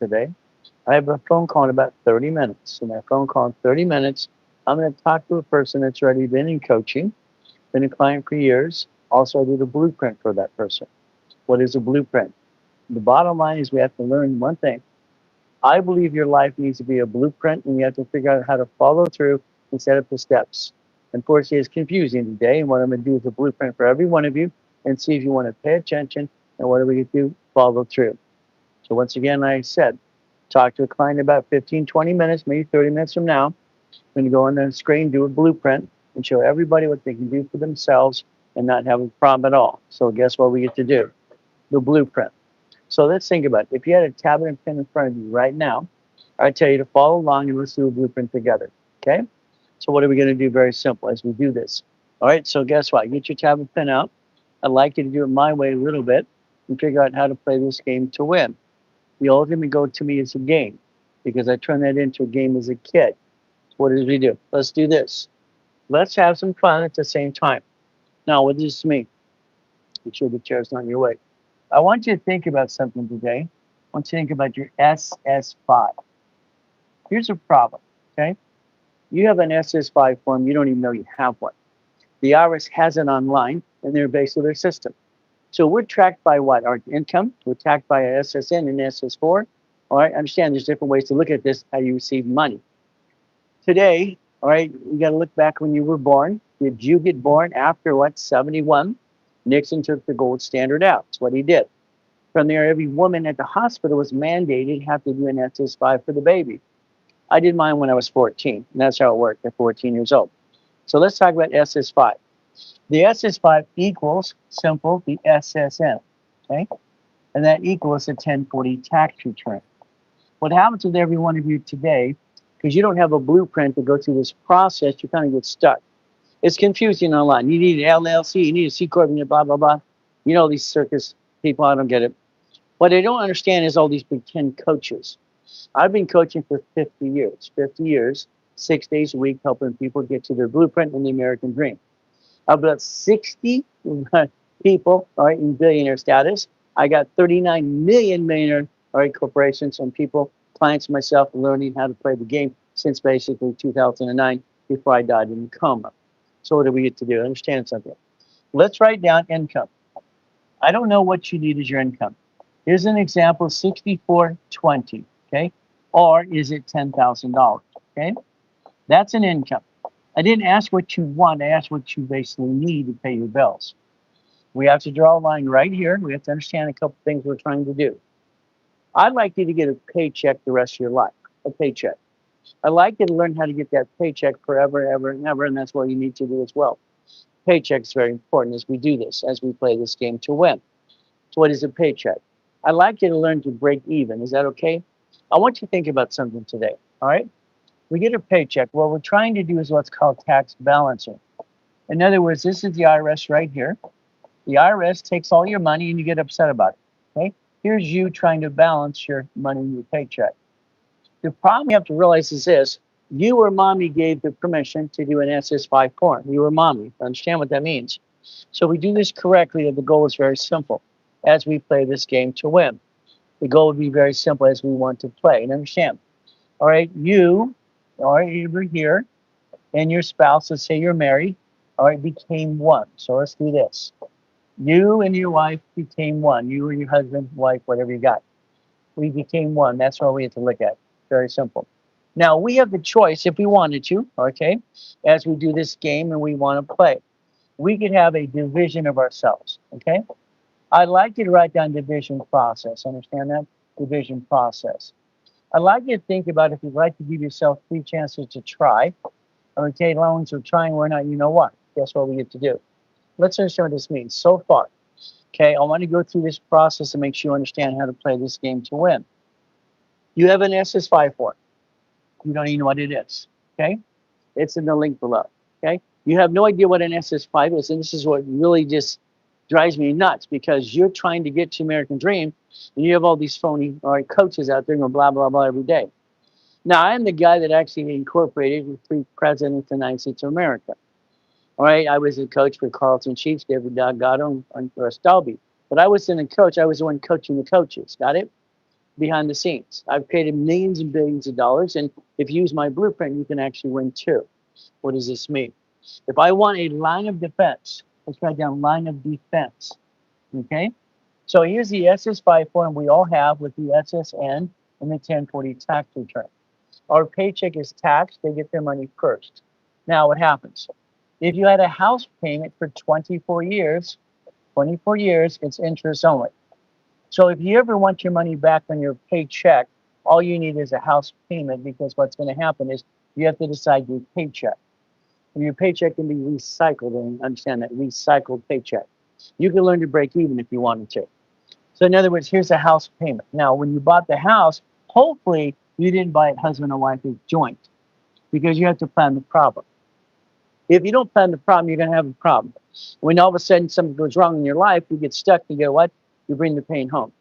today. I have a phone call in about 30 minutes. In that phone call in 30 minutes, I'm going to talk to a person that's already been in coaching, been a client for years. Also, I did a blueprint for that person. What is a blueprint? The bottom line is we have to learn one thing. I believe your life needs to be a blueprint, and you have to figure out how to follow through and set up the steps. Unfortunately, it's confusing today, and what I'm going to do is a blueprint for every one of you and see if you want to pay attention and what do we do? Follow through. So once again, like I said, talk to a client about 15, 20 minutes, maybe 30 minutes from now. I'm going to go on the screen, do a blueprint, and show everybody what they can do for themselves and not have a problem at all. So guess what we get to do? The blueprint. So let's think about it. If you had a tablet and pen in front of you right now, I tell you to follow along and let's do a blueprint together. Okay? So what are we going to do? Very simple as we do this. All right. So guess what? Get your tablet pen out. I'd like you to do it my way a little bit and figure out how to play this game to win. The ultimate goal to me is a game because I turned that into a game as a kid. So what did we do? Let's do this. Let's have some fun at the same time. Now, what does this mean? Make sure the chair's not in your way. I want you to think about something today. I want you to think about your SS5. Here's a problem, okay? You have an SS5 form, you don't even know you have one. The IRS has it online in their base of their system. So we're tracked by what? Our income. We're tracked by a SSN and SS4. All right, understand there's different ways to look at this, how you receive money. Today, all right, you got to look back when you were born. Did you get born after what, 71? Nixon took the gold standard out. That's what he did. From there, every woman at the hospital was mandated have to do an SS5 for the baby. I did mine when I was 14, and that's how it worked at 14 years old. So let's talk about SS5. The SS5 equals simple the SSN, okay? And that equals a 1040 tax return. What happens with every one of you today, because you don't have a blueprint to go through this process, you kind of get stuck. It's confusing online. You need an LLC, you need a C Corp, you need blah, blah, blah. You know, these circus people, I don't get it. What they don't understand is all these pretend coaches. I've been coaching for 50 years, 6 days a week, helping people get to their blueprint and the American dream. About 60 people, all right, in billionaire status. I got 39 million millionaire, all right, corporations and people, clients, myself, learning how to play the game since basically 2009 before I died in a coma. So what do we get to do? Understand something. Let's write down income. I don't know what you need as your income. Here's an example, 6420, okay? Or is it $10,000, okay? That's an income. I didn't ask what you want, I asked what you basically need to pay your bills. We have to draw a line right here. We have to understand a couple things we're trying to do. I'd like you to get a paycheck the rest of your life, a paycheck. I'd like you to learn how to get that paycheck forever, ever, and ever, and that's what you need to do as well. Paycheck is very important as we do this, as we play this game to win. So what is a paycheck? I'd like you to learn to break even. Is that okay? I want you to think about something today, all right? We get a paycheck. What we're trying to do is what's called tax balancing. In other words, this is the IRS right here. The IRS takes all your money and you get upset about it, okay? Here's you trying to balance your money in your paycheck. The problem you have to realize is this. You or mommy gave the permission to do an SS5 form. You or mommy. Understand what that means? So we do this correctly, and the goal is very simple as we play this game to win. The goal would be very simple as we want to play. And understand, all right, you, all right, over here, and your spouse, let's say you're married, all right, became one. So let's do this. You and your wife became one. You and your husband, wife, whatever you got. We became one. That's all we have to look at. Very simple. Now, we have the choice if we wanted to, okay, as we do this game and we want to play. We could have a division of ourselves, okay? I'd like you to write down division process. Understand that? Division process. I'd like you to think about if you'd like to give yourself 3 chances to try, or take loans or trying or not, you know what? Guess what we get to do? Let's understand what this means so far. Okay, I want to go through this process and make sure you understand how to play this game to win. You have an SS5 form. You don't even know what it is. Okay, it's in the link below. Okay, you have no idea what an SS5 is, and this is what really just drives me nuts because you're trying to get to American Dream, and you have all these phony coaches out there going blah blah blah every day. Now, I'm the guy that actually incorporated the 3 presidents of the United States of America. All right, I was a coach for Carlton Chiefs, David Delgado, and for Stalby. But I wasn't a coach. I was the one coaching the coaches. Got it? behind the scenes. I've created millions and billions of dollars, and if you use my blueprint, you can actually win too. What does this mean? If I want a line of defense, let's write down line of defense. Okay. So here's the SS5 form we all have with the SSN and the 1040 tax return. Our paycheck is taxed, they get their money first. Now, what happens? If you had a house payment for 24 years, it's interest only. So if you ever want your money back on your paycheck, all you need is a house payment because what's going to happen is you have to decide your paycheck. And your paycheck can be recycled, and understand that recycled paycheck. You can learn to break even if you wanted to. So in other words, here's a house payment. Now, when you bought the house, hopefully you didn't buy it husband and wife as joint because you have to plan the problem. If you don't plan the problem, you're going to have a problem. When all of a sudden something goes wrong in your life, you get stuck. You go what? You bring the pain home.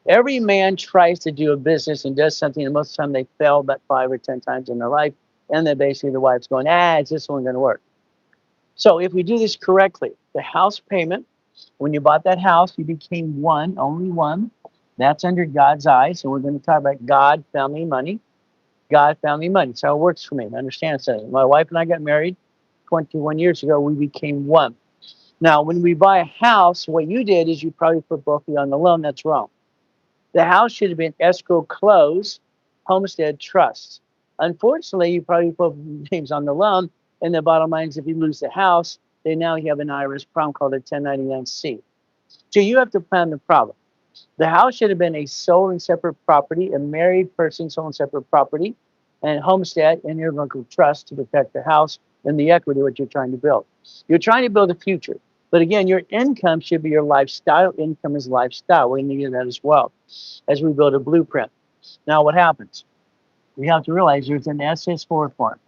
Every man tries to do a business and does something, and most of the time they fail about 5 or 10 times in their life. And then basically the wife's going, is this one going to work? So if we do this correctly, the house payment, when you bought that house, you became one, only one. That's under God's eyes. So we're going to talk about God, family, money. God, family, money. That's how it works for me. Understand something. My wife and I got married 21 years ago. We became one. Now, when we buy a house, what you did is you probably put both of you on the loan. That's wrong. The house should have been escrow closed, homestead trust. Unfortunately, you probably put names on the loan, and the bottom line is if you lose the house, then now you have an IRS problem called a 1099-C. So you have to plan the problem. The house should have been a sole and separate property, a married person sole and separate property, and homestead and irrevocable trust to protect the house and the equity what you're trying to build. You're trying to build a future. But again, your income should be your lifestyle. Income is lifestyle. We need that as well as we build a blueprint. Now, what happens? We have to realize there's an SS4 form.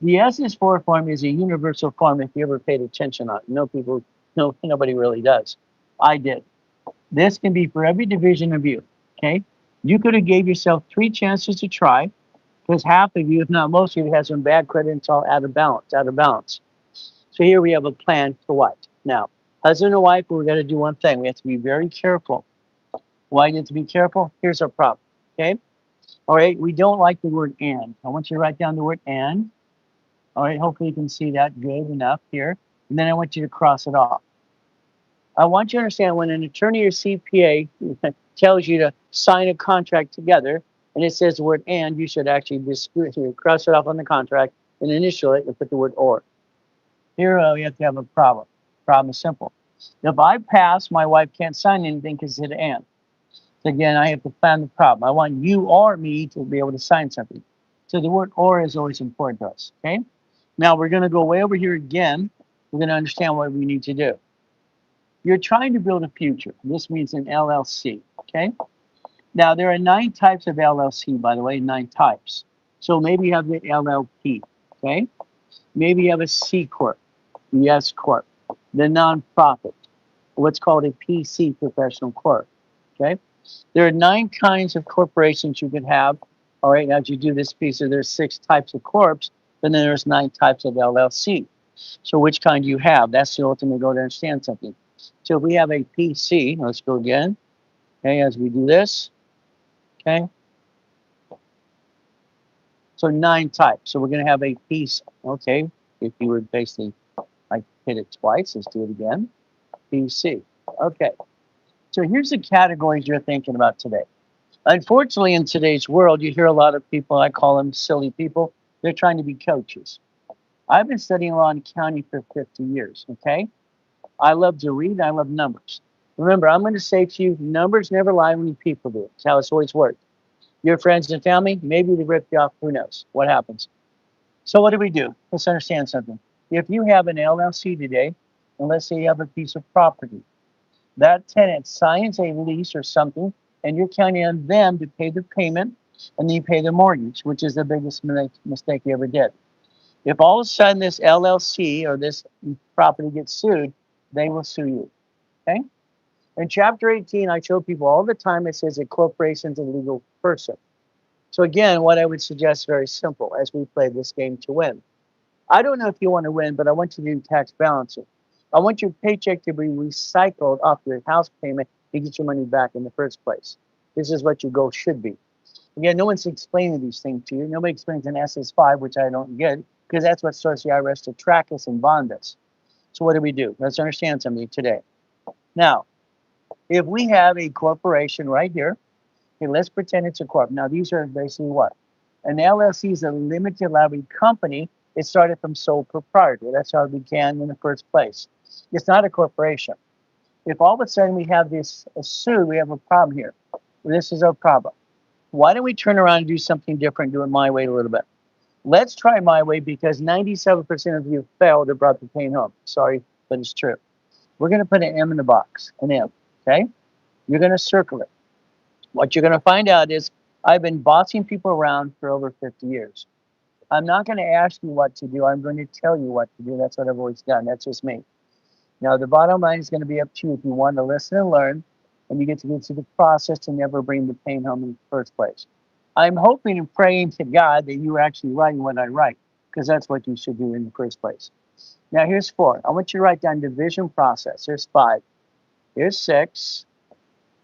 The SS4 form is a universal form if you ever paid attention on it. No, nobody really does. I did. This can be for every division of you. Okay. You could have gave yourself 3 chances to try because half of you, if not most of you, have some bad credit and it's all out of balance. So here we have a plan for what? Now, husband and wife, we're going to do one thing. We have to be very careful. Why do you have to be careful? Here's our problem. Okay. All right. We don't like the word and. I want you to write down the word and. All right. Hopefully you can see that good enough here. And then I want you to cross it off. I want you to understand when an attorney or CPA tells you to sign a contract together and it says the word and, you should actually just cross it off on the contract and initial it and put the word or. Here we have to have a problem. Problem is simple. If I pass, my wife can't sign anything because it's an and. So again, I have to plan the problem. I want you or me to be able to sign something. So the word or is always important to us. Okay. Now we're going to go way over here again. We're going to understand what we need to do. You're trying to build a future. This means an LLC. Okay. Now there are 9 types of LLC, by the way, 9 types. So maybe you have the LLP. Okay. Maybe you have a C corp, the S corp, the nonprofit, what's called a PC, professional corp. Okay. There are 9 kinds of corporations you could have. All right, as you do this piece, so there's 6 types of corps, and then there's 9 types of LLC. So which kind do you have? That's the ultimate goal to understand something. So if we have a PC, let's go again. Okay, as we do this. Okay. So 9 types. So we're going to have a piece. Okay. If you were basically like hit it twice, let's do it again. PC. Okay. So here's the categories you're thinking about today. Unfortunately, in today's world, you hear a lot of people, I call them silly people, they're trying to be coaches. I've been studying law and accounting for 50 years, okay? I love to read, I love numbers. Remember, I'm going to say to you, numbers never lie, only people do. It's how it's always worked. Your friends and family, maybe they rip you off, who knows what happens. So what do we do? Let's understand something. If you have an LLC today, and let's say you have a piece of property, that tenant signs a lease or something, and you're counting on them to pay the payment, and then you pay the mortgage, which is the biggest mistake you ever did. If all of a sudden this LLC or this property gets sued, they will sue you. Okay? In chapter 18, I show people all the time it says a corporation is a legal person. So again, what I would suggest is very simple as we play this game to win. I don't know if you want to win, but I want you to do tax balancing. I want your paycheck to be recycled off your house payment to get your money back in the first place. This is what your goal should be. Again, no one's explaining these things to you. Nobody explains an SS5, which I don't get, because that's what starts the IRS to track us and bond us. So what do we do? Let's understand something today. Now, if we have a corporation right here, okay, let's pretend it's a corp. Now, these are basically what? An LLC is a limited liability company. It started from sole proprietor. That's how it began in the first place. It's not a corporation. If all of a sudden we have this suit, we have a problem here. This is our problem. Why don't we turn around and do something different, do it my way a little bit? Let's try my way because 97% of you failed or brought the pain home. Sorry, but it's true. We're going to put an M in the box, an M, okay? You're going to circle it. What you're going to find out is I've been bossing people around for over 50 years. I'm not going to ask you what to do. I'm going to tell you what to do. That's what I've always done. That's just me. Now, the bottom line is going to be up to you if you want to listen and learn, and you get to go through the process to never bring the pain home in the first place. I'm hoping and praying to God that you're actually writing what I write, because that's what you should do in the first place. Now, here's 4. I want you to write down division process. Here's 5. Here's 6.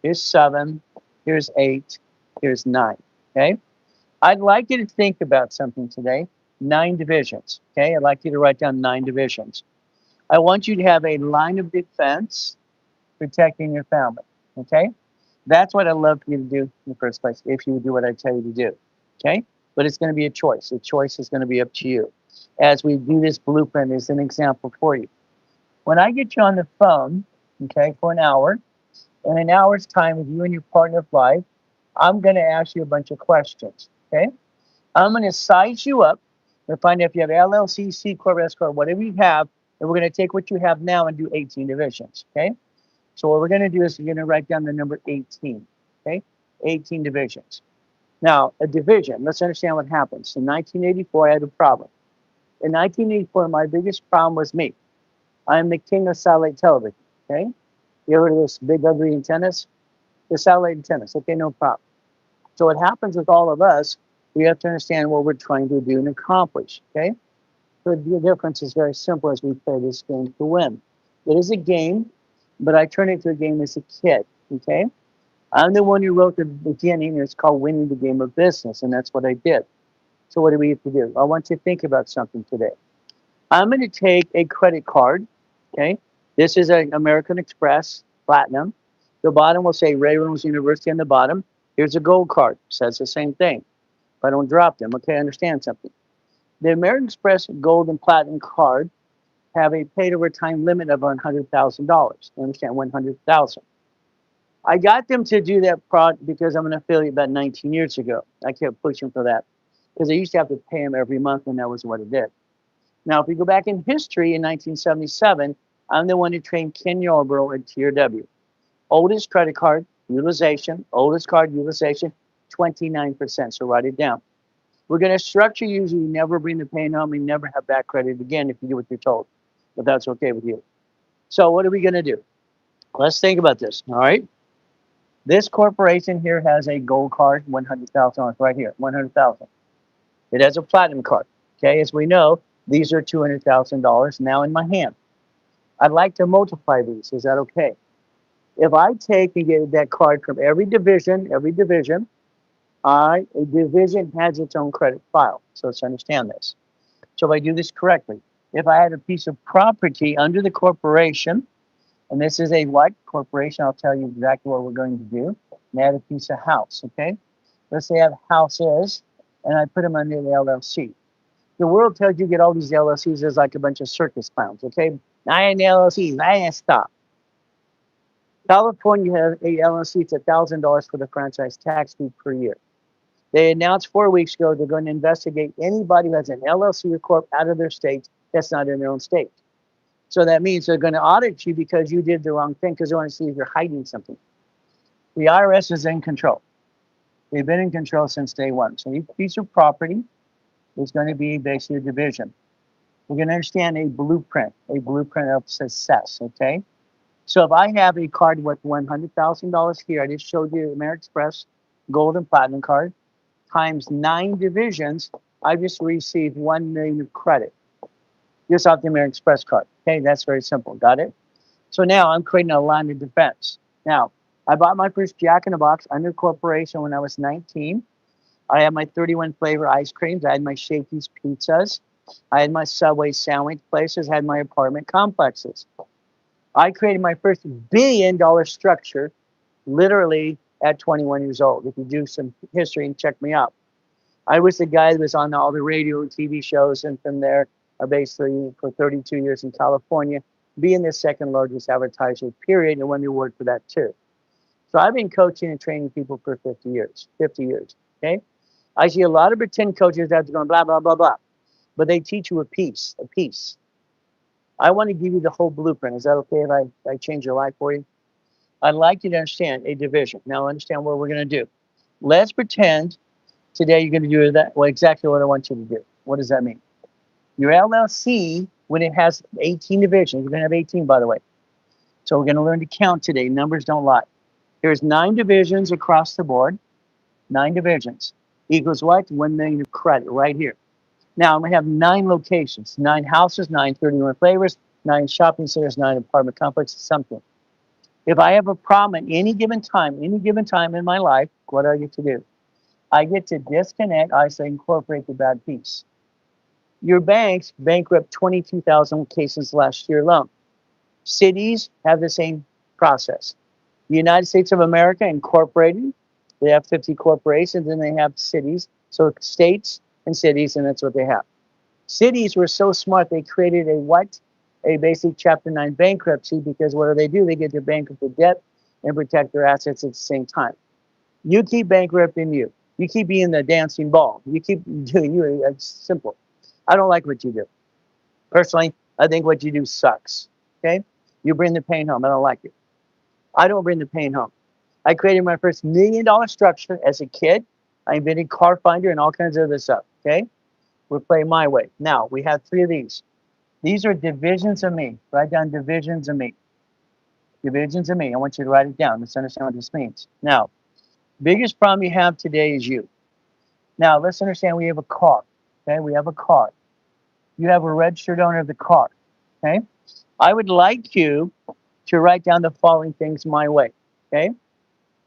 Here's 7. Here's 8. Here's 9. Okay? I'd like you to think about something today. 9 divisions. Okay? I'd like you to write down 9 divisions. I want you to have a line of defense protecting your family. Okay? That's what I'd love for you to do in the first place, if you do what I tell you to do. Okay? But it's going to be a choice. The choice is going to be up to you. As we do this blueprint as an example for you. When I get you on the phone, okay, for an hour, in an hour's time with you and your partner of life, I'm going to ask you a bunch of questions. Okay? I'm going to size you up and find out if you have LLC, C Corp, S Corp, whatever you have, and we're going to take what you have now and do 18 divisions. Okay? So what we're going to do is we're going to write down the number 18. Okay? 18 divisions. Now, a division, let's understand what happens. In 1984, I had a problem. In 1984, my biggest problem was me. I'm the king of satellite television. Okay? You heard of this big ugly antennas? The satellite antennas. Okay, no problem. So what happens with all of us, we have to understand what we're trying to do and accomplish. Okay? So the difference is very simple as we play this game to win. It is a game, but I turn it into a game as a kid. Okay? I'm the one who wrote the beginning, and it's called Winning the Game of Business, and that's what I did. So what do we have to do? I want you to think about something today. I'm going to take a credit card. Okay? This is an American Express Platinum. The bottom will say Ray Reynolds University on the bottom. Here's a gold card. Says the same thing. If I don't drop them, okay, understand something. The American Express Gold and Platinum card have a paid over time limit of $100,000. Understand, 100,000. I got them to do that product because I'm an affiliate about 19 years ago. I kept pushing for that because I used to have to pay them every month, and that was what it did. Now, if we go back in history, in 1977, I'm the one who trained Ken Yarborough at TRW. Oldest credit card utilization, 29%. So write it down. We're going to structure you so you never bring the pain home and never have back credit again if you do what you're told. But that's okay with you. So what are we going to do? Let's think about this. All right. This corporation here has a gold card, $100,000 right here, 100,000. It has a platinum card. Okay. As we know, these are $200,000 now in my hand. I'd like to multiply these. Is that okay? If I take and get that card from every division, a division has its own credit file. So let's understand this. So if I do this correctly, if I had a piece of property under the corporation, and this is a what corporation, I'll tell you exactly what we're going to do. And add a piece of house, okay? Let's say I have houses, and I put them under the LLC. The world tells you get all these LLCs as like a bunch of circus clowns, okay? I ain't LLCs, I ain't stop. California has a LLC, it's $1,000 for the franchise tax fee per year. They announced 4 weeks ago they're going to investigate anybody who has an LLC or corp out of their state that's not in their own state. So that means they're going to audit you because you did the wrong thing because they want to see if you're hiding something. The IRS is in control. They've been in control since day one. So each piece of property is going to be basically a division. We're going to understand a blueprint of success, okay? So if I have a card worth $100,000 here, I just showed you American Express Gold and Platinum card, times 9 divisions, I just received $1 million of credit just off the American Express card. Okay, that's very simple. Got it? So now I'm creating a line of defense. Now, I bought my first Jack in the Box under corporation when I was 19. I had my 31 flavor ice creams. I had my Shakey's pizzas. I had my Subway sandwich places. I had my apartment complexes. I created my first $1 billion structure literally at 21 years old. If you do some history and check me out, I was the guy that was on all the radio and TV shows, and from there, basically for 32 years in California, being the second largest advertiser, period, and won the award for that too. So I've been coaching and training people for 50 years. 50 years. Okay. I see a lot of pretend coaches out there going blah, blah, blah, blah, but they teach you a piece, a piece. I want to give you the whole blueprint. Is that okay if I change your life for you? I'd like you to understand a division. Now understand what we're going to do. Let's pretend today you're going to do that. Well, exactly what I want you to do. What does that mean? Your LLC, when it has 18 divisions, you're going to have 18, by the way. So we're going to learn to count today. Numbers don't lie. There's 9 divisions across the board. 9 divisions equals what? 1 million of credit right here. Now I'm going to have 9 locations, 9 houses, 9 31 flavors, 9 shopping centers, 9 apartment complexes, something. If I have a problem at any given time in my life, what do I get to do? I get to disconnect, I say incorporate the bad piece. Your banks bankrupt 22,000 cases last year alone. Cities have the same process. The United States of America incorporated, they have 50 corporations, and they have cities. So states and cities, and that's what they have. Cities were so smart, they created a what? A basic Chapter 9 bankruptcy, because what do? They get to bankrupt the debt and protect their assets at the same time. You keep bankrupting you. You keep being the dancing ball. You keep doing you. It's simple. I don't like what you do. Personally, I think what you do sucks. Okay? You bring the pain home. I don't like it. I don't bring the pain home. I created my first $1 million structure as a kid. I invented Car Finder and all kinds of other stuff. Okay? We're playing my way. Now, we have 3 of these. These are divisions of me. Write down divisions of me. Divisions of me. I want you to write it down. Let's understand what this means. Now, biggest problem you have today is you. Now, let's understand we have a car. Okay? We have a car. You have a registered owner of the car. Okay? I would like you to write down the following things my way. Okay?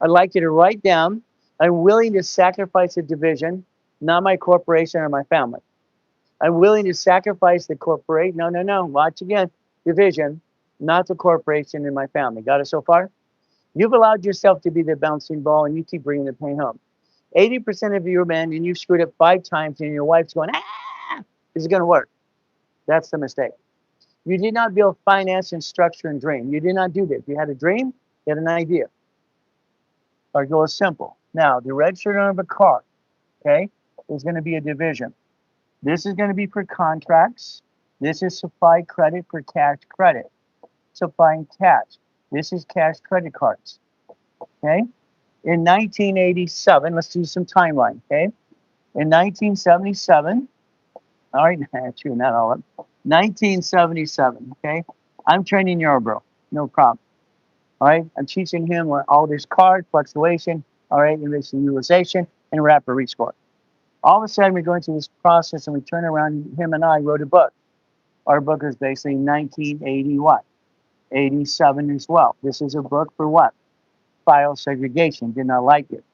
I'd like you to write down, I'm willing to sacrifice a division, not my corporation or my family. I'm willing to sacrifice the corporation. No. Watch again. Division, not the corporation and my family. Got it so far? You've allowed yourself to be the bouncing ball, and you keep bringing the pain home. 80% of you are men, and you've screwed up 5 times, and your wife's going, is it going to work? That's the mistake. You did not build finance and structure and dream. You did not do this. You had a dream, you had an idea. Our goal is simple. Now, the registered owner of a car, okay, is going to be a division. This is going to be for contracts. This is supply credit for cash credit. Supplying cash. This is cash credit cards. Okay? In 1987, let's do some timeline. Okay? In 1977, all right, true, not all of it. 1977, okay? I'm training Yarborough, no problem. All right, I'm teaching him all this card, fluctuation, all right, initial utilization, and rapid rescore. All of a sudden, we're going through this process, and we turn around, him and I wrote a book. Our book is basically 1980 what? 87 as well. This is a book for what? File segregation. Did not like it.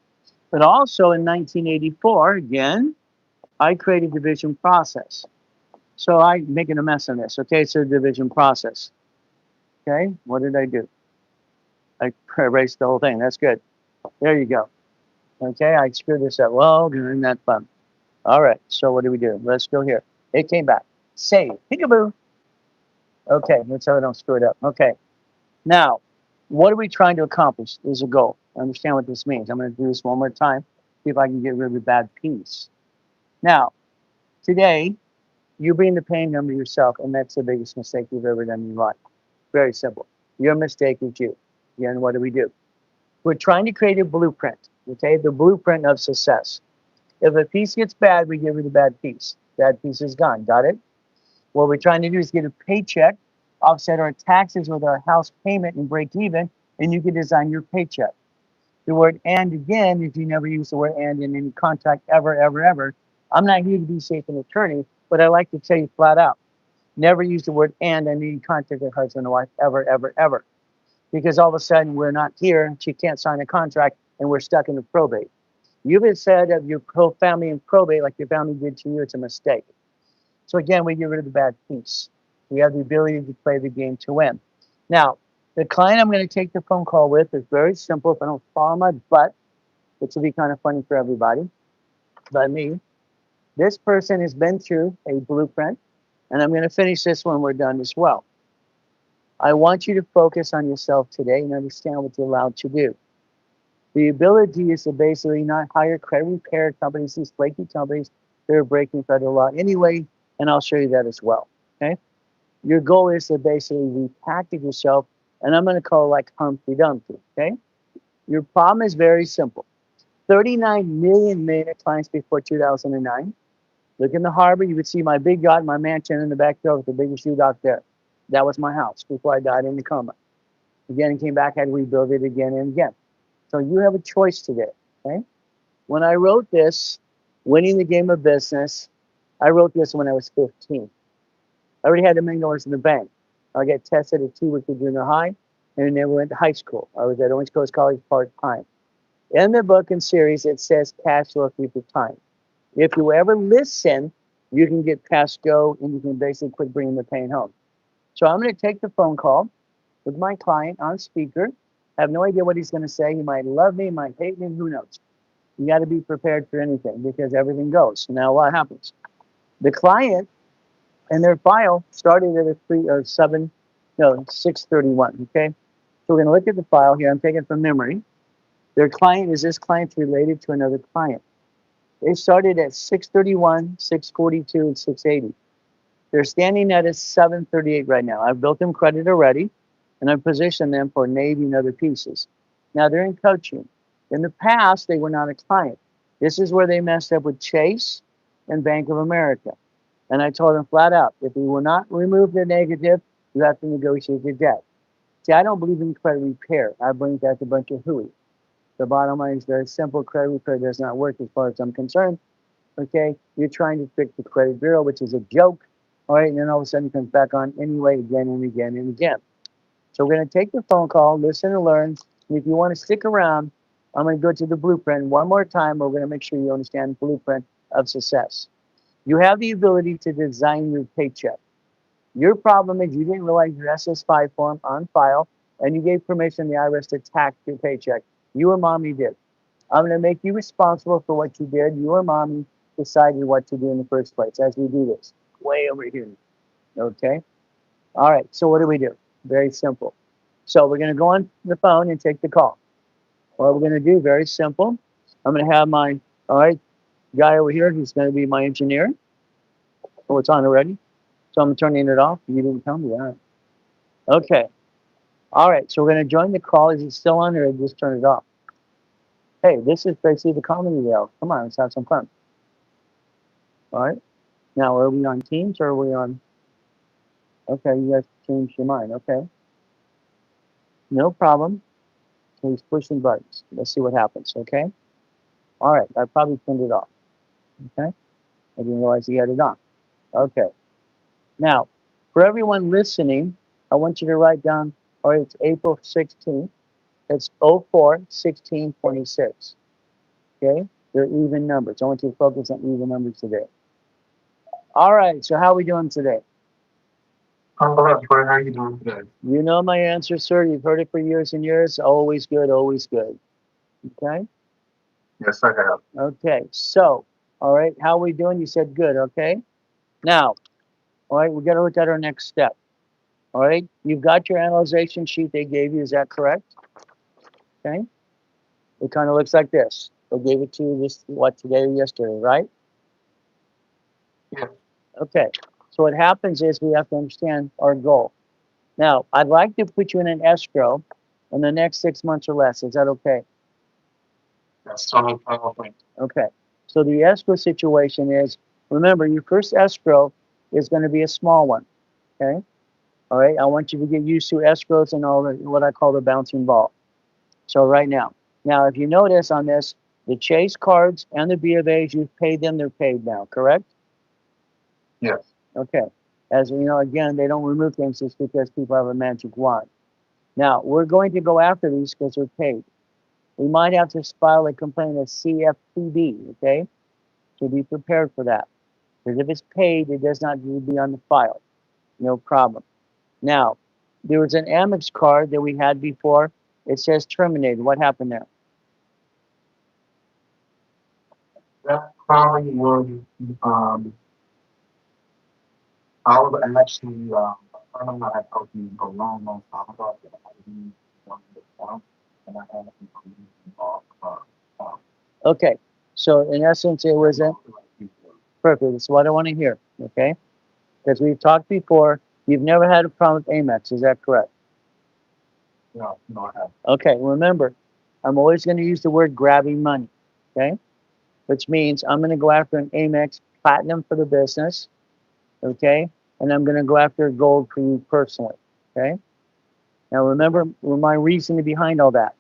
But also in 1984, again, I created division process. So I'm making a mess of this. Okay, so division process. Okay, what did I do? I erased the whole thing. That's good. There you go. Okay, I screwed this up. Well, isn't that fun? All right, so what do we do? Let's go here. It came back. Save. Peekaboo. Okay, that's how I don't screw it up. Okay, now, what are we trying to accomplish? There's a goal. Understand what this means. I'm going to do this one more time. See if I can get rid of the bad piece. Now, today, you bring the pain home to yourself, and that's the biggest mistake you've ever done in your life. Very simple. Your mistake is you. Again, what do? We're trying to create a blueprint, okay? The blueprint of success. If a piece gets bad, we give rid of the bad piece. Bad piece is gone. Got it? What we're trying to do is get a paycheck, offset our taxes with our house payment, and break even, and you can design your paycheck. The word "and" again, if you never use the word "and" in any contract ever. I'm not here to be safe an attorney, but I like to tell you flat out, never use the word "and" in any contract with husband and wife ever. because all of a sudden we're not here. She can't sign a contract and we're stuck in the probate. You've been said of your whole family in probate like your family did to you, it's a mistake. So again, we get rid of the bad piece. We have the ability to play the game to win. Now, the client I'm going to take the phone call with is very simple. If I don't fall my butt, which will be kind of funny for everybody, but me, this person has been through a blueprint, and I'm going to finish this when we're done as well. I want you to focus on yourself today and understand what you're allowed to do. The ability is to basically not hire credit repair companies, these flaky companies that are breaking federal law anyway, and I'll show you that as well. Okay? Your goal is to basically repackage yourself, and I'm going to call it like Humpty Dumpty. Okay? Your problem is very simple. 39 million clients before 2009. Look in the harbor, you would see my big yacht, my mansion in the backyard with the biggest shoe dock there. That was my house before I died in the coma. Again, and came back, I had to rebuild it again and again. So you have a choice today. Okay? When I wrote this, Winning the Game of Business, I wrote this when I was 15. I already had $1 million in the bank. I got tested at 2 weeks of junior high and never went to high school. I was at Orange Coast College part-time. In the book and series, it says cash flow future time. If you ever listen, you can get past go and you can basically quit bringing the pain home. So I'm going to take the phone call with my client on speaker. I have no idea what he's going to say. He might love me, might hate me, who knows? You got to be prepared for anything because everything goes. Now, what happens? The client and their file started at a 631. Okay, so we're going to look at the file here. I'm taking it from memory. Their client is this client related to another client. They started at 631, 642, and 680. They're standing at a 738 right now. I've built them credit already, and I've positioned them for Navy and other pieces. Now they're in coaching. In the past, they were not a client. This is where they messed up with Chase and Bank of America. And I told them flat out, if you will not remove the negative, you have to negotiate your debt. See, I don't believe in credit repair. I believe that's a bunch of hooey. The bottom line is very simple. Credit repair does not work as far as I'm concerned. Okay, you're trying to trick the credit bureau, which is a joke. All right, and then all of a sudden it comes back on anyway, again and again and again. So we're going to take the phone call, listen and learn. And if you want to stick around, I'm going to go to the blueprint one more time. We're going to make sure you understand the blueprint of success. You have the ability to design your paycheck. Your problem is you didn't realize your SS5 form on file, and you gave permission to the IRS to tax your paycheck. You or mommy did. I'm going to make you responsible for what you did. You or mommy decided what to do in the first place as we do this. Way over here. Okay? All right, so what do we do? Very simple. So we're going to go on the phone and take the call. What we're going to do, very simple. I'm going to have my, all right, guy over here who's going to be my engineer. Oh, it's on already. So I'm turning it off. You didn't tell me that. Okay. All right, so we're going to join the call. Is it still on or just turn it off? Hey, this is basically the comedy wheel. Come on, let's have some fun. All right. Now, are we on Teams or are we on? Okay, you guys changed your mind. Okay. No problem. So he's pushing buttons. Let's see what happens. Okay. All right. I probably turned it off. Okay. I didn't realize he had it on. Okay. Now, for everyone listening, I want you to write down, all right, it's April 16th. It's 04-16-26. Okay. They're even numbers. I want you to focus on even numbers today. All right. So how are we doing today? How are you doing today? You know my answer, sir. You've heard it for years and years. Always good, always good. Okay? Yes, I have. Okay. So, all right, how are we doing? You said good, okay? Now, all right, we got to look at our next step. All right, you've got your analyzation sheet they gave you. Is that correct? Okay. It kind of looks like this. They gave it to you this, what, today or yesterday, right? Yeah. Okay. So what happens is we have to understand our goal. Now, I'd like to put you in an escrow in the next 6 months or less. Is that okay? That's totally fine with me. Okay. So the escrow situation is, remember, your first escrow is going to be a small one. Okay. All right. I want you to get used to escrows and all the, what I call the bouncing ball. So right now, if you notice on this, the Chase cards and the B of A's, you've paid them, they're paid now, correct? Yes. Okay. As you know, again, they don't remove things just because people have a magic wand. Now, we're going to go after these because they're paid. We might have to file a complaint as CFPB, okay? So be prepared for that. Because if it's paid, it does not need to be on the file. No problem. Now, there was an Amex card that we had before. It says terminated. What happened there? That probably would, I was actually, I don't know, I had coaching a long, long time ago. That I used one of the form, and I had to Okay. So in essence, it was a perfect. That's what I want to hear. Okay. Because we've talked before. You've never had a problem with Amex. Is that correct? No, no, I have. Okay. Remember, I'm always going to use the word grabbing money. Okay. Which means I'm going to go after an Amex Platinum for the business. Okay. And I'm going to go after gold for you personally. Okay. Now remember my reasoning behind all that.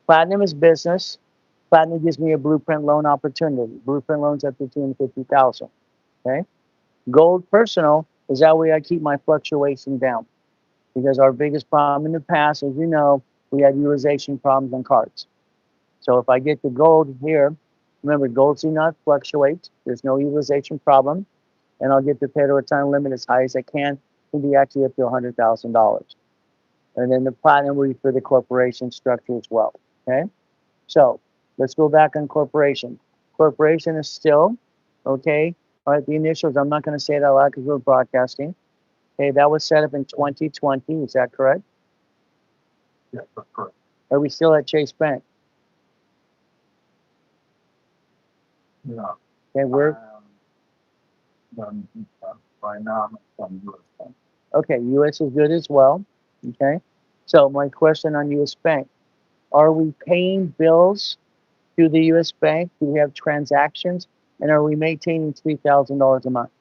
Platinum is business. Platinum gives me a blueprint loan opportunity. Blueprint loans up to 250,000. Okay. Gold personal is that way I keep my fluctuation down because our biggest problem in the past, as you know, we had utilization problems on cards. So if I get the gold here, remember golds do not fluctuate. There's no utilization problem, and I'll get the pay to return limit as high as I can. Can be actually up to $100,000. And then the platinum will be for the corporation structure as well. Okay. So let's go back on corporation. Corporation is still, okay, all right, the initials, I'm not going to say it out loud because we're broadcasting. Okay, that was set up in 2020. Is that correct? Yes, that's correct. Are we still at Chase Bank? No, Okay, we're done, right now, I'm US. okay. US is good as well. Okay, so my question on US Bank: are we paying bills through the US Bank? Do we have transactions, and are we maintaining $3,000 a month?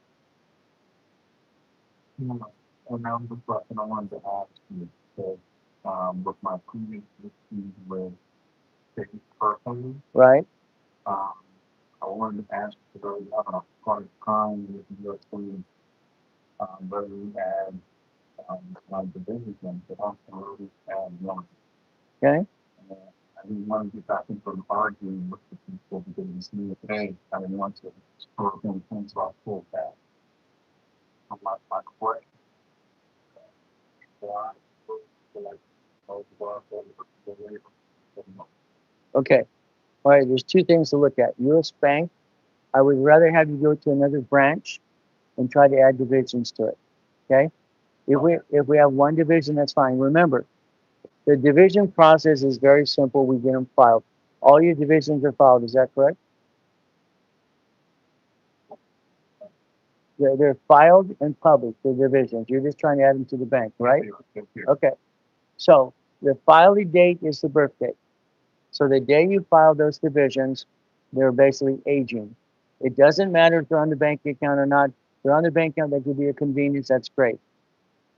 No, and now the question I wanted to ask you, so, with my previous issues with taking personally, Right? um, I wanted to ask you whether you have a part time with your team, whether you had, like the business one, but also whether you had one. Okay. And I didn't want to get back into an arguing with the people because it's new today. I didn't want to sort of things about full back. My question, why, like, oh, the labor, Okay. All right. There's two things to look at. US Bank, I would rather have you go to another branch and try to add divisions to it. Okay. If we have one division, that's fine. Remember, the division process is very simple. We get them filed. All your divisions are filed. Is that correct? They're filed and published. The divisions. You're just trying to add them to the bank, right? Okay. So the filing date is the birth date. So the day you file those divisions, they're basically aging. It doesn't matter if they're on the bank account or not. If they're on the bank account, that could be a convenience. That's great.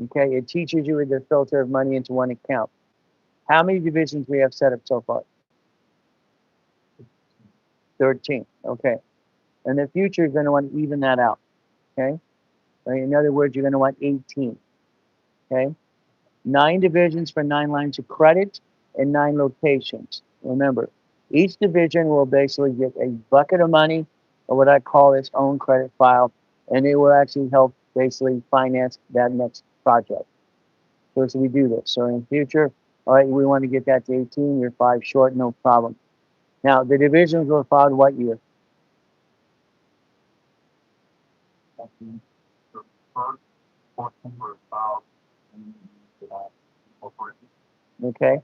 Okay. It teaches you to filter of money into one account. How many divisions we have set up so far? 13. Okay. In the future, you're going to want to even that out. Okay. Right? In other words, you're going to want 18. Okay. 9 divisions for 9 lines of credit and 9 locations. Remember, each division will basically get a bucket of money or what I call its own credit file, and it will actually help basically finance that next project. So as we do this. So in the future, all right, we want to get that to 18. You're 5 short, no problem. Now, the divisions were filed what year? the first portion were about corporation. Okay,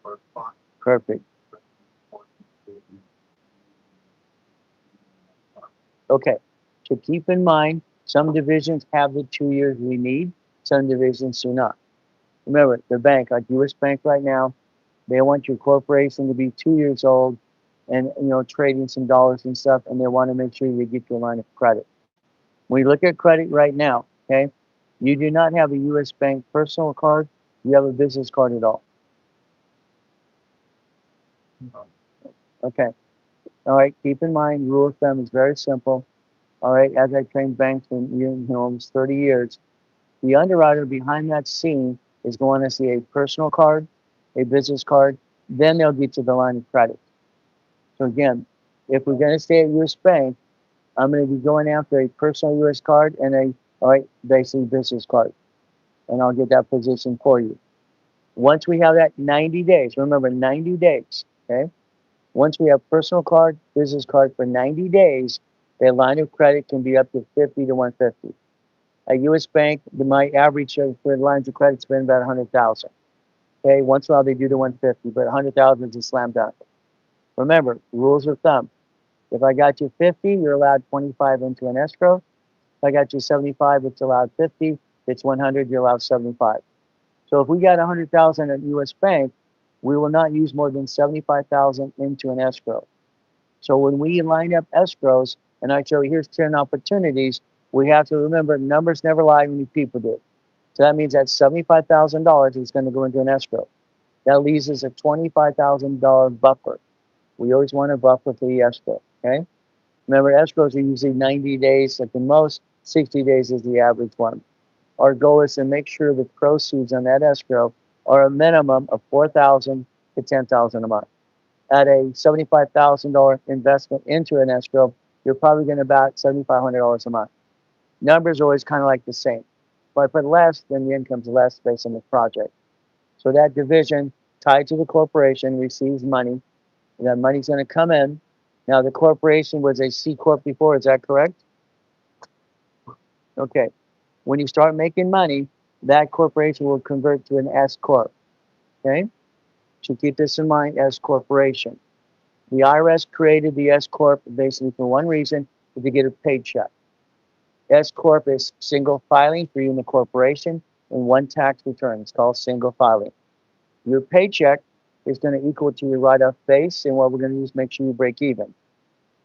First part, perfect. portion to the, Okay, so keep in mind, some divisions have the 2 years we need, some divisions do not. Remember, the bank, like US Bank right now, they want your corporation to be 2 years old and trading some dollars and stuff, and they want to make sure you get your line of credit. When you look at credit right now, okay, you do not have a US Bank personal card, you have a business card at all. uh, Okay. All right, keep in mind, rule of thumb is very simple. All right, as I trained banks for almost 30 years, the underwriter behind that scene is going to see a personal card, a business card, then they'll get to the line of credit. So again, if we're going to stay at US Bank, I'm going to be going after a personal US card and a, all right, basically business card. And I'll get that position for you. Once we have that 90 days, remember 90 days, okay? Once we have personal card, business card for 90 days, their line of credit can be up to 50 to 150. At US Bank, my average for lines of credit's been about 100,000. Okay, once in a while they do the 150, but 100,000 is a slam dunk. Remember, rules of thumb. If I got you 50, you're allowed 25 into an escrow. If I got you 75, it's allowed 50. If it's 100, you're allowed 75. So if we got 100,000 at US Bank, we will not use more than 75,000 into an escrow. So when we line up escrows, and I show you here's 10 opportunities, we have to remember numbers never lie, only people do. So that means that $75,000 is going to go into an escrow. That leaves us a $25,000 buffer. We always want a buffer for the escrow. Okay. Remember, escrows are usually 90 days at the most. 60 days is the average one. Our goal is to make sure the proceeds on that escrow are a minimum of $4,000 to $10,000 a month. At a $75,000 investment into an escrow, you're probably getting about $7,500 a month. Numbers are always kind of like the same. If I put less, then the income's less based on the project. So that division tied to the corporation receives money. And that money's going to come in. Now, the corporation was a C Corp before, is that correct? Okay. When you start making money, that corporation will convert to an S Corp. Okay? So keep this in mind, S Corporation. The IRS created the S Corp basically for one reason, to get a paycheck. S Corp is single filing for you and the corporation and one tax return. It's called single filing. Your paycheck is going to equal to your write-off base, and what we're going to do is make sure you break even.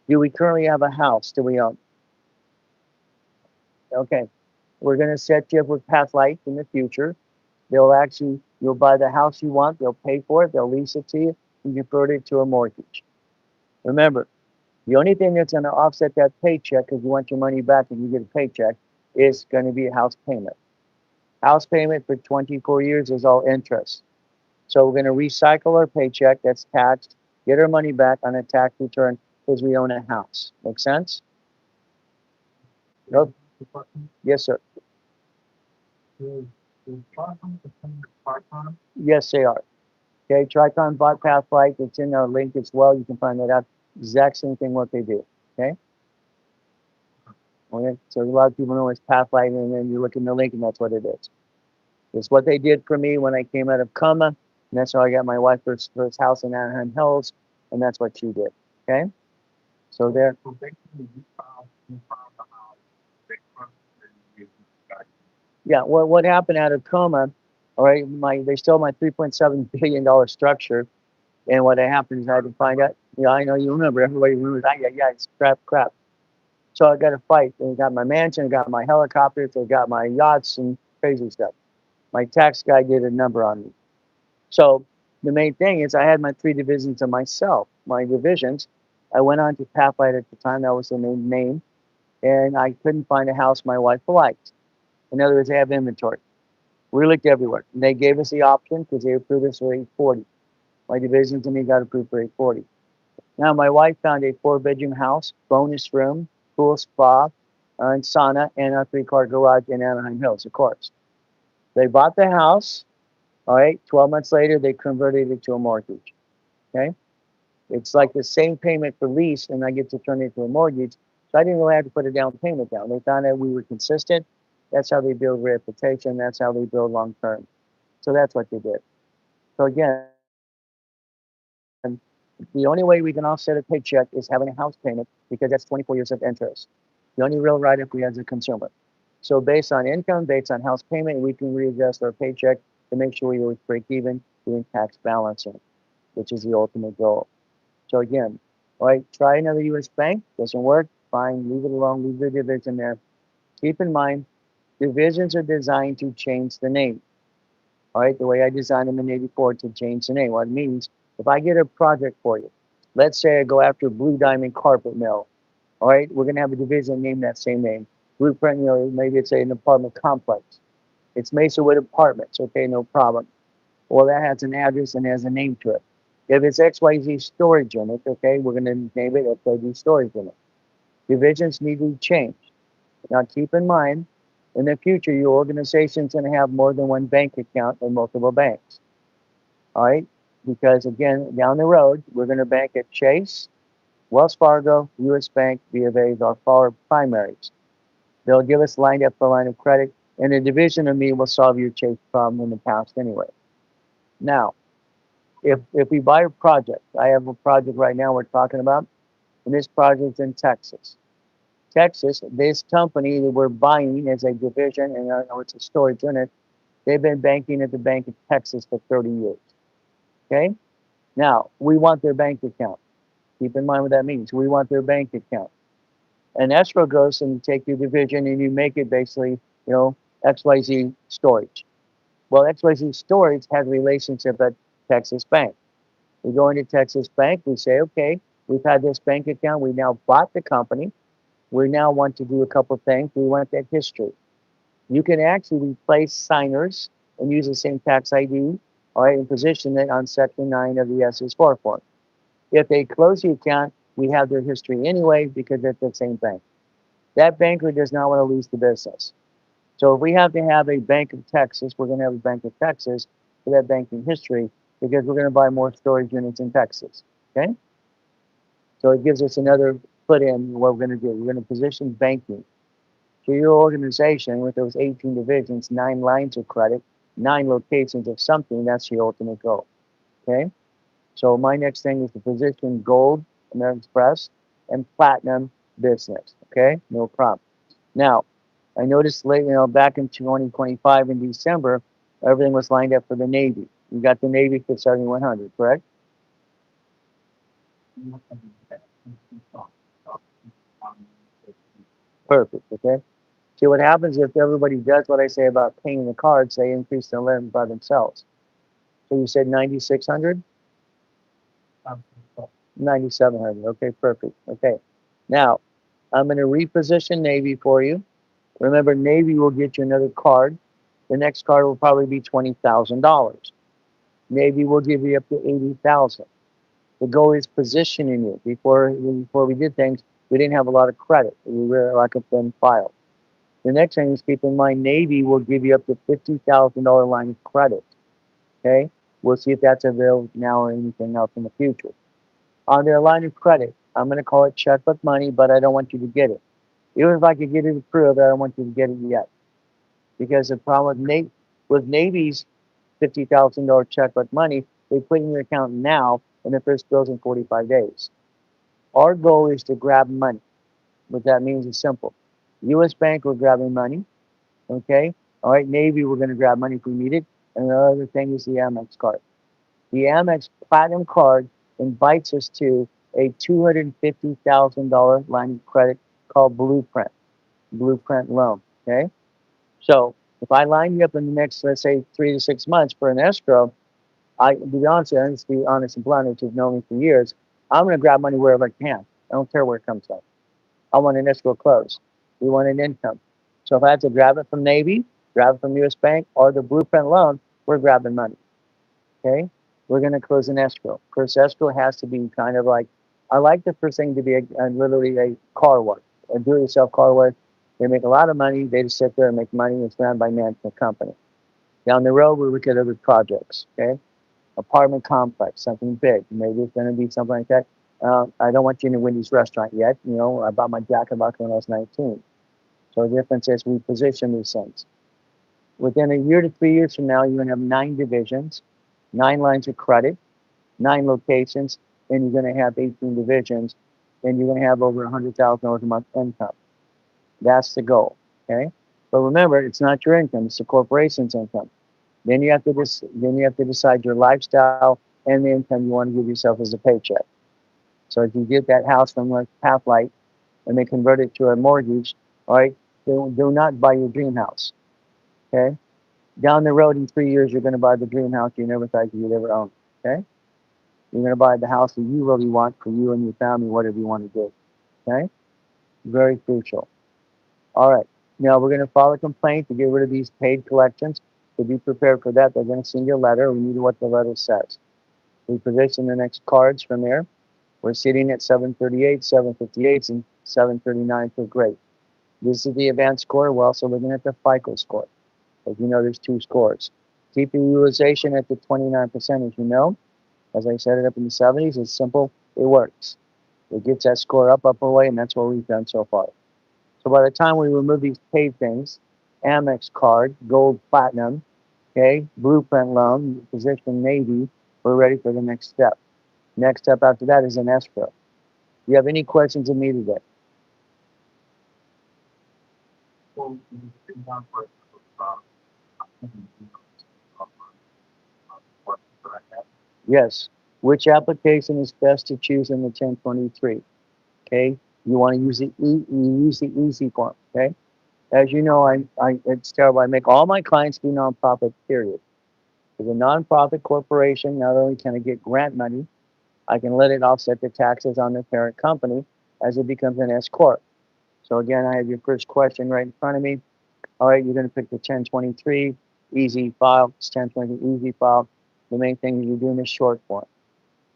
Do we currently have a house? Do we own? Okay. We're going to set you up with Pathlight in the future. They'll actually, you'll buy the house you want, they'll pay for it, they'll lease it to you, and convert it to a mortgage. Remember, the only thing that's going to offset that paycheck, because you want your money back and you get a paycheck, is going to be a house payment. House payment for 24 years is all interest. So we're going to recycle our paycheck that's taxed, get our money back on a tax return because we own a house. Make sense? Nope. Yes, sir. Yes, they are. Okay, Tricon bought Pathlight. It's in our link as well. You can find that out. Exact same thing what they do. Okay. Okay. So a lot of people know it's Pathlight, and then you look in the link, and that's what it is. It's what they did for me when I came out of coma, and that's how I got my wife first house in Anaheim Hills, and that's what she did. Okay. So there. Yeah. What happened out of coma? All right. They stole my $3.7 billion structure. And what happened is I had to find out. Yeah, I know you remember. Everybody remembers. Yeah, it's crap. So I got to fight. And I got my mansion, I got my helicopters, I got my yachts and crazy stuff. My tax guy did a number on me. So the main thing is I had my three divisions of myself. My divisions. I went on to Pathlight at the time. That was the main name. And I couldn't find a house my wife liked. In other words, they have inventory. We looked everywhere. And they gave us the option because they approved us for 840. My division to me got approved for 840. Now, my wife found a 4-bedroom house, bonus room, pool spa, and sauna, and a 3-car garage in Anaheim Hills, of course. They bought the house. All right. 12 months later, they converted it to a mortgage. Okay. It's like the same payment for lease, and I get to turn it into a mortgage. So I didn't really have to put a down payment down. They found out we were consistent. That's how they build reputation. That's how they build long term. So that's what they did. So again, the only way we can offset a paycheck is having a house payment because that's 24 years of interest. The only real write-off we have as a consumer. So based on income, based on house payment, we can readjust our paycheck to make sure we always break even doing tax balancing, which is the ultimate goal. So again, all right, try another U.S. bank. Doesn't work, fine, leave it alone, leave the division there. Keep in mind, divisions are designed to change the name. All right, the way I designed them in '84 to change the name. What it means, if I get a project for you, let's say I go after Blue Diamond Carpet Mill. All right, we're gonna have a division named that same name. Blueprint, maybe it's an apartment complex. It's Macewood Apartments. Okay, no problem. Well, that has an address and has a name to it. If it's XYZ Storage Unit, okay, we're going to name it XYZ Storage Unit. Divisions need to be changed. Now, keep in mind, in the future, your organization's going to have more than one bank account in multiple banks. All right? Because again, down the road, we're going to bank at Chase, Wells Fargo, US Bank, B of A, are our primaries. They'll give us line up for line of credit, and a division of me will solve your Chase problem in the past anyway. Now, if we buy a project, I have a project right now we're talking about, and this project's in Texas. Texas, this company that we're buying is a division, and I know it's a storage unit. They've been banking at the Bank of Texas for 30 years. Okay? Now, we want their bank account. Keep in mind what that means. We want their bank account. And escrow goes and you take your division and you make it basically, XYZ storage. Well, XYZ storage has a relationship at Texas Bank. We go into Texas Bank, we say, okay, we've had this bank account, we now bought the company. We now want to do a couple of things. We want that history. You can actually replace signers and use the same tax ID, all right, and position it on Section 9 of the SS4 form. If they close the account, we have their history anyway because it's the same bank. That banker does not want to lose the business. So if we have to have a Bank of Texas, we're going to have a Bank of Texas for that banking history because we're going to buy more storage units in Texas. Okay? So it gives us another put in what we're going to do. We're going to position banking to your organization with those 18 divisions, 9 lines of credit, 9 locations of something. That's your ultimate goal. Okay? So my next thing is to position gold, American Express, and platinum business. Okay? No problem. Now, I noticed late, back in 2025 in December, everything was lined up for the Navy. You got the Navy for 7100, correct? Perfect. Okay. See what happens if everybody does what I say about paying the cards, they increase the limit by themselves. So you said 9600, 9700. Okay, perfect. Okay. Now, I'm going to reposition Navy for you. Remember, Navy will get you another card. The next card will probably be $20,000. Navy will give you up to 80,000. The goal is positioning you. Before we did things, we didn't have a lot of credit. We were like a thin file. The next thing is keep in mind, Navy will give you up to $50,000 line of credit. Okay, we'll see if that's available now or anything else in the future. On their line of credit, I'm going to call it checkbook money, but I don't want you to get it. Even if I could get it approved, I don't want you to get it yet because the problem with Navy's $50,000 checkbook money, they put in your account now, and the first bill's in 45 days. Our goal is to grab money. What that means is simple. U.S. Bank, we're grabbing money. Okay. All right. Navy, we're going to grab money if we need it. And the other thing is the Amex card. The Amex Platinum card invites us to a $250,000 line of credit called Blueprint loan. Okay. So if I line you up in the next, let's say, 3 to 6 months for an escrow, to be honest, let's be honest and blunt, which you've known me for years, I'm going to grab money wherever I can. I don't care where it comes from. I want an escrow close. We want an income. So if I have to grab it from Navy, grab it from US Bank, or the Blueprint loan, we're grabbing money. Okay? We're going to close an escrow. First escrow has to be kind of like, I like the first thing to be literally a car wash, a do-it-yourself car wash. They make a lot of money. They just sit there and make money. It's run by management company. Down the road, we look at other projects. Okay? Apartment complex, something big. Maybe it's going to be something like that. I don't want you in a Wendy's restaurant yet. I bought my Jack in the Box when I was 19. So the difference is we position these things. Within a year to 3 years from now, you're going to have 9 divisions, 9 lines of credit, 9 locations, and you're going to have 18 divisions, and you're going to have over $100,000 a month income. That's the goal. Okay. But remember, it's not your income; it's the corporation's income. Then you have to decide your lifestyle and the income you want to give yourself as a paycheck. So if you get that house from like Pathlight and they convert it to a mortgage, all right, do not buy your dream house. Okay? Down the road in 3 years, you're going to buy the dream house you never thought you'd ever own. Okay? You're going to buy the house that you really want for you and your family, whatever you want to do. Okay? Very crucial. All right. Now we're going to file a complaint to get rid of these paid collections. To be prepared for that, they're going to send you a letter. We need what the letter says. We position the next cards from there. We're sitting at 738, 758, and 739 for grade. This is the advanced score. We're also looking at the FICO score. As you know, there's two scores. Keep your utilization at the 29%, as you know. As I set it up in the 70s, it's simple. It works. It gets that score up away, and that's what we've done so far. So by the time we remove these paid things, Amex card, gold, platinum, okay, blueprint loan, position Navy, we're ready for the next step. Next step after that is an escrow. Do you have any questions of me today? Well, it's not for, what I have. Yes. Which application is best to choose in the 1023? Okay. You want to use the easy form. Okay. As you know, it's terrible. I make all my clients be nonprofit. Period. As a nonprofit corporation, not only can I get grant money, I can let it offset the taxes on the parent company as it becomes an S corp. So again, I have your first question right in front of me. All right, you're going to pick the 1023 easy file. It's 1023 easy file. The main thing is you're doing is short form.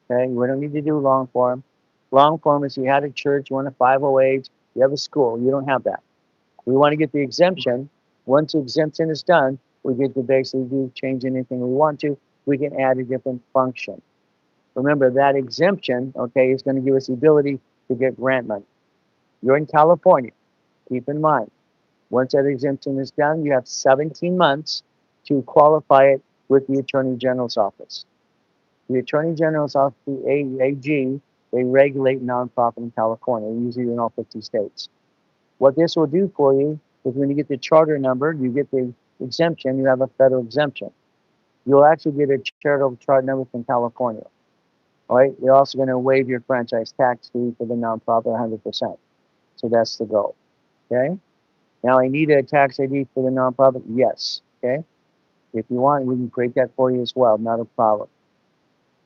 Okay, we don't need to do long form. Long form is you had a church, you want a 508, you have a school. You don't have that. We want to get the exemption. Once the exemption is done, we get to basically do change anything we want to. We can add a different function. Remember that exemption, okay, is going to give us the ability to get grant money. You're in California. Keep in mind, once that exemption is done, you have 17 months to qualify it with the Attorney General's office. The Attorney General's office, the AG, they regulate nonprofit in California, usually in all 50 states. What this will do for you is when you get the charter number, you get the exemption, you have a federal exemption. You'll actually get a charitable charter number from California. All right. They're also going to waive your franchise tax fee for the nonprofit 100%. So that's the goal. Okay. Now I need a tax ID for the nonprofit. Yes. Okay. If you want, we can create that for you as well. Not a problem.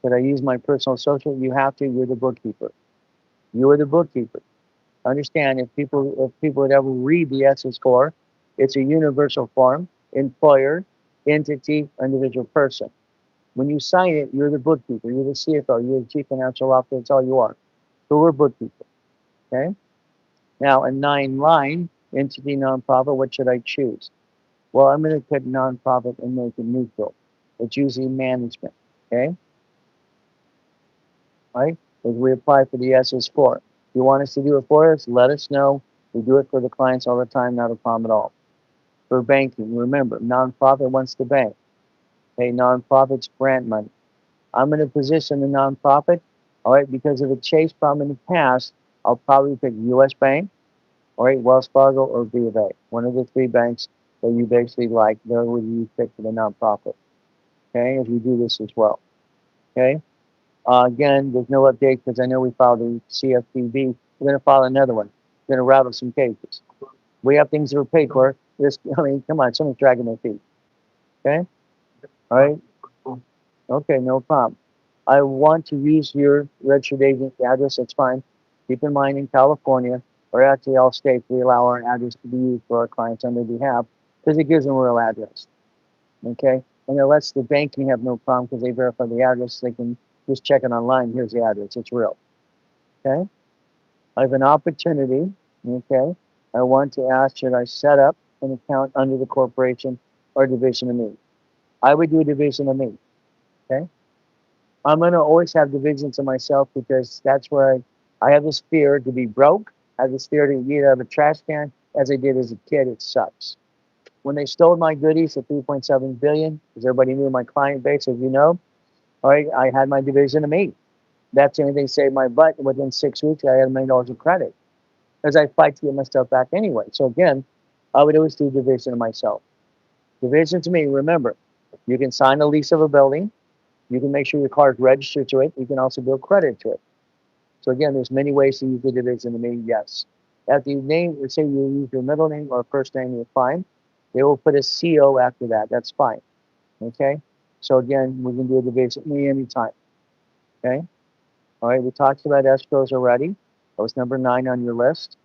Could I use my personal social? You have to. You're the bookkeeper. You are the bookkeeper. Understand if people would ever read the ESSA score, it's a universal form, employer, entity, individual person. When you sign it, you're the bookkeeper, you're the CFO, you're the chief financial officer, that's all you are. So we're bookkeeper. Okay? Now a 9 line entity nonprofit, what should I choose? Well, I'm gonna put nonprofit and make it neutral. It's usually management. Okay? Right? As we apply for the ESSA score. If you want us to do it for us, let us know. We do it for the clients all the time, not a problem at all. For banking, remember, nonprofit wants to bank. Okay, nonprofits grant money. I'm going to position the nonprofit, all right, because of a Chase problem in the past, I'll probably pick US Bank, all right, Wells Fargo, or B of A. One of the three banks that you basically like, they're what you pick for the nonprofit. Okay, as we do this as well. Okay, again, there's no update because I know we filed the CFPB. We're going to file another one. We're going to rattle some cases. We have things that are paid for. This, I mean, come on, someone's dragging their feet. Okay, all right. Okay, no problem. I want to use your registered agent address. That's fine. Keep in mind in California, or actually all states, we allow our address to be used for our clients on their behalf because it gives them a real address. Okay, and it lets the banking have no problem because they verify the address. They can just check it online. Here's the address. It's real. Okay, I have an opportunity. Okay, I want to ask, should I set up an account under the corporation or division of me? I would do a division of me. Okay. I'm gonna always have divisions of myself because that's where I have this fear to be broke. I have this fear to eat out of a trash can. As I did as a kid, it sucks. When they stole my goodies at 3.7 billion, because everybody knew my client base, as you know, all right, I had my division of me. That's the only thing saved my butt. Within 6 weeks, I had $1 million of credit because I fight to get my stuff back anyway. So again, I would always do division of myself. Division to me, remember, you can sign a lease of a building. You can make sure your car is registered to it. You can also build credit to it. So again, there's many ways to use the division to me. Yes. After you name, let's say you use your middle name or first name, you're fine. They will put a CO after that. That's fine. Okay. So again, we can do a division me anytime. Okay. All right. We talked about escrows already. That was number 9 on your list.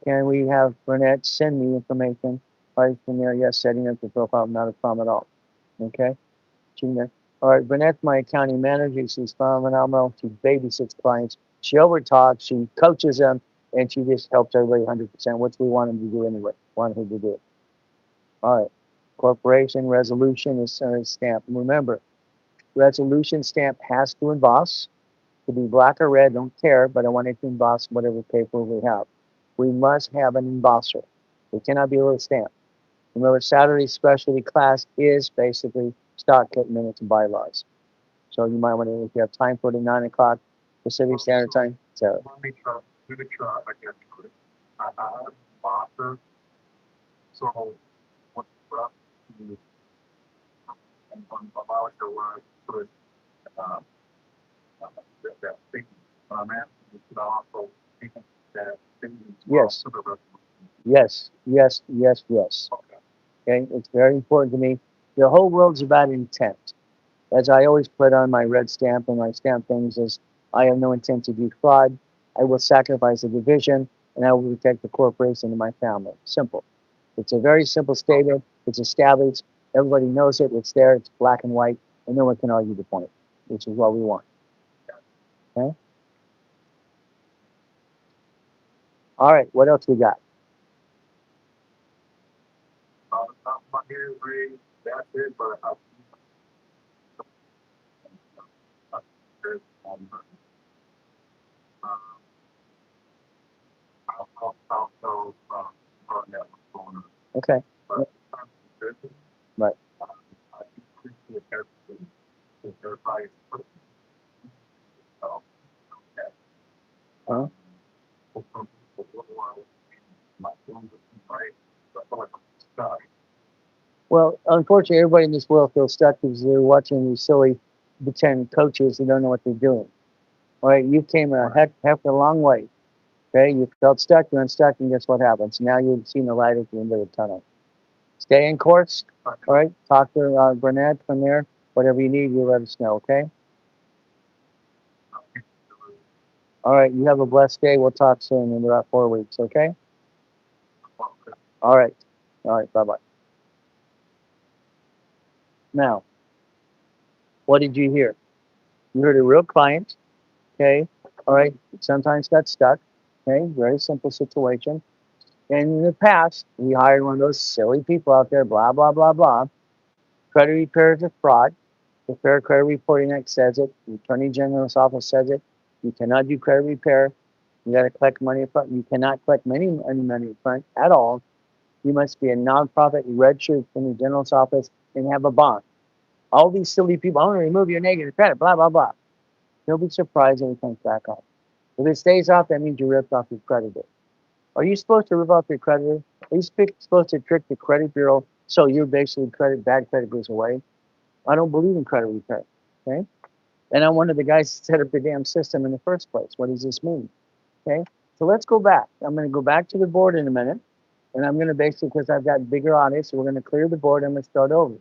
Can we have Burnett send me information right from there? Yes, setting up the profile, not a problem at all. Okay. Gina. All right, Burnett, my accounting manager. She's phenomenal. She babysits clients. She overtalks. She coaches them, and she just helps everybody 100%, which we want them to do anyway. Want her to do it. All right. Corporation resolution is stamp. Remember, resolution stamp has to emboss. To be black or red, don't care, but I want it to emboss whatever paper we have. We must have an embosser. It cannot be a little stamp. Remember, Saturday specialty class is basically stock tip minutes and bylaws. So you might want to, if you have time for it at 9 o'clock Pacific Standard Time. So, Let me try, I guess, I have a sponsor, so what's up? And one about the word, put, uh, that thing, I'm asking you to also think that thing. yes, To the rest. yes, yes, yes, yes. Okay. Okay, it's very important to me. The whole world's about intent. As I always put on my red stamp and my stamp things is, I have no intent to defraud. I will sacrifice the division, and I will protect the corporation and my family. Simple. It's a very simple statement. It's established. Everybody knows it. It's there. It's black and white, and no one can argue the point, which is what we want. Okay. All right. What else we got? Top of my head, Ray, that's it, but there's, also, that was going on. Okay. But, Right. I appreciate everything. Everybody, so, yeah. Uh-huh. My phone was right, so I feel like I'm stuck. Well, unfortunately, everybody in this world feels stuck because they're watching these silly pretend coaches who don't know what they're doing. All right. You came a heck of a long way. Okay. You felt stuck. You're unstuck, and guess what happens? Now you've seen the light at the end of the tunnel. Stay in course. All right. Talk to Burnett from there. Whatever you need, you let us know. Okay. All right. You have a blessed day. We'll talk soon in about 4 weeks. Okay. All right. All right. Bye bye. Now, what did you hear? You heard a real client. Okay. All right. Sometimes got stuck. Okay. Very simple situation. And in the past, we hired one of those silly people out there, blah, blah, blah, blah. Credit repair is a fraud. The Fair Credit Reporting Act says it. The Attorney General's office says it. You cannot do credit repair. You got to collect money up front. You cannot collect any money up front at all. You must be a nonprofit, registered from the General's office, and have a bond. All these silly people, I want to remove your negative credit, blah, blah, blah. You'll be surprised when it comes back on. If it stays off, that means you ripped off your creditor. Are you supposed to rip off your creditor? Are you supposed to trick the credit bureau so your basically bad credit goes away? I don't believe in credit repair. Okay. And I'm one of the guys that set up the damn system in the first place. What does this mean? Okay. So let's go back. I'm going to go back to the board in a minute. And I'm going to basically, because I've got bigger audits, so we're going to clear the board. I'm going to start over.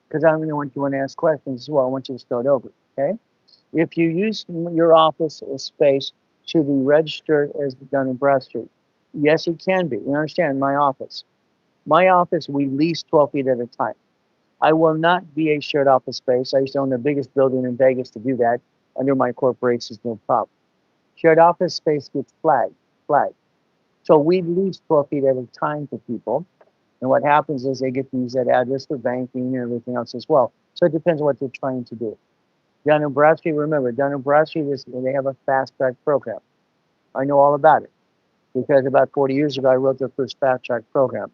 Because I'm going to want you to ask questions as well. I want you to start over. Okay. If you use your office space to be registered as Dun& Bradstreet, yes, it can be. You understand? My office. My office, we lease 12 feet at a time. I will not be a shared office space. I used to own the biggest building in Vegas to do that under my corporations, no problem. Shared office space gets flagged. So we lease 12 feet at a time to people. And what happens is they get to use that address for banking and everything else as well. So it depends on what they're trying to do. Dun & Bradstreet, remember, Dun & Bradstreet, they have a fast track program. I know all about it because about 40 years ago, I wrote their first fast track program.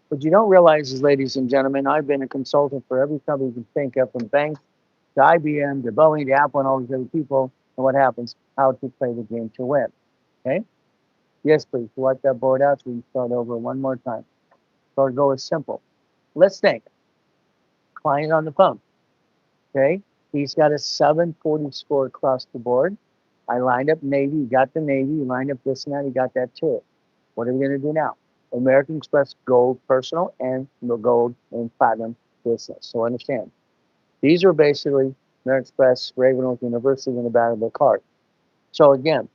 What you don't realize is, ladies and gentlemen, I've been a consultant for every company you can think of, from banks to IBM to Boeing to Apple and all these other people. And what happens? How to play the game to win. Okay? Yes, please. Wipe that board out so we can start over one more time. So our goal is simple. Let's think. Client on the phone. Okay? He's got a 740 score across the board. I lined up Navy. You got the Navy. You lined up this and that. You got that too. What are we going to do now? American Express Gold Personal and the Gold and Platinum Business. So understand, these are basically American Express, Ravenwood University, and a valuable card. So again,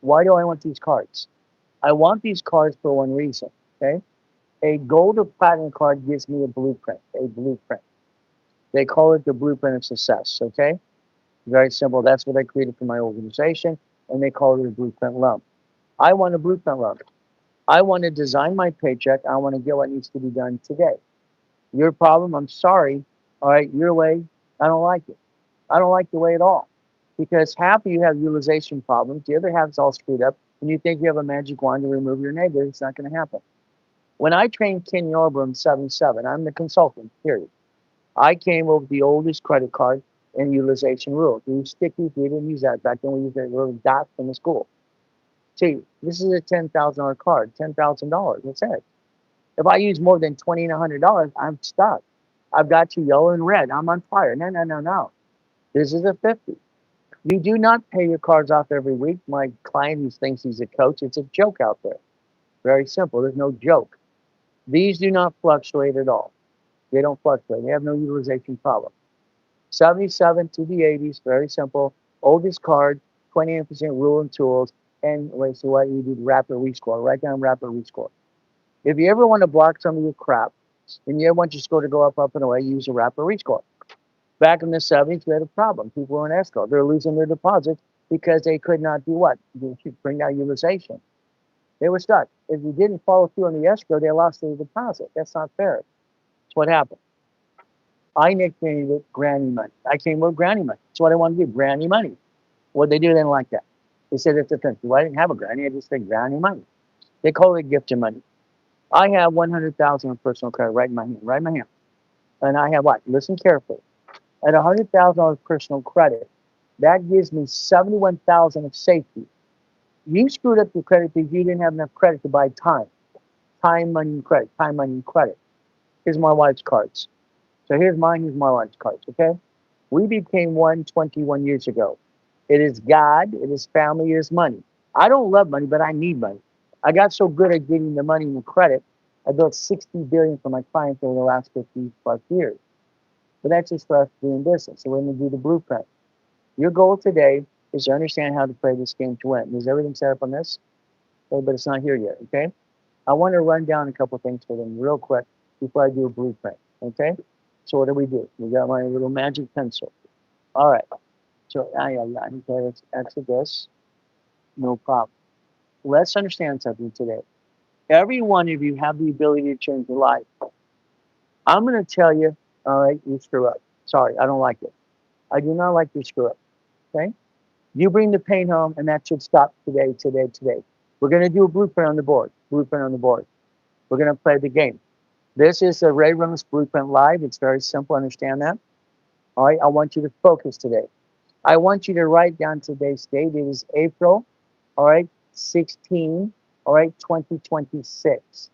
why do I want these cards? I want these cards for one reason. Okay. A gold or platinum card gives me a blueprint. A blueprint. They call it the blueprint of success. Okay. Very simple. That's what I created for my organization, and they call it a blueprint loan. I want a blueprint loan. I want to design my paycheck. I want to get what needs to be done today. Your problem, I'm sorry. All right, your way, I don't like it. I don't like the way at all. Because half of you have utilization problems, the other half is all screwed up, and you think you have a magic wand to remove your negative. It's not going to happen. When I trained Ken Yorba in 77, I'm the consultant, period. I came up with the oldest credit card and utilization rule. We use stickies, we didn't use that back then. We used the little dots from the school. See, this is a $10,000 card, $10,000. That's it. If I use more than $20 and $100, I'm stuck. I've got you yellow and red. I'm on fire. No, no, no, no. This is a 50. You do not pay your cards off every week. My client who thinks he's a coach, it's a joke out there. Very simple. There's no joke. These do not fluctuate at all. They don't fluctuate. They have no utilization problem. 77 to the 80s, very simple. Oldest card, 28% rule and tools. And wait, so what you do? Rapid rescore. Write down rapid rescore. If you ever want to block some of your crap, and you ever want your score to go up, up, and away, use a rapid rescore. Back in the 70s, we had a problem. People were in escrow. They're losing their deposits because they could not do what? Bring down utilization. They were stuck. If you didn't follow through on the escrow, they lost their deposit. That's not fair. That's what happened. I nicknamed it granny money. I came with granny money. That's what I wanted to do, granny money. What they do, they didn't like that. They said it's offensive. Well, I didn't have a granny. I just said granny money. They call it gift of money. I have 100,000 of personal credit right in my hand, right in my hand. And I have what? Listen carefully. At $100,000 personal credit, that gives me 71,000 of safety. You screwed up your credit because you didn't have enough credit to buy time. Time, money, and credit. Time, money, and credit. Here's my wife's cards. So here's mine, here's my wife's cards, okay? We became one 21 years ago. It is God, it is family, it is money. I don't love money, but I need money. I got so good at getting the money and the credit, I built 60 billion for my clients over the last 50 plus years. But that's just for us doing business. So we're going to do the blueprint. Your goal today is to understand how to play this game to win. Is everything set up on this? Okay, but it's not here yet, okay? I want to run down a couple things for them real quick before I do a blueprint, okay? So what do? We got my little magic pencil. All right. So, okay, let's exit this. No problem. Let's understand something today. Every one of you have the ability to change your life. I'm going to tell you, all right, you screw up. Sorry, I don't like it. I do not like your screw up, okay? You bring the pain home, and that should stop today, today, today. We're going to do a blueprint on the board. Blueprint on the board. We're going to play the game. This is a Ray Reynolds Blueprint Live. It's very simple. Understand that? All right. I want you to focus today. I want you to write down today's date. It is April, all right, 16, all right, 2026.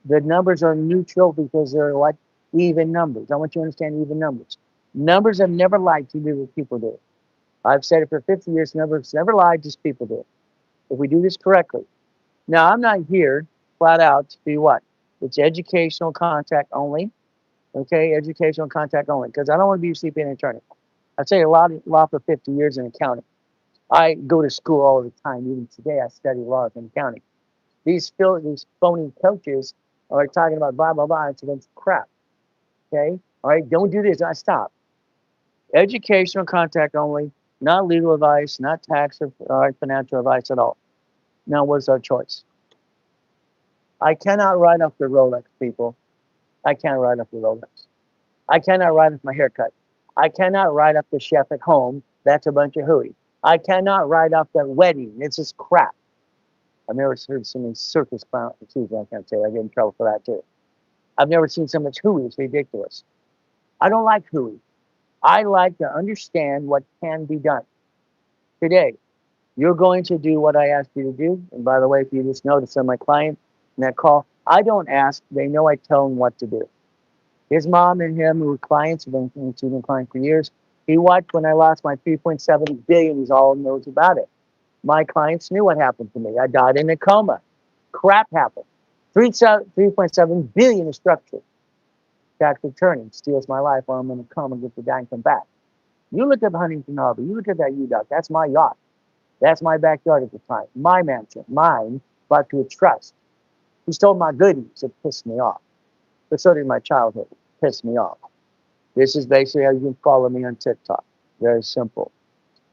The numbers are neutral because they're like even numbers. I want you to understand even numbers. Numbers have never lied to you what people do. I've said it for 50 years. Numbers never lied, just people do. If we do this correctly. Now, I'm not here flat out to be what? It's educational contact only. Okay, educational contact only. Because I don't want to be a CPA attorney. I've studied a law for 50 years in accounting. I go to school all the time. Even today, I study law in accounting. These phony coaches are talking about blah, blah, blah. It's crap. Okay? All right, don't do this. I stop. Educational contact only, not legal advice, not tax or financial advice at all. Now, what's our choice? I cannot write off the Rolex, people. I can't write off the Rolex. I cannot write off my haircut. I cannot write off the chef at home. That's a bunch of hooey. I cannot write off that wedding. It's just crap. I've never heard so many circus clowns. Excuse me, I can't say it. I get in trouble for that too. I've never seen so much hooey. It's ridiculous. I don't like hooey. I like to understand what can be done. Today, you're going to do what I asked you to do. And by the way, if you just noticed on my client in that call, I don't ask. They know I tell them what to do. His mom and him, who were clients, have been clients for years. He watched when I lost my 3.7 billion. He's all knows about it. My clients knew what happened to me. I died in a coma. Crap happened. 3.7 billion is structured. Tax returning steals my life, or I'm going to come and get the guy and come back. You look at Huntington Harbor. You look at that U-Dock. That's my yacht. That's my backyard at the time. My mansion. Mine. brought to a trust. He stole my goodies. It pissed me off. But so did my childhood. It pissed me off. This is basically how you can follow me on TikTok. Very simple.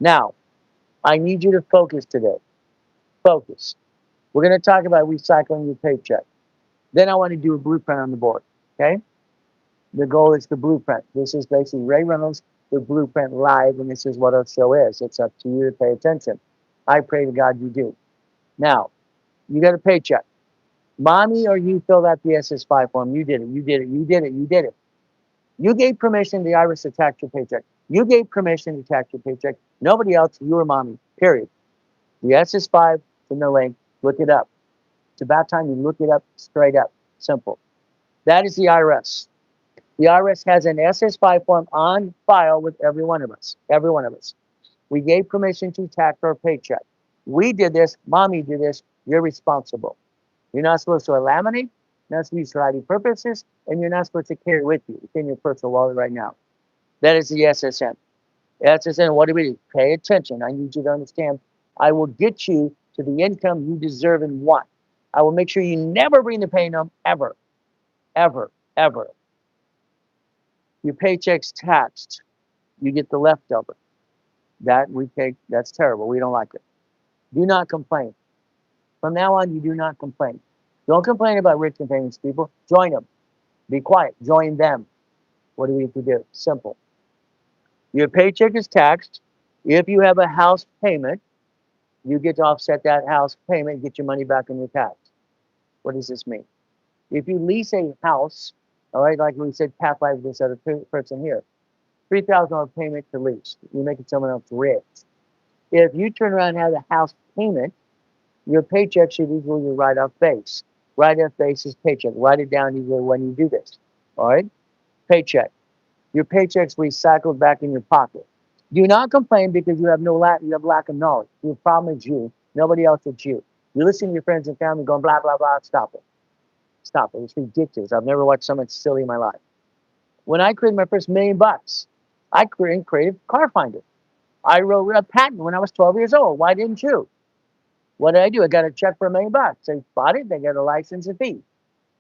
Now, I need you to focus today. Focus. We're going to talk about recycling your paycheck. Then I want to do a blueprint on the board. Okay? The goal is the blueprint. This is basically Ray Reynolds, the blueprint live, and this is what our show is. It's up to you to pay attention. I pray to God you do. Now, you got a paycheck. Mommy or you filled out the SS5 form. You did it. You did it. You did it. You did it. You gave permission to the IRS to tax your paycheck. You gave permission to tax your paycheck. Nobody else. You or mommy. Period. The SS5 is in the link. Look it up. It's about time you look it up straight up. Simple. That is the IRS. The IRS has an SS5 form on file with every one of us. Every one of us. We gave permission to tax our paycheck. We did this. Mommy did this. You're responsible. You're not supposed to laminate. You're not supposed to use for ID purposes, and you're not supposed to carry it with you. It's in your personal wallet right now. That is the SSN. SSN, what do we do? Pay attention. I need you to understand. I will get you to the income you deserve and want. I will make sure you never bring the pain home, ever, ever, ever. Your paycheck's taxed. You get the leftover. That we take, that's terrible. We don't like it. Do not complain. From now on, you do not complain. Don't complain about rich and famous people. Join them. Be quiet. Join them. What do we have to do? Simple. Your paycheck is taxed. If you have a house payment, you get to offset that house payment and get your money back on your tax. What does this mean? If you lease a house, all right, like we said, Path Life, this other person here, $3,000 payment to lease. You're making someone else rich. If you turn around and have a house payment, your paycheck should equal your write-off base. Write-off base is paycheck. Write it down either when you do this. All right? Paycheck. Your paycheck's recycled back in your pocket. Do not complain because you have you have lack of knowledge. Your problem is you. Nobody else is you. You listen to your friends and family going blah blah blah. Stop it. Stop it. It's ridiculous. I've never watched something silly in my life. When I created my first $1,000,000, I created Car Finder. I wrote a patent when I was 12 years old. Why didn't you? What did I do? I got a check for $1,000,000. They bought it. They got a license and fee.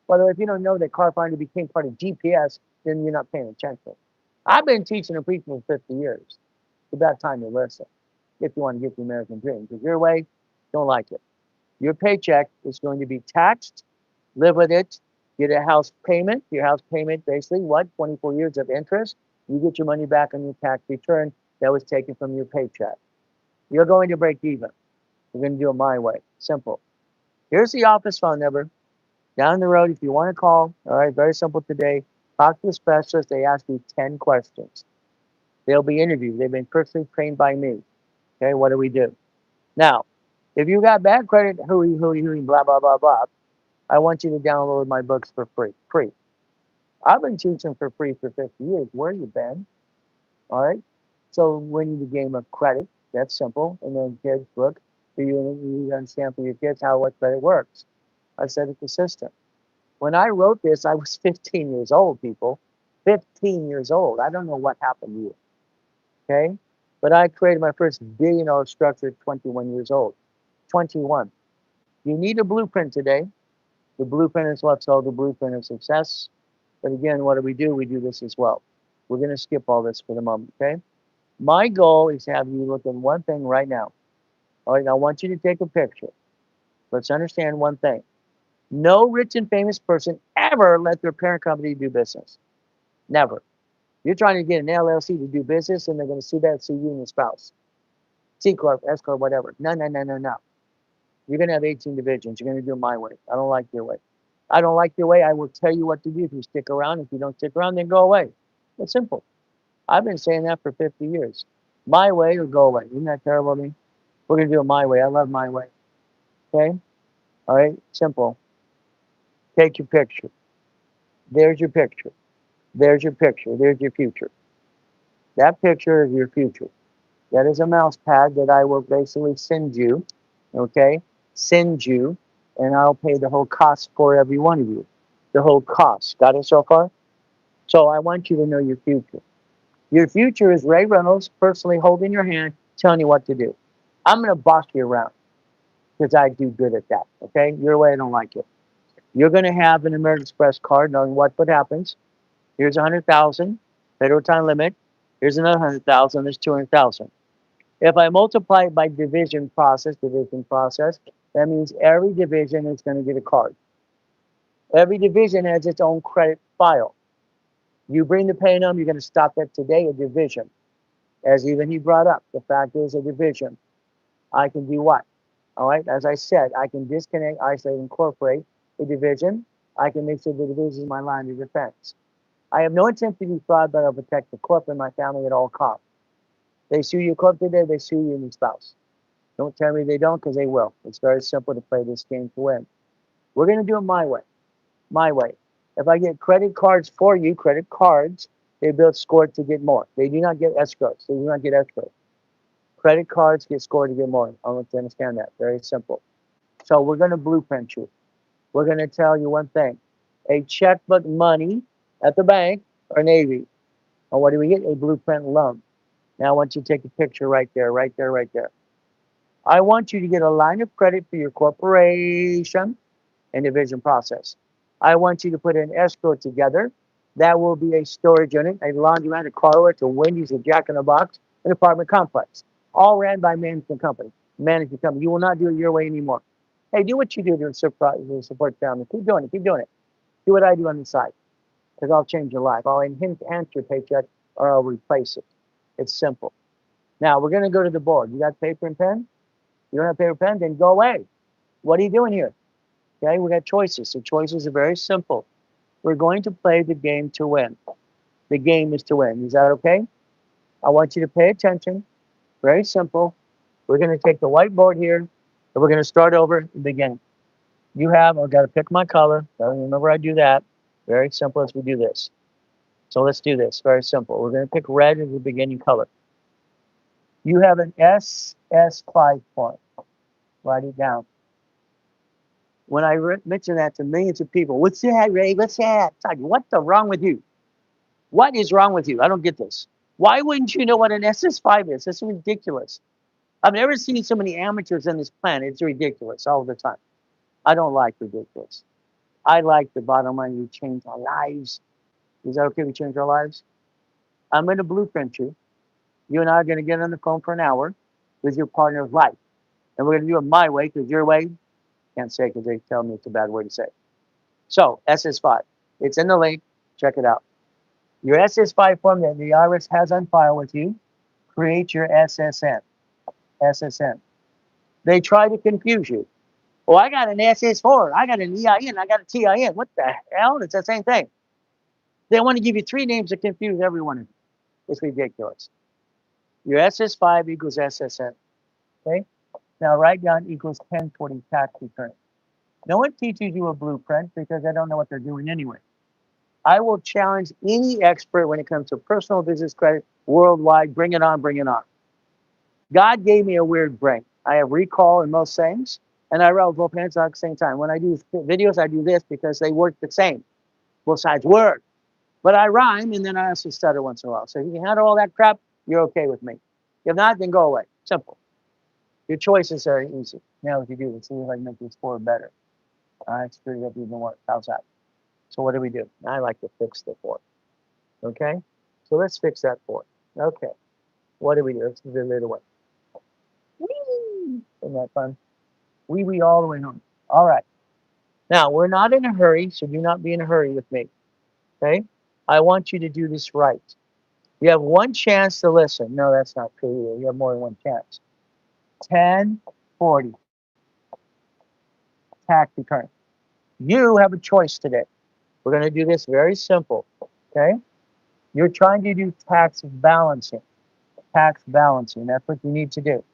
By the way, if you don't know that Car Finder became part of GPS, then you're not paying attention. I've been teaching and preaching for 50 years. It's about time to listen if you want to get the American dream. Because your way, don't like it. Your paycheck is going to be taxed. Live with it. Get a house payment. Your house payment, basically, what? 24 years of interest. You get your money back on your tax return that was taken from your paycheck. You're going to break even. We're going to do it my way. Simple. Here's the office phone number. Down the road, if you want to call, all right, very simple today. Talk to a specialist. They ask you 10 questions. They'll be interviewed. They've been personally trained by me. Okay, what do we do? Now, if you got bad credit, hooey, blah, blah, blah, blah, I want you to download my books for free. Free. I've been teaching for free for 50 years. Where you been? All right. So when you game of credit, that's simple. And then kids book, for you understand for your kids how what credit works. I said it's the system. When I wrote this, I was 15 years old, people. 15 years old. I don't know what happened to you. Okay? But I created my first $1 billion structure at 21 years old. 21. You need a blueprint today. The blueprint is what's called the blueprint of success. But again, what do? We do this as well. We're going to skip all this for the moment, okay? My goal is to have you look at one thing right now. All right, I want you to take a picture. Let's understand one thing. No rich and famous person ever let their parent company do business. Never. You're trying to get an LLC to do business, and they're going to sue you and your spouse. C Corp, S Corp, whatever. No, no, no, no, no. You're going to have 18 divisions. You're going to do it my way. I don't like your way. I don't like your way. I will tell you what to do if you stick around. If you don't stick around, then go away. It's simple. I've been saying that for 50 years. My way or go away. Isn't that terrible of me? We're going to do it my way. I love my way. Okay? All right? Simple. Take your picture. There's your picture. There's your picture. There's your future. That picture is your future. That is a mouse pad that I will basically send you. Okay? Send you. And I'll pay the whole cost for every one of you. The whole cost. Got it so far? So I want you to know your future. Your future is Ray Reynolds personally holding your hand, telling you what to do. I'm going to boss you around. because I do good at that. Okay, your way I don't like it. You're going to have an American Express card, knowing what happens. Here's 100,000 federal time limit. Here's another 100,000. There's 200,000. If I multiply it by division process, that means every division is going to get a card. Every division has its own credit file. You bring the pay number, you're going to stop that today, a division. As even he brought up, the fact is a division. I can do what? All right, as I said, I can disconnect, isolate, incorporate a division. I can make sure the division is my line of defense. I have no intent to defraud, but I'll protect the corp and my family at all costs. They sue your corp today, they sue you and your spouse. Don't tell me they don't, because they will. It's very simple to play this game to win. We're going to do it my way. My way. If I get credit cards for you, credit cards, they build score to get more. They do not get escrows. They do not get escrows. Credit cards get scored to get more. I want you to understand that. Very simple. So we're going to blueprint you. We're going to tell you one thing. A checkbook money at the bank or Navy. And what do we get? A blueprint loan. Now I want you to take a picture right there, right there, right there. I want you to get a line of credit for your corporation and division process. I want you to put an escrow together. That will be a storage unit, a laundromat, a car wash, a Wendy's, a Jack in the Box, an apartment complex, all ran by management company. Management company. You will not do it your way anymore. Hey, do what you do to support family. Keep doing it. Keep doing it. Do what I do on the side, because I'll change your life. I'll enhance your paycheck, or I'll replace it. It's simple. Now we're going to go to the board. You got paper and pen? You don't have paper and pen? Then go away. What are you doing here? Okay, we got choices. The choices are very simple. We're going to play the game to win. The game is to win. Is that okay? I want you to pay attention. Very simple. We're going to take the whiteboard here, and we're going to start over at the beginning. You have, I've got to pick my color. Remember, I do that. Very simple as we do this. So let's do this. Very simple. We're going to pick red as the beginning color. You have an SS5 form. Write it down. When I mention that to millions of people, what's that, Ray? What's that? It's like, what the wrong with you? What is wrong with you? I don't get this. Why wouldn't you know what an SS5 is? It's ridiculous. I've never seen so many amateurs on this planet. It's ridiculous all the time. I don't like ridiculous. I like the bottom line. We change our lives. Is that okay? We change our lives? I'm going to blueprint you. You and I are going to get on the phone for an hour with your partner of life. And we're going to do it my way, because your way, can't say because they tell me it's a bad word to say. So, SS5. It's in the link. Check it out. Your SS5 form that the IRS has on file with you, create your SSN. SSN. They try to confuse you. Oh, I got an SS4. I got an EIN. I got a TIN. What the hell? It's the same thing. They want to give you three names to confuse everyone. It's ridiculous. Your SS5 equals SSN. Okay? Now write down equals 1040 tax return. No one teaches you a blueprint because they don't know what they're doing anyway. I will challenge any expert when it comes to personal business credit worldwide. Bring it on, bring it on. God gave me a weird brain. I have recall in most things, and I write both hands at the same time. When I do videos, I do this because they work the same. Both sides work. But I rhyme, and then I also stutter once in a while. So if you can handle all that crap, you're okay with me. If not, then go away. Simple. Your choices are easy. Now, if you do, let's see if I can make this score better. All right, screw it up even more. How's that? So what do we do? I like to fix the 4. Okay? So let's fix that 4. Okay. What do we do? Let's do the little one. Whee! Isn't that fun? Wee all the way home. All right. Now, we're not in a hurry, so do not be in a hurry with me. Okay? I want you to do this right. You have one chance to listen. No, that's not true either. You have more than one chance. 1040. Tax return. You have a choice today. We're going to do this very simple. Okay? You're trying to do tax balancing. Tax balancing. That's what you need to do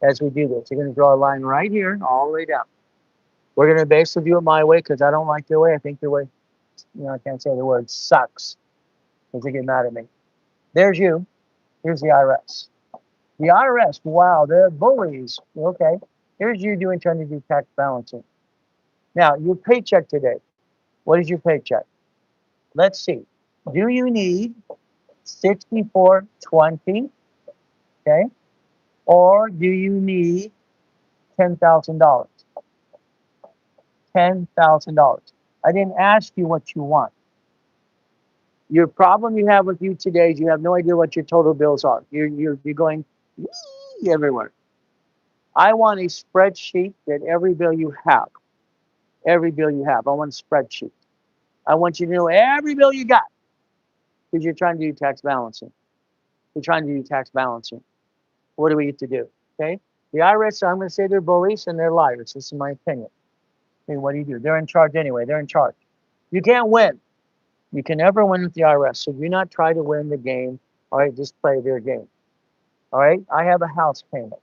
as we do this. You're going to draw a line right here, all the way down. We're going to basically do it my way because I don't like your way. I think your way, I can't say the word, sucks because they get mad at me. There's you. Here's the IRS. The IRS, wow, they're bullies. Okay. Here's you trying to do tax balancing. Now, your paycheck today. What is your paycheck? Let's see. Do you need 6420? Okay. Or do you need $10,000. $10,000. I didn't ask you what you want. Your problem you have with you today is you have no idea what your total bills are. You're going "Wee" everywhere. I want a spreadsheet that every bill you have. I want a spreadsheet. I want you to know every bill you got because you're trying to do tax balancing. You're trying to do tax balancing. What do we get to do? Okay. The IRS, I'm going to say they're bullies and they're liars. This is my opinion. Okay, what do? They're in charge anyway. They're in charge. You can't win. You can never win with the IRS. So do not try to win the game. All right, just play their game. All right. I have a house payment.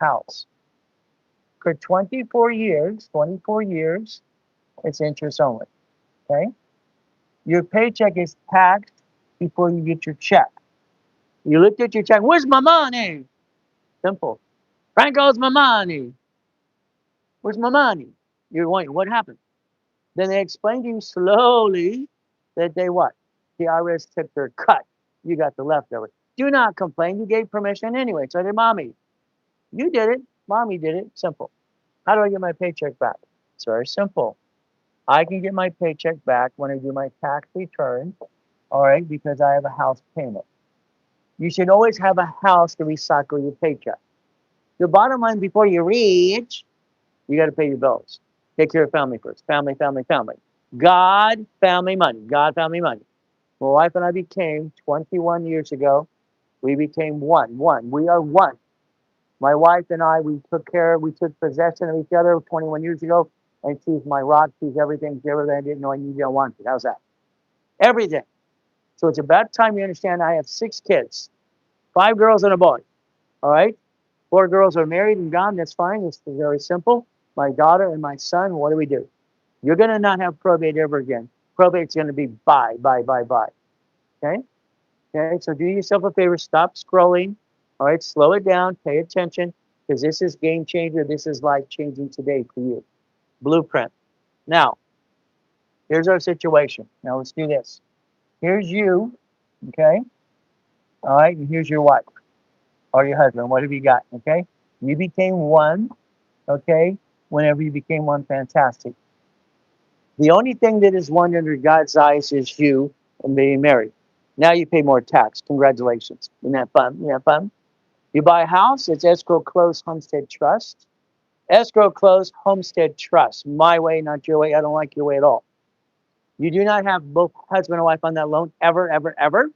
House. For 24 years, it's interest only. Okay. Your paycheck is taxed before you get your check. You looked at your check. Where's my money? Simple. Franco's my money. Where's my money? You're wondering what happened. Then they explain to you slowly that they what? The IRS took their cut. You got the leftover. Do not complain. You gave permission anyway. So did mommy. You did it. Mommy did it. Simple. How do I get my paycheck back? It's very simple. I can get my paycheck back when I do my tax return, all right, because I have a house payment. You should always have a house to recycle your paycheck. The bottom line before you reach, you got to pay your bills. Take care of family first. Family, family, family. God, family, money. God, family, money. My wife and I became 21 years ago. We became one. One. We are one. My wife and I, we took possession of each other 21 years ago. And she's my rock. She's everything. She's everything I didn't know I needed. I wanted. How's that? Everything. So it's about time you understand I have 6 kids, 5 girls and a boy. All right. 4 girls are married and gone. That's fine. It's very simple. My daughter and my son, what do? You're going to not have probate ever again. Probate's going to be bye, bye, bye, bye. Okay? Okay, so do yourself a favor. Stop scrolling. All right, slow it down. Pay attention because this is game changer. This is life changing today for you. Blueprint. Now, here's our situation. Now, let's do this. Here's you. Okay? All right, and here's your wife or your husband. What have you got? Okay? You became one. Okay? Whenever you became one, fantastic. The only thing that is one under God's eyes is you and being married. Now you pay more tax. Congratulations. Isn't that fun? Isn't that fun? You buy a house, it's escrow closed homestead trust. Escrow closed homestead trust. My way, not your way. I don't like your way at all. You do not have both husband and wife on that loan ever, ever, ever.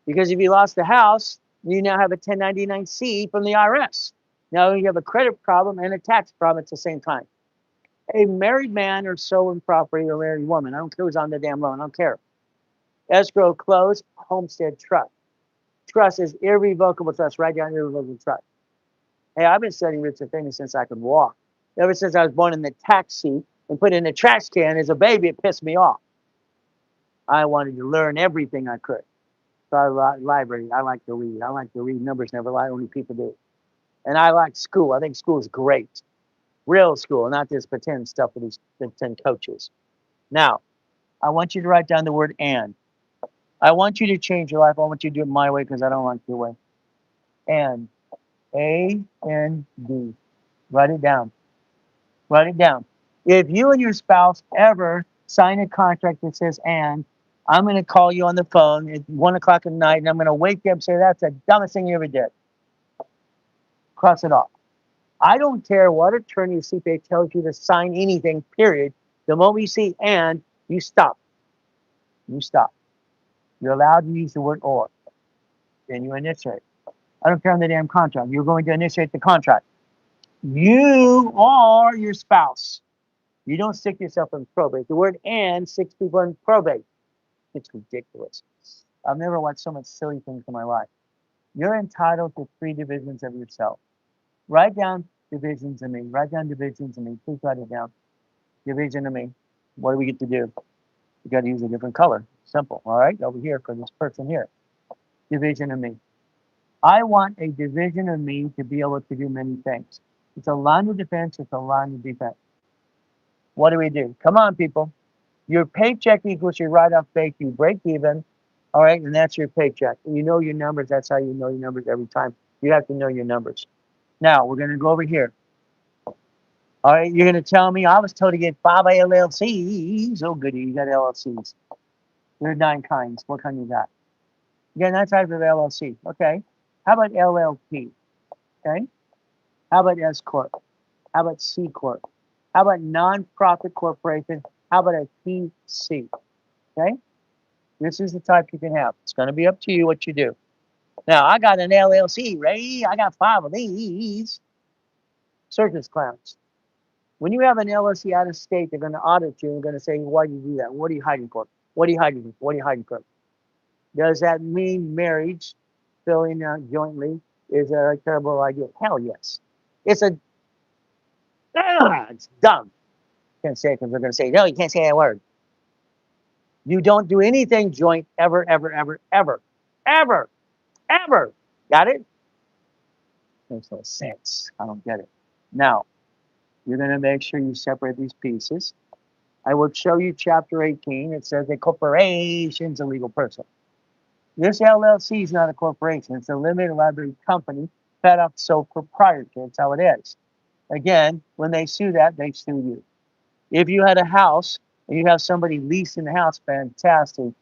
Because if you lost the house, you now have a 1099-C from the IRS. Now you have a credit problem and a tax problem at the same time. A married man or so in property or married woman, I don't care who's on the damn loan, I don't care. Escrow closed, homestead trust. Trust is irrevocable trust, right down irrevocable trust. Hey, I've been studying Richard Finney since I could walk. Ever since I was born in the taxi and put in a trash can as a baby, it pissed me off. I wanted to learn everything I could. So I like library. I like to read. I like to read. Numbers never lie. Only people do. And I like school. I think school is great. Real school, not this pretend stuff with these pretend coaches. Now, I want you to write down the word and. I want you to change your life. I want you to do it my way because I don't like your way. And. A-N-D. Write it down. Write it down. If you and your spouse ever sign a contract that says and, I'm going to call you on the phone at 1 o'clock at night and I'm going to wake you up and say, that's the dumbest thing you ever did. Cross it off. I don't care what attorney or CPA tells you to sign anything, period. The moment you see and, you stop. You stop. You're allowed to use the word or. Then you initiate. I don't care on the damn contract. You're going to initiate the contract. You are your spouse. You don't stick yourself in probate. The word and sticks people in probate. It's ridiculous. I've never watched so much silly things in my life. You're entitled to 3 divisions of yourself. Write down divisions of me. Write down divisions of me. Please write it down. Division of me. What do we get to do? We got to use a different color. Simple. All right. Over here for this person here. Division of me. I want a division of me to be able to do many things. It's a line of defense. It's a line of defense. What do? Come on, people. Your paycheck equals your write-off base. You break even. All right. And that's your paycheck. And you know your numbers. That's how you know your numbers every time. You have to know your numbers. Now, we're going to go over here. All right, you're going to tell me I was told to get 5 LLCs. Oh, goody, you got LLCs. There are 9 kinds. What kind you got? You got 9 types of LLC. Okay. How about LLP? Okay. How about S Corp? How about C Corp? How about nonprofit corporation? How about a PC? Okay. This is the type you can have. It's going to be up to you what you do. Now, I got an LLC, Ray. I got 5 of these. Circus clowns. When you have an LLC out of state, they're going to audit you and going to say, why do you do that? What are you hiding for? What are you hiding for? What are you hiding for? Does that mean marriage, filling out jointly, is a terrible idea? Hell yes. It's it's dumb. Can't say it because they're going to say, no, you can't say that word. You don't do anything joint ever, ever, ever, ever, ever, ever. Got it? Makes no sense. I don't get it. Now, you're going to make sure you separate these pieces. I will show you chapter 18. It says a corporation is a legal person. This LLC is not a corporation. It's a limited liability company set up sole proprietor. That's how it is. Again, when they sue that, they sue you. If you had a house and you have somebody leasing the house, fantastic.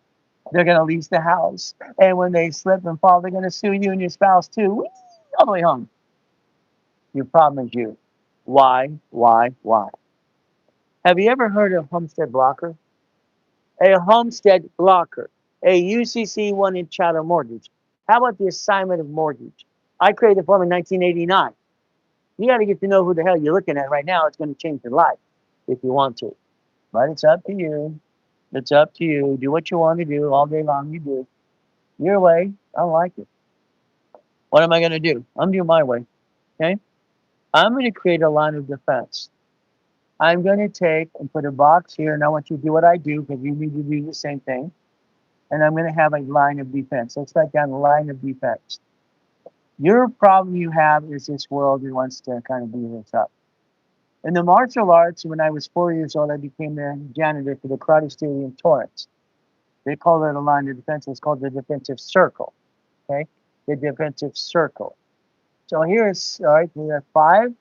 They're going to lease the house. And when they slip and fall, they're going to sue you and your spouse too. Whee! All the way home. Your problem is you. Why? Why? Why? Have you ever heard of Homestead Blocker? A Homestead Blocker, a UCC one in chattel mortgage. How about the assignment of mortgage? I created the form in 1989. You got to get to know who the hell you're looking at right now. It's going to change your life if you want to. But it's up to you. It's up to you. Do what you want to do all day long. You do. Your way. I don't like it. What am I going to do? I'm doing my way. Okay. I'm going to create a line of defense. I'm going to take and put a box here, and I want you to do what I do because you need to do the same thing. And I'm going to have a line of defense. Let's write down a line of defense. Your problem you have is this world that wants to kind of beat us up. In the martial arts, when I was 4 years old, I became the janitor for the karate studio in Torrance. They call it a line of defense. It's called the defensive circle. Okay, the defensive circle. So here's all right. We have 5,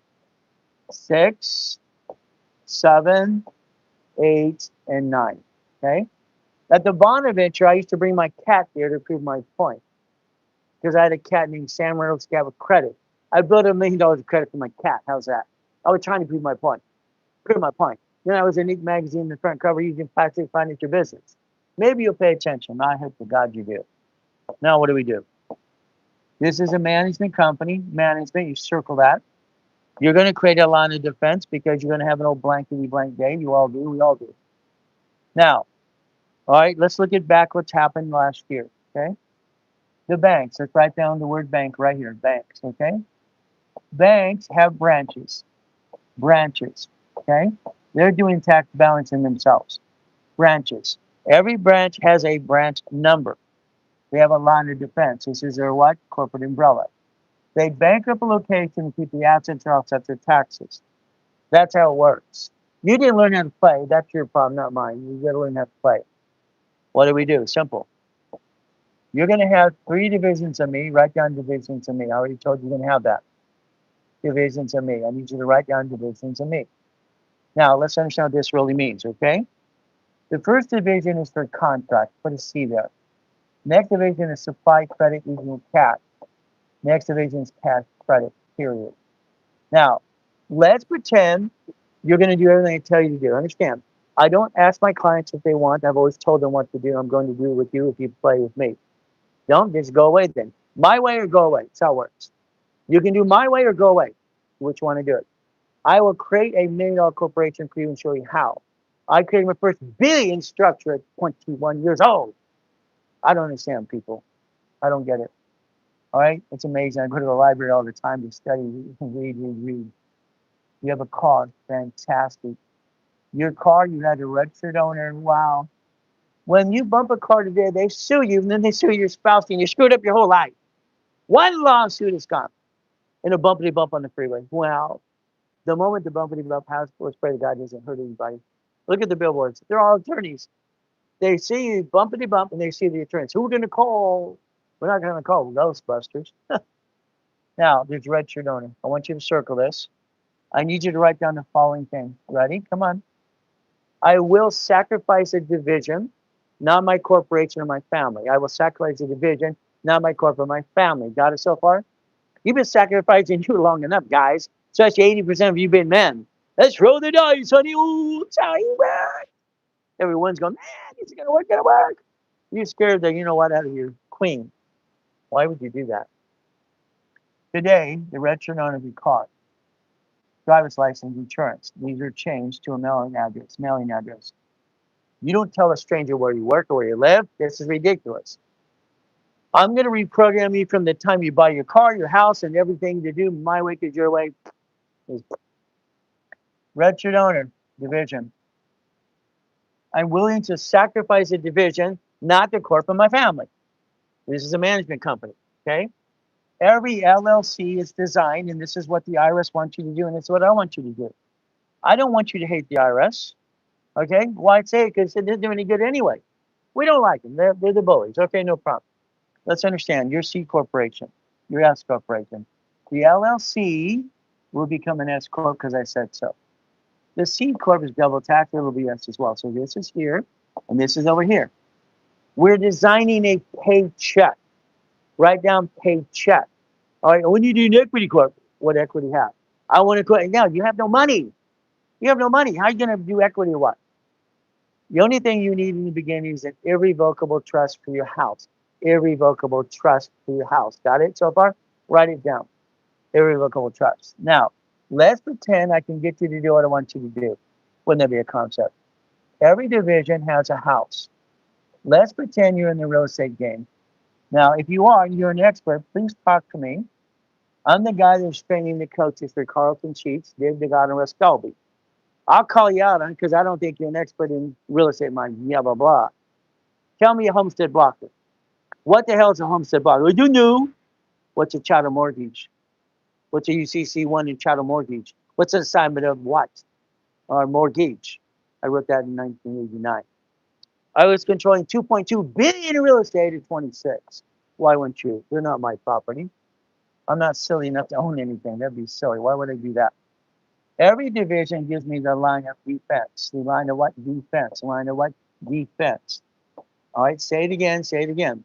6, 7, 8, and 9. Okay. At the Bonaventure, I used to bring my cat there to prove my point because I had a cat named Sam Reynolds cat with credit. I built $1 million of credit for my cat. How's that? I was trying to prove my point. Prove my point. Then I was in Nick Magazine, the front cover, using plastic finance your business. Maybe you'll pay attention. I hope to God you do. Now, what do? This is a management company. Management, you circle that. You're going to create a line of defense because you're going to have an old blankety blank day. You all do. We all do. Now, all right, let's look at back what's happened last year. Okay. The banks. Let's write down the word bank right here. Banks. Okay. Banks have branches. Branches. Okay. They're doing tax balancing themselves. Branches. Every branch has a branch number. They have a line of defense. This is their what? Corporate umbrella. They bankrupt a location to keep the assets or offset their taxes. That's how it works. You didn't learn how to play. That's your problem, not mine. You got to learn how to play. What do? Simple. You're going to have 3 divisions of me. Write down divisions of me. I already told you you're going to have that. Divisions of me. I need you to write down divisions of me. Now, let's understand what this really means, okay? The first division is for contract. Put a C there. Next division is supply credit equal cash. Next division is cash credit, period. Now, let's pretend you're going to do everything I tell you to do. Understand? I don't ask my clients if they want. I've always told them what to do. I'm going to do it with you if you play with me. Don't just go away then. My way or go away. That's how it works. You can do my way or go away. Which one to do it? I will create a $1 million corporation for you and show you how. I created my first billion structure at 21 years old. I don't understand people. I don't get it. All right? It's amazing. I go to the library all the time to study, read. You have a car. Fantastic. Your car, you had a registered owner. Wow. When you bump a car today, they sue you, and then they sue your spouse, and you screwed up your whole life. One lawsuit is gone. And a bumpity bump on the freeway. Wow. The moment the bumpity bump has, let's pray to God doesn't hurt anybody. Look at the billboards. They're all attorneys. They see you bumpity bump, and they see the attorneys. Who are we going to call? We're not going to call Ghostbusters. Now, there's registered owner. I want you to circle this. I need you to write down the following thing. Ready? Come on. I will sacrifice a division, not my corporation or my family. I will sacrifice a division, not my corporate, my family. Got it so far? You've been sacrificing you long enough, guys. Especially 80% of you been men. Let's roll the dice, honey. Ooh, it's how you work. Everyone's going, man, it's gonna work, gonna work. You're scared that you know what out of your queen. Why would you do that? Today, the registered owner of your car, driver's license, insurance, these are changed to a mailing address. Mailing address. You don't tell a stranger where you work or where you live. This is ridiculous. I'm going to reprogram you from the time you buy your car, your house, and everything to do my way because your way is registered owner division. I'm willing to sacrifice a division, not the corporate, my family. This is a management company. Okay. Every LLC is designed, and this is what the IRS wants you to do, and it's what I want you to do. I don't want you to hate the IRS. Okay. Why say it? Because it doesn't do any good anyway. We don't like them. They're the bullies. Okay, no problem. Let's understand. You're C corporation. You're S corporation. The LLC will become an S corp because I said so. The C corp is double tax. It will be S as well. So this is here, and this is over here. We're designing a paycheck. Write down paycheck. All right. When you do an equity corp, what equity have? I want to go now. You have no money. You have no money. How are you going to do equity or what? The only thing you need in the beginning is an irrevocable trust for your house. Irrevocable trust for your house. Got it so far? Write it down. Irrevocable trust. Now, let's pretend I can get you to do what I want you to do. Wouldn't that be a concept? Every division has a house. Let's pretend you're in the real estate game. Now, if you are, you're an expert, please talk to me. I'm the guy that's training the coaches for Carlton Sheets, Dave DeGotta, and Russ Colby. I'll call you out on because I don't think you're an expert in real estate, mind. Blah, blah, blah. Tell me a homestead blocker. What the hell is a homestead blocker? Well, you knew. What's a chattel mortgage? What's a UCC1 in chattel mortgage? What's an assignment of what? Or mortgage. I wrote that in 1989. I was controlling 2.2 billion in real estate at 26. Why wouldn't you? They're not my property. I'm not silly enough to own anything. That'd be silly. Why would I do that? Every division gives me the line of defense. The line of what? Defense. Line of what? Defense. All right, say it again, say it again.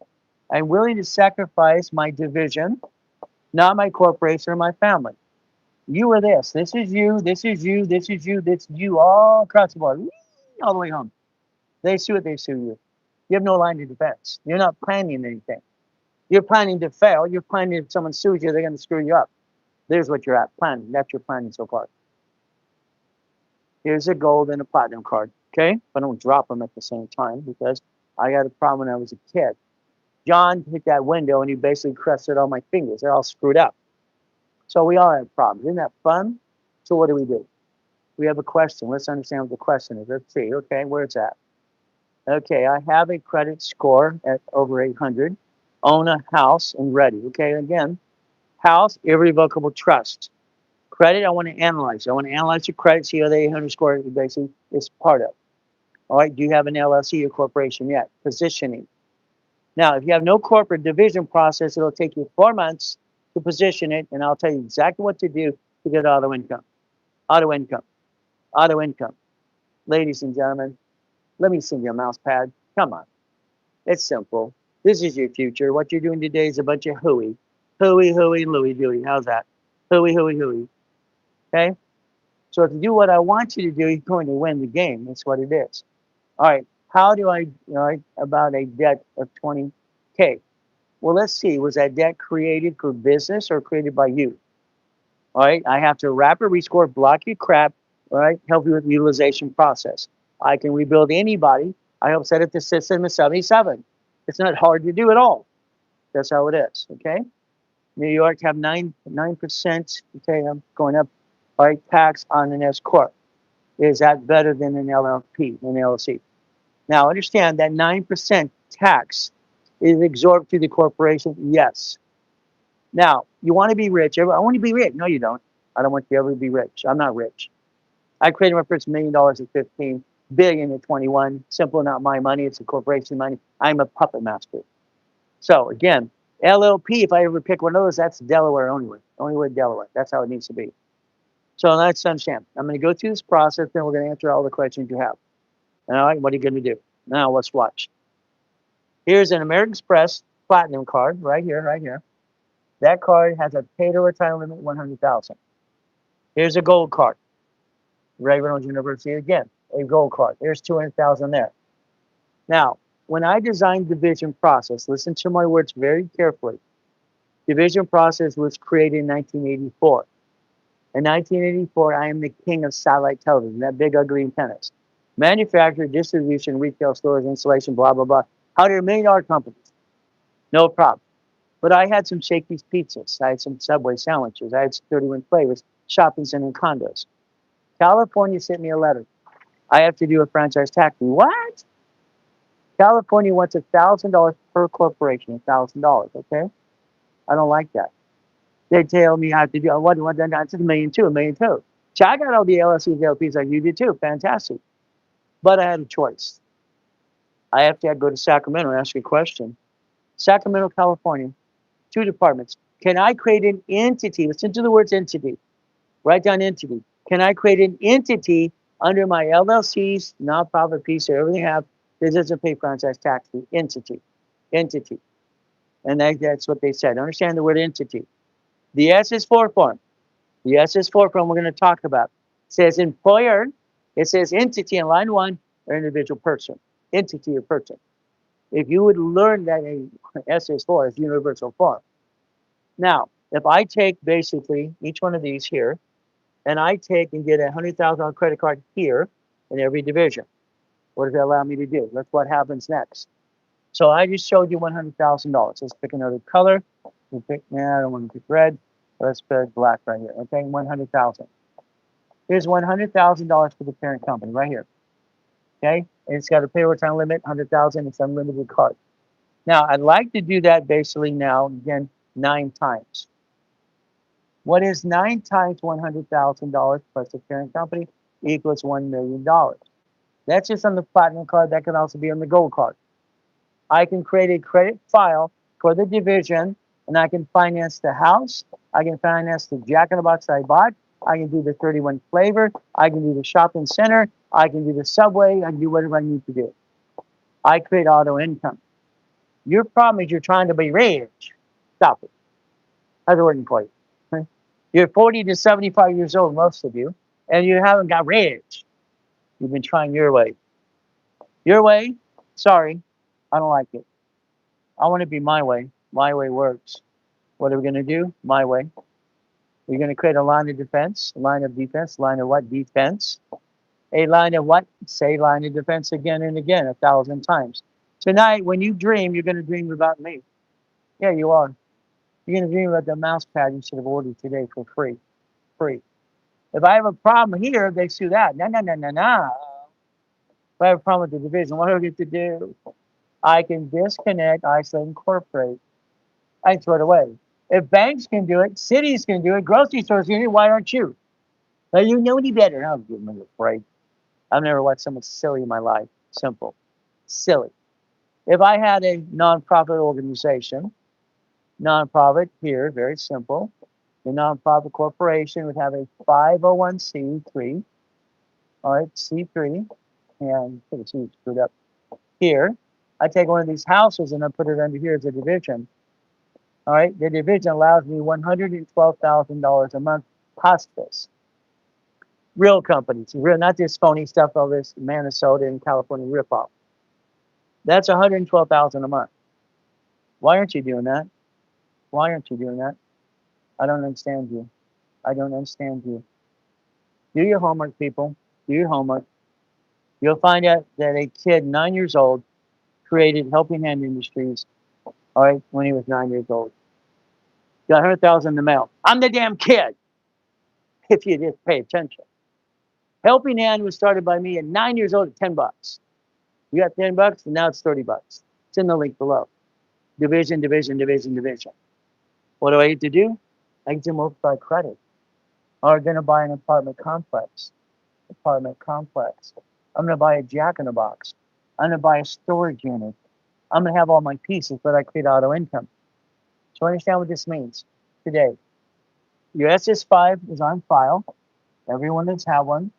I'm willing to sacrifice my division, not my corporation or my family. You are this. This is you, this is you, this is you, this is you, all across the board, all the way home. They sue it, they sue you. You have no line of defense. You're not planning anything. You're planning to fail. You're planning if someone sues you, they're going to screw you up. There's what you're at, planning. That's your planning so far. Here's a gold and a platinum card, okay? But don't drop them at the same time because I got a problem when I was a kid. John hit that window and he basically crusted all my fingers. They're all screwed up. So we all have problems. Isn't that fun? So what do? We have a question. Let's understand what the question is. Let's see. Okay, where's that? Okay, I have a credit score at over 800. Own a house and ready. Okay, again, house, irrevocable trust. Credit, I want to analyze. I want to analyze your credit, see how the 800 score basically is part of. All right, do you have an LLC or corporation yet? Positioning. Now, if you have no corporate division process, it'll take you 4 months to position it, and I'll tell you exactly what to do to get auto income. Auto income. Auto income. Ladies and gentlemen, let me send you a mouse pad. Come on. It's simple. This is your future. What you're doing today is a bunch of hooey. Hooey, hooey, Louie, Dewey. How's that? Hooey, hooey, hooey. Okay? So if you do what I want you to do, you're going to win the game. That's what it is. All right. How do I, about a debt of 20K? Well, let's see. Was that debt created for business or created by you? All right. I have to rapid rescore, block your crap, all right? Help you with the utilization process. I can rebuild anybody. I help set up the system in 77. It's not hard to do at all. That's how it is. Okay. New York have 9%. Okay. I'm going up. All right. Tax on an S corp. Is that better than an LLP, an LLC? Now, understand that 9% tax is absorbed through the corporation. Yes. Now, you want to be rich. I want to be rich. No, you don't. I don't want you ever to be rich. I'm not rich. I created my first $1 million at 15, billion at 21. Simple, not my money. It's a corporation money. I'm a puppet master. So again, LLP, if I ever pick one of those, that's Delaware only. Only with Delaware. That's how it needs to be. So let's understand. I'm going to go through this process, then we're going to answer all the questions you have. All right, what are you going to do? Now let's watch. Here's an American Express Platinum card right here, right here. That card has a pay to retire limit 100,000. Here's a gold card. Ray Reynolds University again, a gold card. There's 200,000 there. Now, when I designed division process, listen to my words very carefully. Division process was created in 1984. In 1984, I am the king of satellite television, that big ugly antennas. Manufacturer, distribution, retail stores, installation, blah, blah, blah. $100 million companies. No problem. But I had some Shakey's pizzas. I had some Subway sandwiches. I had some 31 flavors, shopping center and condos. California sent me a letter. I have to do a franchise tax. What? California wants $1,000 per corporation. $1,000. Okay, I don't like that. They tell me I have to do what that's $1.2 million, $1.2 million. So I got all the LLCs, LPs like you did too. Fantastic. But I had a choice. I have to go to Sacramento and ask you a question. Sacramento, California, 2 departments. Can I create an entity? Listen to the words entity. Write down entity. Can I create an entity under my LLCs, nonprofit piece, or everything I have that doesn't pay franchise tax? The entity. Entity. And that's what they said. Understand the word entity. The S is for form. The S is for form we're going to talk about. It says employer. It says entity in line 1 or individual person. Entity or person. If you would learn that S is for is universal form. Now, if I take basically each one of these here, and I take and get a $100,000 credit card here in every division, what does that allow me to do? That's what happens next. So I just showed you $100,000. Let's pick another color. We'll pick, I don't want to pick red. Let's pick black right here. Okay, 100,000. Here's $100,000 for the parent company right here. Okay, and it's got a payroll time limit, 100,000. It's unlimited card. Now I'd like to do that basically now again 9 times. What is 9 times $100,000 plus the parent company equals $1 million. That's just on the platinum card. That can also be on the gold card. I can create a credit file for the division, and I can finance the house. I can finance the Jack in the Box I bought. I can do the 31 flavor. I can do the shopping center. I can do the Subway. I can do whatever I need to do. I create auto income. Your problem is you're trying to be rich. Stop it. How's it working for you? Okay? You're 40 to 75 years old, most of you, and you haven't got rich. You've been trying your way. Your way? Sorry, I don't like it. I want to be my way. My way works. What are we going to do? My way. We're going to create a line of defense. Line of defense. Line of what? Defense. A line of what? Say line of defense again and again, 1,000 times. Tonight, when you dream, you're going to dream about me. Yeah, you are. You're going to dream about the mouse pad you should have ordered today for free. Free. If I have a problem here, they sue that. No, no, no, no, no. If I have a problem with the division, what do I get to do? I can disconnect, isolate, incorporate. I throw it away. If banks can do it, cities can do it, grocery stores can do it, why aren't you? Well, you know any better. I'll give me a break. I've never watched someone silly in my life. Simple. Silly. If I had a nonprofit organization, nonprofit here, very simple. The nonprofit corporation would have a 501c3. All right, C3. And I see it's screwed up. Here, I take one of these houses and I put it under here as a division. All right, the division allows me $112,000 a month hospice. Real companies, real, not this phony stuff, all this Minnesota and California ripoff. That's $112,000 a month. Why aren't you doing that? Why aren't you doing that? I don't understand you. I don't understand you. Do your homework, people. Do your homework. You'll find out that a kid 9 years old created Helping Hand Industries, all right, when he was 9 years old. Got 100,000 in the mail. I'm the damn kid. If you just pay attention. Helping Hand was started by me at 9 years old at $10. You got $10, and now it's $30. It's in the link below. Division, division, division, division. What do I get to do? I get to multiply credit. Or I'm going to buy an apartment complex. Apartment complex. I'm going to buy a Jack in the Box. I'm going to buy a storage unit. I'm going to have all my pieces, but I create auto income. So understand what this means today. Your SS5 is on file. Everyone that's had one,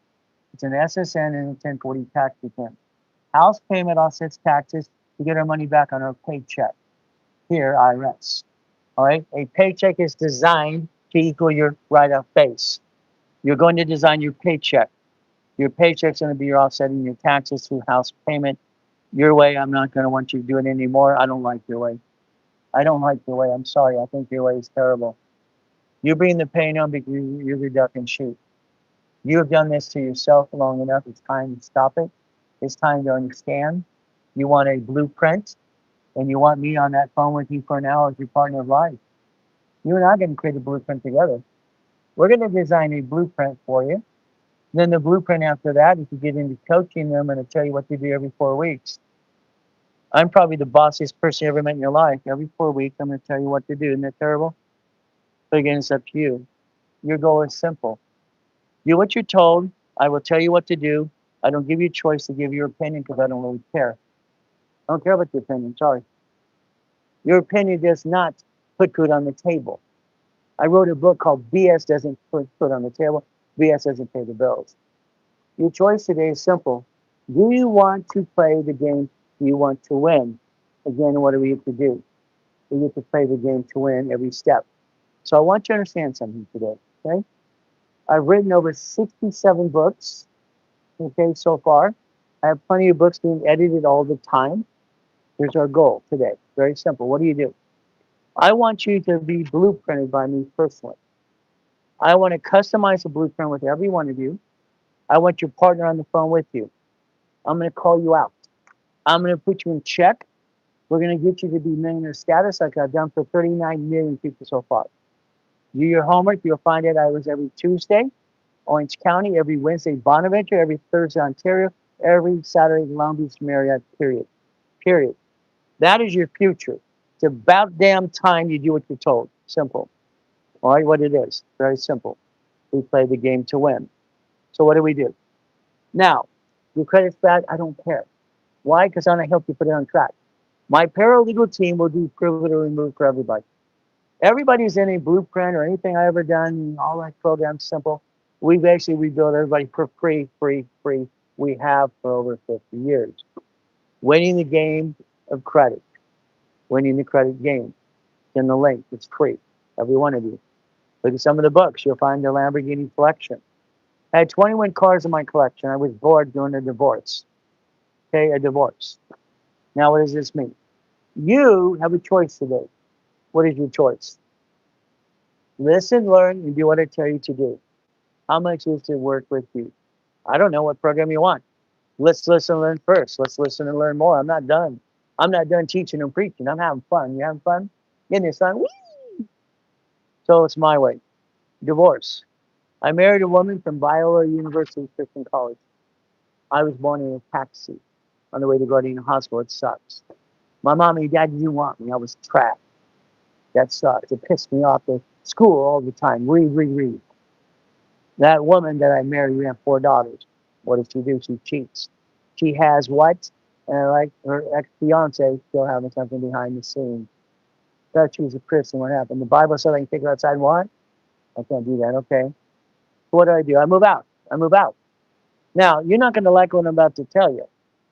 it's an SSN and a 1040 tax return. House payment offsets taxes to get our money back on our paycheck. Here, IRS. All right. A paycheck is designed to equal your write-off base. You're going to design your paycheck. Your paycheck's going to be your offsetting your taxes through house payment. Your way, I'm not going to want you to do it anymore. I don't like your way. I don't like your way. I'm sorry. I think your way is terrible. You bring the pain on because you're the duck and shoot. You have done this to yourself long enough. It's time to stop it. It's time to understand. You want a blueprint, and you want me on that phone with you for an hour as your partner of life. You and I are going to create a blueprint together. We're going to design a blueprint for you. Then the blueprint after that, if you get into coaching, I'm going to tell you what to do every 4 weeks. I'm probably the bossiest person you ever met in your life. Every 4 weeks, I'm going to tell you what to do. Isn't that terrible? But again, it's up to you. Your goal is simple. Do what you're told. I will tell you what to do. I don't give you a choice to give your opinion because I don't really care. I don't care about your opinion. Sorry. Your opinion does not put food on the table. I wrote a book called BS Doesn't Put Food on the Table. BS Doesn't Pay the Bills. Your choice today is simple. Do you want to play the game? Do you want to win? Again, what do we have to do? We have to play the game to win every step. So I want you to understand something today, okay? I've written over 67 books, okay, so far. I have plenty of books being edited all the time. Here's our goal today. Very simple. What do you do? I want you to be blueprinted by me personally. I want to customize a blueprint with every one of you. I want your partner on the phone with you. I'm going to call you out. I'm going to put you in check. We're going to get you to be millionaire status like I've done for 39 million people so far. Do your homework. You'll find out I was every Tuesday, Orange County, every Wednesday, Bonaventure, every Thursday, Ontario, every Saturday, Long Beach, Marriott, period. Period. That is your future. It's about damn time you do what you're told. Simple. All right, what it is. Very simple. We play the game to win. So what do we do? Now, your credit's bad, I don't care. Why? Because I'm going to help you put it on track. My paralegal team will do privilege or remove for everybody. Everybody's in a blueprint or anything I ever done, all that programs simple. We've actually rebuilt everybody for free, free, free. We have for over 50 years. Winning the game of credit, winning the credit game. In the link, it's free. Every one of you. Look at some of the books. You'll find the Lamborghini collection. I had 21 cars in my collection. I was bored doing a divorce. Okay, a divorce. Now, what does this mean? You have a choice today. What is your choice? Listen, learn, and do what I tell you to do. How much is to work with you? I don't know what program you want. Let's listen and learn first. Let's listen and learn more. I'm not done. I'm not done teaching and preaching. I'm having fun. You having fun? Getting this fun? Whee! So it's my way. Divorce. I married a woman from Biola University Christian College. I was born in a taxi on the way to Gardena Hospital. It sucks. My mom and dad didn't want me. I was trapped. That sucks. It pissed me off at school all the time. Read. That woman that I married, we have 4 daughters. What does she do? She cheats. She has what? Like her ex-fiance still having something behind the scenes. Thought she was a Christian. What happened? The Bible said I can take her outside and what? I can't do that. Okay. So what do? I move out. I move out. Now, you're not going to like what I'm about to tell you.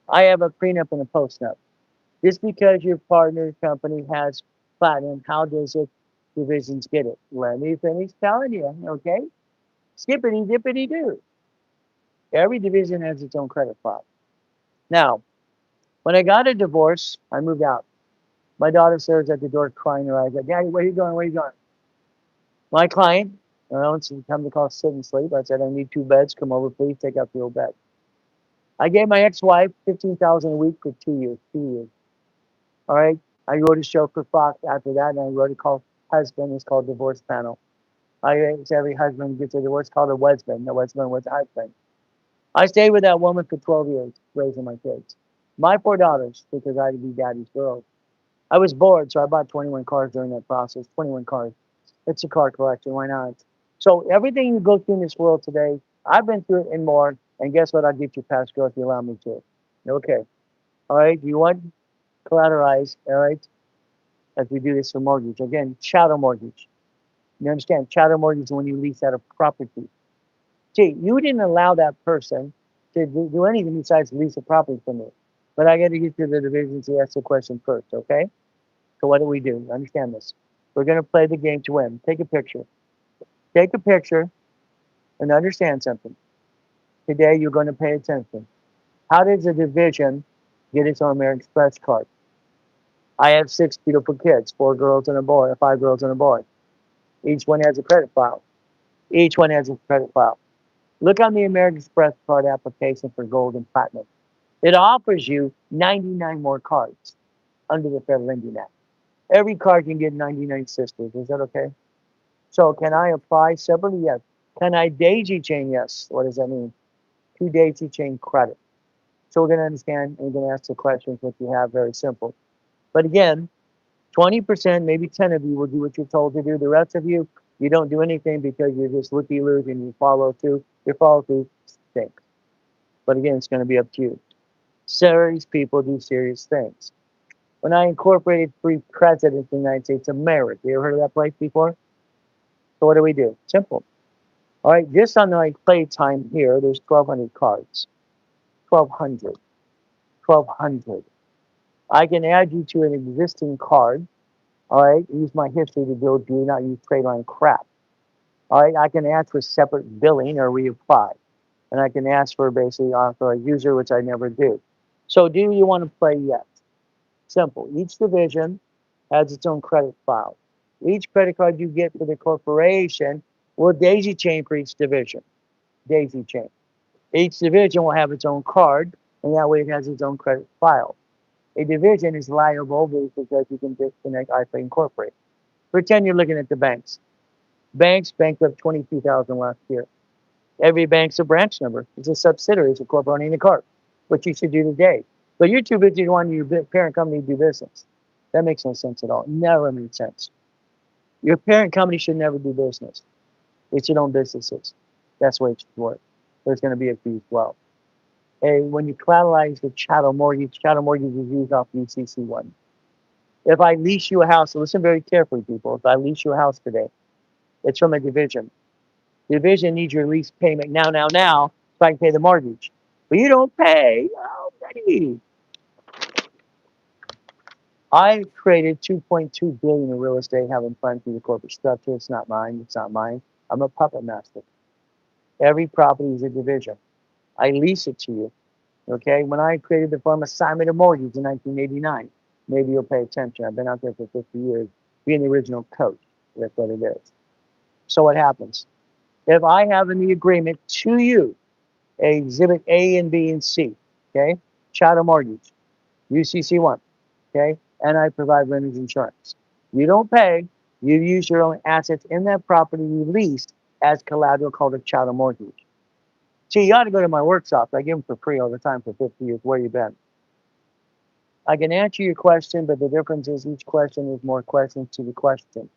I have a prenup and a postnup. Just because your partner company has platinum, how does it divisions get it? Let me finish telling you, okay? Skippity dippity do. Every division has its own credit file. Now, when I got a divorce, I moved out. My daughter stares at the door crying her eyes out. Daddy, where are you going? Where are you going? My client, it's come to call sit and sleep. I said, I need 2 beds. Come over, please. Take out the old bed. I gave my ex-wife $15,000 a week for 2 years. 2 years. All right. I wrote a show for Fox after that, and I wrote it called Husband. It's called Divorce Panel. Every husband gets a divorce called a husband. The husband was a husband. I stayed with that woman for 12 years, raising my kids. My 4 daughters, because I had to be daddy's girl. I was bored, so I bought 21 cars during that process. 21 cars. It's a car collection. Why not? So everything you go through in this world today, I've been through it and more. And guess what? I'll get you past go if you allow me to. Okay. All right. You want collateralize, all right, as we do this for mortgage. Again, chattel mortgage. You understand? Chattel mortgage is when you lease out a property. See, you didn't allow that person to do anything besides lease a property from me. But I got to get to the division to ask the question first, okay? So what do we do? Understand this. We're going to play the game to win. Take a picture. Take a picture and understand something. Today you're going to pay attention. How does a division get its own American Express card? I have six beautiful kids, four girls and a boy, five girls and a boy. Each one has a credit file. Each one has a credit file. Look on the American Express card application for gold and platinum. It offers you 99 more cards under the Federal Lending Act. Every card can get 99 sisters. Is that okay? So can I apply separately? Yes. Can I daisy chain? Yes. What does that mean? To daisy chain credit. So we're going to understand and we're going to ask the questions that you have. Very simple. But again, 20%, maybe 10 of you will do what you're told to do. The rest of you, you don't do anything because you're just looky-loos and you follow through. Your follow through stinks. But again, it's going to be up to you. Serious people do serious things. When I incorporated three presidents in the United States of America, you ever heard of that place before? So what do we do? Simple. All right, just on my play time here, there's 1,200 cards. 1,200. 1,200. I can add you to an existing card. All right, use my history to build you, not use trade line crap. All right, I can ask for separate billing or reapply. And I can ask for basically for a user, which I never do. So do you want to play? Yes. Simple. Each division has its own credit file. Each credit card you get for the corporation will daisy chain for each division. Daisy chain. Each division will have its own card, and that way it has its own credit file. A division is liable because you can disconnect IFA Incorporate. Pretend you're looking at the banks. Banks bankrupt 22,000 last year. Every bank's a branch number. It's a subsidiary. It's a corporate owning the card. What you should do today. But you're too busy wanting your parent company to do business. That makes no sense at all. Never made sense. Your parent company should never do business. It should own businesses. That's the way it should work. There's going to be a fee as well. And when you collateralize the chattel mortgage is used off UCC1. If I lease you a house, so listen very carefully, people. If I lease you a house today, it's from a division. Division needs your lease payment now, so I can pay the mortgage. But you don't pay. Oh, buddy. I created 2.2 billion in real estate, having fun through the corporate structure. It's not mine. It's not mine. I'm a puppet master. Every property is a division. I lease it to you. Okay. When I created the firm Assignment of Mortgage in 1989, maybe you'll pay attention. I've been out there for 50 years, being the original coach. That's what it is. So what happens? If I have in the agreement to you exhibit A and B and C, okay, chattel mortgage, UCC1, okay, and I provide renters insurance. You don't pay. You use your own assets in that property you leased as collateral called a chattel mortgage. See, you ought to go to my workshops. I give them for free all the time for 50 years. Where you been? I can answer your question, but the difference is each question is more questions to the question.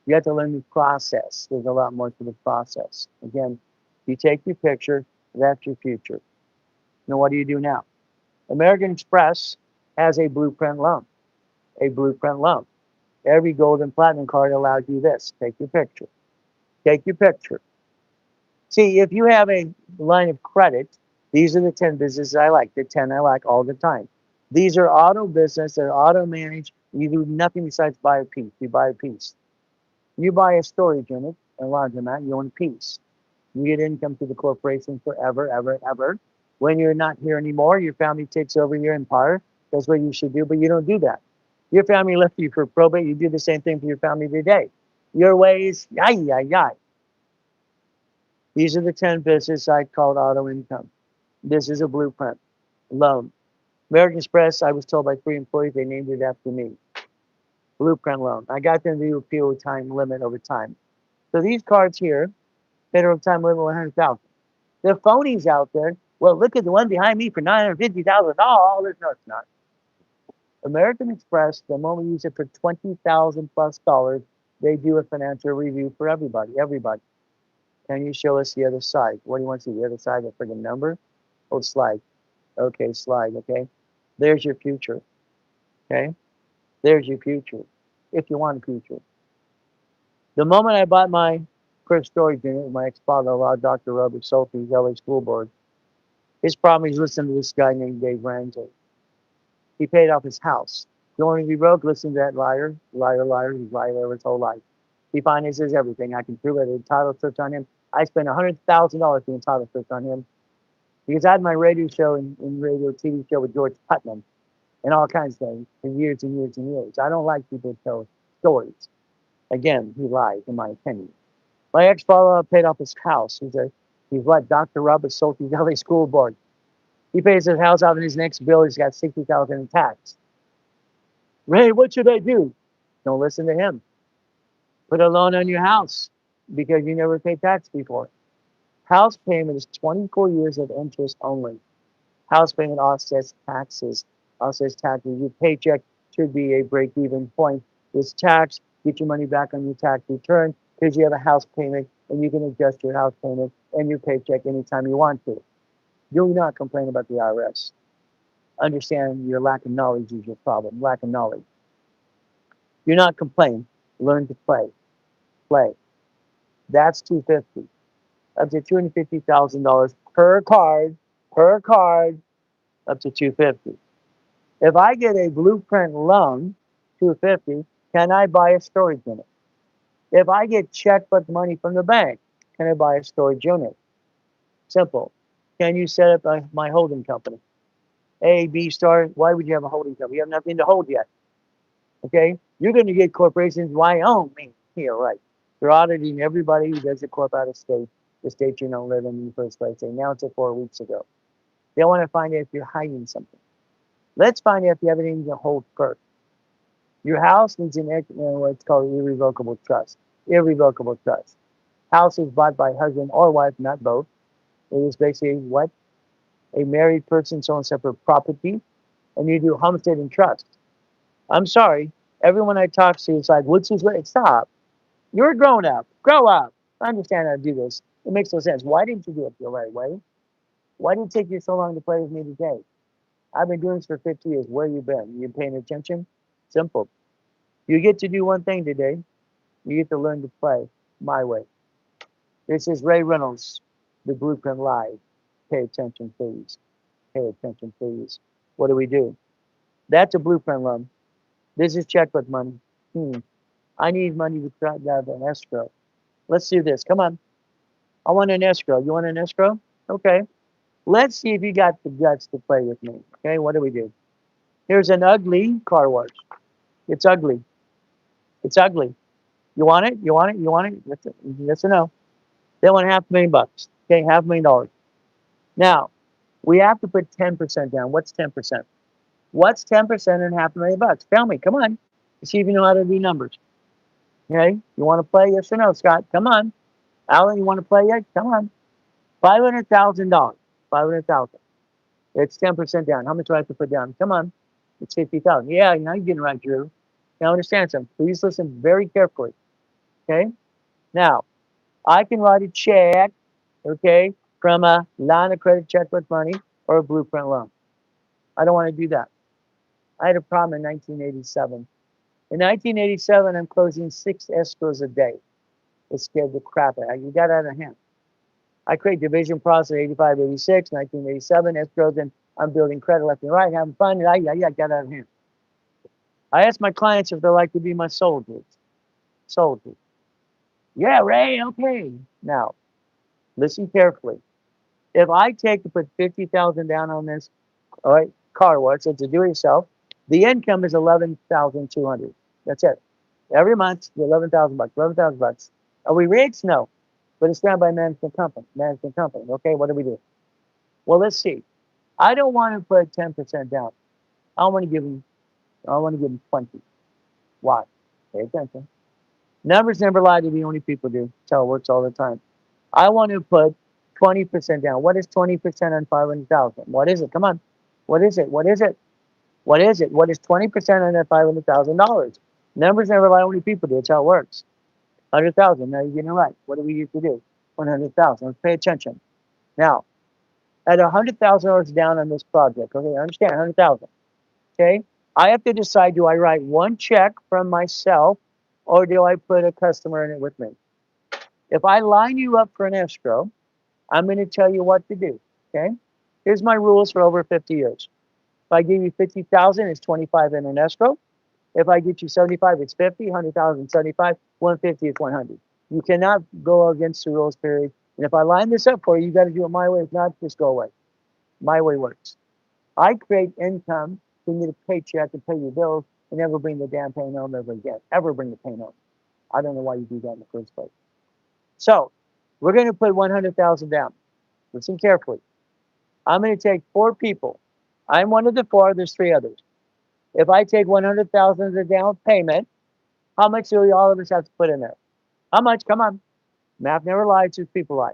You have to learn the process. There's a lot more to the process. Again, you take your picture, that's your future. Now, what do you do now? American Express has a blueprint loan. A blueprint loan. Every gold and platinum card allows you this. Take your picture. Take your picture. See, if you have a line of credit, these are the 10 businesses I like, the 10 I like all the time. These are auto business, they're auto managed. You do nothing besides buy a piece. You buy a piece. You buy a storage unit, a laundromat, you own a piece. You get income to the corporation forever, ever, ever. When you're not here anymore, your family takes over your empire. That's what you should do, but you don't do that. Your family left you for probate. You do the same thing for your family today. Your ways, yai, yai, yai. These are the 10 business I called auto income. This is a blueprint. Loan. American Express, I was told by 3 employees, they named it after me. Blueprint loan. I got them to do a PO time limit over time. So these cards here, federal time limit 100,000. The phonies out there, well, look at the one behind me for $950,000. No, it's not. American Express, the moment you use it for 20,000 plus dollars, they do a financial review for everybody. Everybody. Can you show us the other side? What do you want to see? The other side, the friggin' number? Oh, slide. Okay, slide. Okay. There's your future. Okay. There's your future. If you want a future. The moment I bought my Chris Storage Unit, my ex-father-in-law, Dr. Robert Sophie's LA School Board. His problem is listening to this guy named Dave Ramsey. He paid off his house. You want to be broke? Listen to that liar, liar, liar. He's lied his whole life. He finances everything. I can prove it. The title search on him. I spent $100,000 doing title search on him because I had my radio show and radio TV show with George Putnam and all kinds of things for years and years and years. I don't like people to tell stories. Again, he lies, in my opinion. My ex-father paid off his house. He's what Dr. Robert Sophie's LA School Board. He pays his house off, and his next bill, he's got $60,000 in tax. Ray, what should I do? Don't listen to him. Put a loan on your house because you never paid tax before. House payment is 24 years of interest only. House payment offsets taxes. Offsets taxes. Your paycheck should be a break-even point. This tax, get your money back on your tax return because you have a house payment and you can adjust your house payment and your paycheck anytime you want to. Do not complain about the IRS. Understand your lack of knowledge is your problem. Lack of knowledge. Do not complain. Learn to play. Play. That's $250. Up to $250,000 per card. Per card. Up to $250. If I get a blueprint loan, $250, can I buy a storage unit? If I get checkbook money from the bank, can I buy a storage unit? Simple. Can you set up my holding company? A, B star. Why would you have a holding company? You have nothing to hold yet. Okay? You're going to get corporations, Wyoming. Here, right. They're auditing everybody who does a corp out of state, the state you don't live in the first place. They announced it 4 weeks ago. They want to find out if you're hiding something. Let's find out if you have anything to hold first. Your house needs what's called irrevocable trust. Irrevocable trust. House is bought by husband or wife, not both. It is basically what? A married person's own separate property, and you do homestead and trust. I'm sorry. Everyone I talk to is like, what's his way? Stop. You're a grown up. Grow up. I understand how to do this. It makes no sense. Why didn't you do it the right way? Why did it take you so long to play with me today? I've been doing this for 50 years. Where you been? You paying attention? Simple. You get to do one thing today. You get to learn to play my way. This is Ray Reynolds, the Blueprint Live. Pay attention, please. Pay attention, please. What do we do? That's a blueprint loan. This is checkbook money. I need money to try to have an escrow. Let's do this. Come on. I want an escrow. You want an escrow? Okay. Let's see if you got the guts to play with me. Okay, what do we do? Here's an ugly car wash. It's ugly. It's ugly. You want it? You want it? You want it? Yes or no? They want $500,000. Okay, $500,000. Now, we have to put 10% down. What's 10%? What's 10% and $500,000? Tell me. Come on. See if you know how to do numbers. Okay, you want to play? Yes or no, Scott? Come on. Alan, you want to play yet? Come on. $500,000. 500,000. It's 10% down. How much do I have to put down? Come on. It's 50,000. Yeah, now you're getting right, Drew. Now understand something. Please listen very carefully. Okay? Now, I can write a check, okay, from a line of credit checkbook money or a blueprint loan. I don't want to do that. I had a problem in 1987. In 1987, I'm closing 6 escrows a day. It scared the crap out of me. You got out of hand. I create division process 85, 86, 1987, escrows, and I'm building credit left and right, having fun. I got out of hand. I ask my clients if they like to be my soldiers. Soldiers. Yeah, Ray, okay. Now, listen carefully. If I take to put 50,000 down on this, all right, car wash, it's a do-it-yourself, the income is 11,200. That's it. Every month, $11,000, $11,000. Are we rich? No. But it's done by management company. Management company. Okay, what do we do? Well, let's see. I don't want to put 10% down. I want to give them 20. Why? Pay attention. Numbers never lie to the only people do. That's how it works all the time. I want to put 20% down. What is 20% on 500,000? What is it? Come on. What is it? What is it? What is it? What is 20% on that $500,000? Numbers never lie, only people do. That's how it works. 100,000. Now you're getting it right. What do we used to do? 100,000. Let's pay attention. Now, at $100,000 down on this project, okay, understand 100,000. Okay, I have to decide: do I write one check from myself, or do I put a customer in it with me? If I line you up for an escrow, I'm going to tell you what to do. Okay. Here's my rules for over 50 years. If I give you 50,000, it's 25 in an escrow. If I get you 75, it's 50, 100,000, 75, 150, it's 100. You cannot go against the rules, period. And if I line this up for you, you got to do it my way. If not, just go away. My way works. I create income to get a paycheck to pay your bills and never bring the damn pain home ever again. Ever bring the pain home. I don't know why you do that in the first place. So we're going to put 100,000 down. Listen carefully. I'm going to take 4 people. I'm one of the 4. There's 3 others. If I take 100,000 as a down payment, how much do we all of us have to put in there? How much? Come on. Math never lies. Just people lie.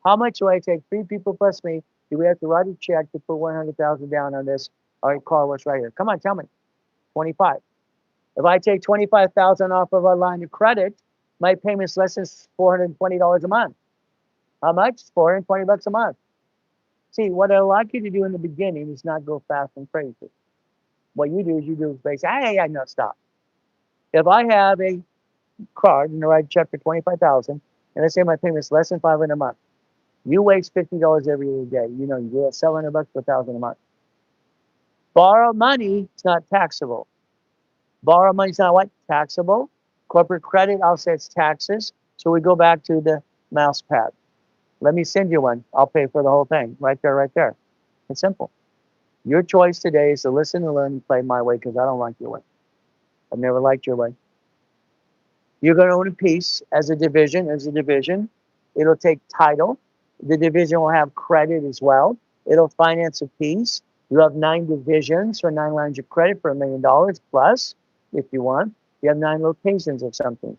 How much do I take? 3 people plus me. Do we have to write a check to put 100,000 down on this? All right, Carl, what's right here? Come on, tell me. 25. If I take 25,000 off of a line of credit, my payment's less than $420 a month. How much? $420 a month. See, what I like you to do in the beginning is not go fast and crazy. What you do is basically, hey, no, stop. If I have a card and I write a check for 25,000, and I say my payment's less than $500 a month, you waste $50 every day. You know, you get $700 for $1,000 a month. Borrow money is not taxable. Borrow money is not what? Taxable. Corporate credit, I'll say it's taxes. So we go back to the mouse pad. Let me send you one. I'll pay for the whole thing. Right there, right there. It's simple. Your choice today is to listen and learn and play my way because I don't like your way. I've never liked your way. You're going to own a piece as a division. It'll take title. The division will have credit as well. It'll finance a piece. You have 9 divisions for 9 lines of credit for $1 million plus, if you want. You have 9 locations of something.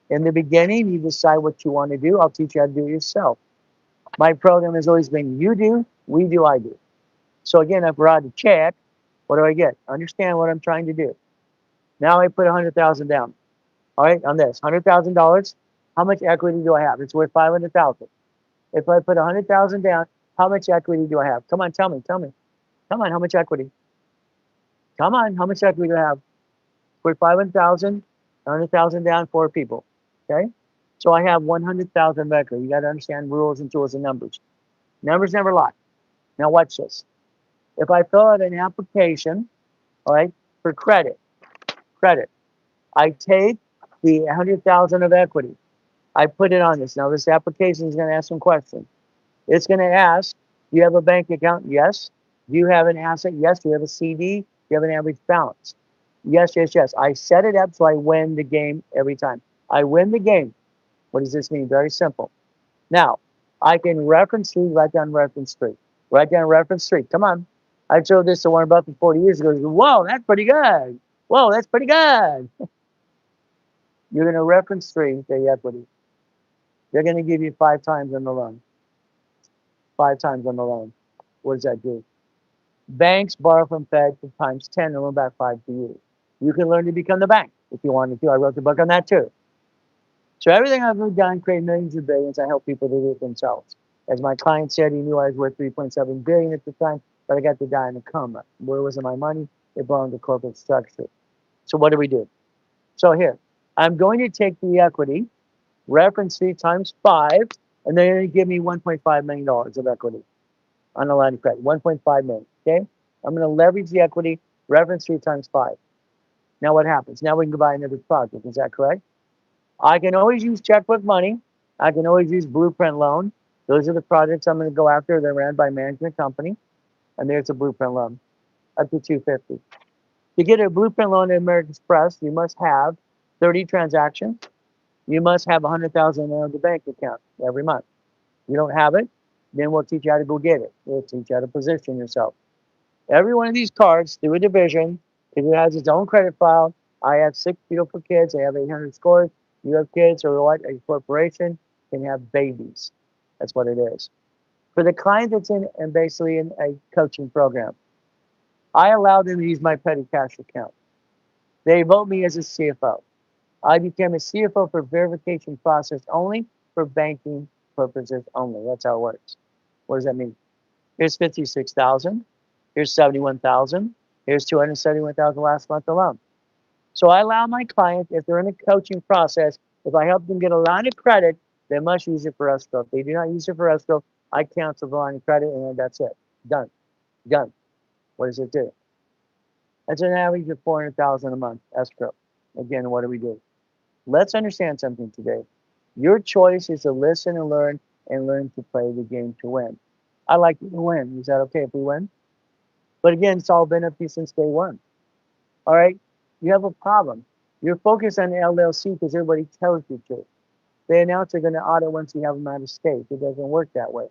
In the beginning, you decide what you want to do. I'll teach you how to do it yourself. My program has always been you do, we do, I do. So again, I brought a check. What do I get? Understand what I'm trying to do. Now I put 100,000 down. All right, on this $100,000. How much equity do I have? It's worth 500,000. If I put 100,000 down, how much equity do I have? Come on, tell me. Come on, how much equity? Come on, how much equity do I have? Put 500,000, 100,000 down, 4 people. Okay, so I have 100,000 of equity. You got to understand rules and tools and numbers. Numbers never lie. Now watch this. If I fill out an application, all right, for credit, I take the 100,000 of equity. I put it on this. Now this application is going to ask some questions. It's going to ask, do you have a bank account? Yes. Do you have an asset? Yes. Do you have a CD? Do you have an average balance? Yes, yes, yes. I set it up so I win the game every time. I win the game. What does this mean? Very simple. Now, I can reference 3, write down reference 3. Write down reference 3. Come on. I showed this to Warren Buffett 40 years ago. He goes, whoa, that's pretty good. Whoa, that's pretty good. You're going to reference 3, the equity. They're going to give you 5 times on the loan. 5 times on the loan. What does that do? Banks borrow from Fed for times 10 and loan back 5 to you. You can learn to become the bank if you wanted to. I wrote the book on that too. So everything I've done, create millions of billions, I help people to do it themselves. As my client said, he knew I was worth 3.7 billion at the time, but I got to die in a coma. Where was my money? It belonged to corporate structure. So what do we do? So here, I'm going to take the equity, reference 3 times 5, and they're going to give me $1.5 million of equity on a line of credit. 1.5 million. Okay? I'm going to leverage the equity, reference 3 times 5. Now what happens? Now we can go buy another project. Is that correct? I can always use checkbook money. I can always use blueprint loan. Those are the projects I'm going to go after. They're ran by management company. And there's a blueprint loan up to $250. To get a blueprint loan at American Express, you must have 30 transactions. You must have 100,000 in the bank account every month. You don't have it, then we'll teach you how to go get it. We'll teach you how to position yourself. Every one of these cards through a division, it has its own credit file. I have 6 beautiful kids. I have 800 scores. You have kids or what? A corporation can have babies. That's what it is. For the client that's in and basically in a coaching program, I allow them to use my petty cash account. They vote me as a CFO. I became a CFO for verification process only, for banking purposes only. That's how it works. What does that mean? Here's 56,000. Here's 71,000. Here's 271,000 last month alone. So I allow my clients, if they're in a coaching process, if I help them get a line of credit, They must use it for escrow. If they do not use it for escrow, I cancel the line of credit and that's it. Done. Done. What does it do? That's an average of 400,000 a month escrow. Again, what do we do? Let's understand something today. Your choice is to listen and learn to play the game to win. I like you to win. Is that okay if we win? But again, it's all been up to you since day one. All right? You have a problem. You're focused on the LLC because everybody tells you to. They announce they're going to audit once you have them out of state. It doesn't work that way.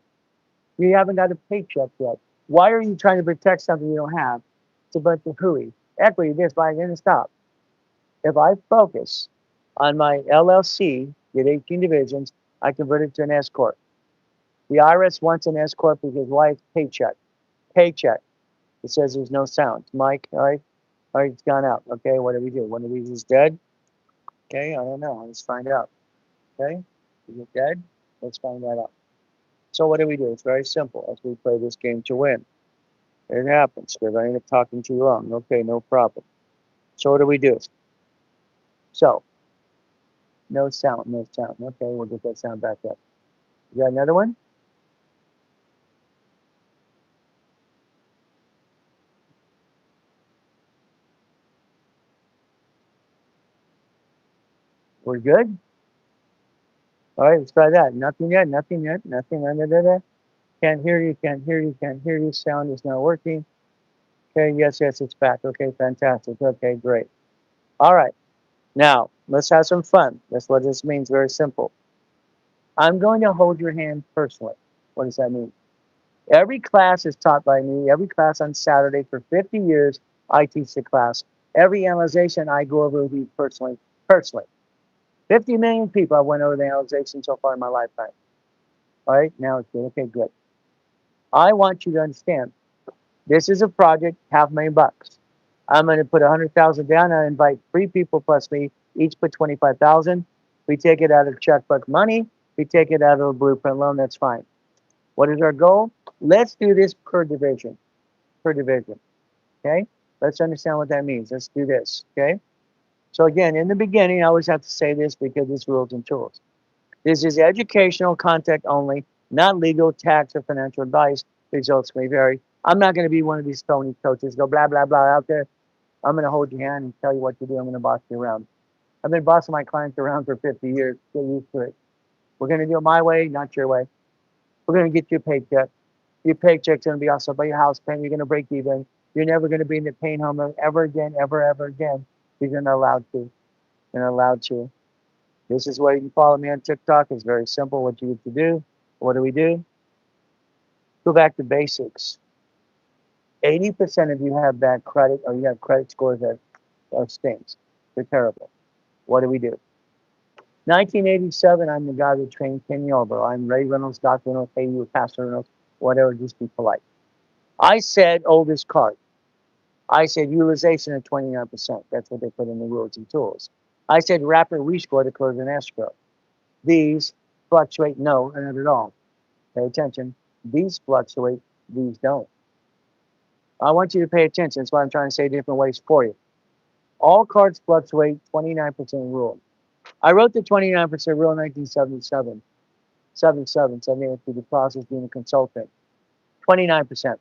You haven't got a paycheck yet. Why are you trying to protect something you don't have? It's a bunch of hooey. Equity, this, but I'm going to stop. If I focus on my LLC, get 18 divisions, I convert it to an S corp. The IRS wants an S corp because why? It's paycheck. Paycheck. It says there's no sound. Mike, all right, it's gone out. Okay, what do we do? One of these is dead. Okay, I don't know. Let's find out. Okay, is it dead? Let's find that out. So what do we do? It's very simple as we play this game to win. It happens because I end up talking too long. Okay, no problem. So what do we do? So no sound, no sound. Okay, we'll get that sound back up. You got another one? We're good? All right, let's try that. Nothing yet, nothing yet, nothing. Can't hear you, can't hear you, can't hear you. Sound is not working. Okay, yes, yes, it's back. Okay, fantastic. Okay, great. All right, now let's have some fun. That's what this means. Very simple. I'm going to hold your hand personally. What does that mean? Every class is taught by me. Every class on Saturday for 50 years, I teach the class. Every analyzation I go over with you personally. Personally. 50 million people I went over the analyzation so far in my lifetime. All right, now it's good. Okay, good. I want you to understand this is a project, $500,000. I'm going to put 100,000 down. I invite three people plus me. Each put 25,000. We take it out of checkbook money. We take it out of a blueprint loan. That's fine. What is our goal? Let's do this per division. Per division. Okay. Let's understand what that means. Let's do this. Okay. So again, in the beginning, I always have to say this because it's rules and tools. This is educational content only, not legal, tax, or financial advice. Results may vary. I'm not going to be one of these phony coaches, go blah, blah, blah out there. I'm going to hold your hand and tell you what to do. I'm going to boss you around. I've been bossing my clients around for 50 years. Get used to it. We're going to do it my way, not your way. We're going to get you a paycheck. Your paycheck's going to be offset by your house payment. You're going to break even. You're never going to be in the pain home ever again, ever, ever again. You're not allowed to. You're not allowed to. This is where you can follow me on TikTok. It's very simple what you need to do. What do we do? Go back to basics. 80% of you have bad credit or you have credit scores that stinks. They're terrible. What do we do? 1987, I'm the guy that trained Ken Yarborough. I'm Ray Reynolds, Dr. Reynolds, hey, you, Pastor Reynolds, whatever, just be polite. I said oldest card. I said utilization of 29%. That's what they put in the rules and tools. I said rapid rescore to close an escrow. These fluctuate, no, not at all. Pay attention. These fluctuate, these don't. I want you to pay attention. That's why I'm trying to say different ways for you. All cards fluctuate, 29% rule. I wrote the 29% rule in 1977, 77, 78 through the process being a consultant. 29%.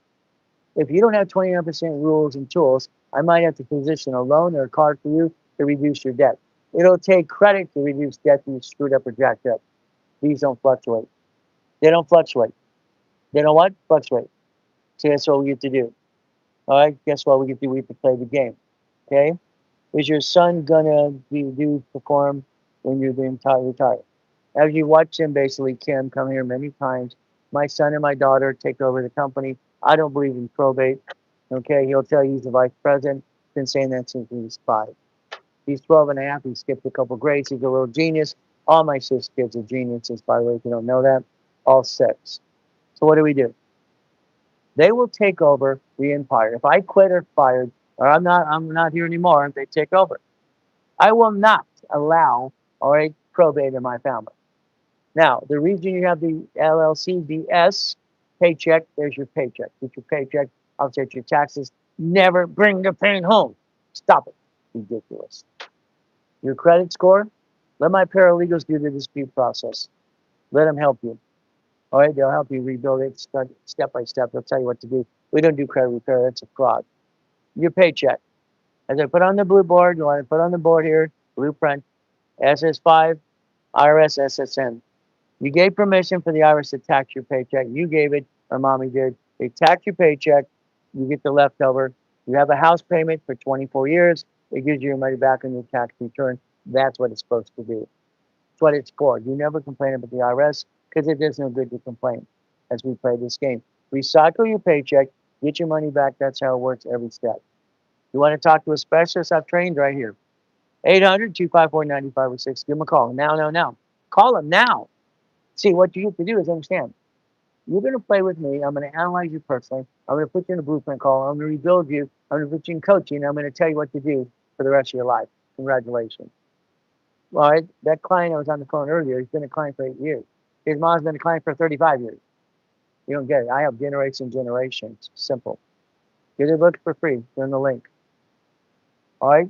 If you don't have 29% rules and tools, I might have to position a loan or a card for you to reduce your debt. It'll take credit to reduce debt that you screwed up or jacked up. These don't fluctuate. They don't fluctuate. They don't what? Fluctuate. So that's what we get to do. All right. Guess what we get to do? We get to play the game. Okay. Is your son gonna perform when you're being retired? As you watch him, basically, Kim come here many times. My son and my daughter take over the company. I don't believe in probate. Okay, he'll tell you he's the vice president. Been saying that since he was 5. He's 12 and a half. He skipped a couple grades. He's a little genius. All my 6 kids are geniuses, by the way, if you don't know that. All 6. So what do? They will take over the empire. If I quit or fired, or I'm not here anymore, they take over. I will not allow, all right, probate in my family. Now, the reason you have the LLC, DS, paycheck, there's your paycheck. Get your paycheck, offset your taxes. Never bring the pain home. Stop it. Ridiculous. Your credit score, let my paralegals do the dispute process. Let them help you. All right, they'll help you rebuild it step by step. They'll tell you what to do. We don't do credit repair. That's a fraud. Your paycheck. As I put on the blue board, you want to put on the board here, blueprint, SS5, IRS, SSN. You gave permission for the IRS to tax your paycheck. You gave it, or mommy did. They tax your paycheck. You get the leftover. You have a house payment for 24 years. It gives you your money back on your tax return. That's what it's supposed to do. That's what it's for. You never complain about the IRS because it does no good to complain as we play this game. Recycle your paycheck, get your money back. That's how it works every step. You want to talk to a specialist? I've trained right here. 800-254-9506. Give them a call. Now, now, now. Call them now. See, what you have to do is understand. You're going to play with me. I'm going to analyze you personally. I'm going to put you in a blueprint call. I'm going to rebuild you. I'm going to put you in coaching. I'm going to tell you what to do for the rest of your life. Congratulations. All right. That client I was on the phone earlier, he's been a client for 8 years. His mom's been a client for 35 years. You don't get it. I have generations. Simple. Get your book for free. Send the link. All right.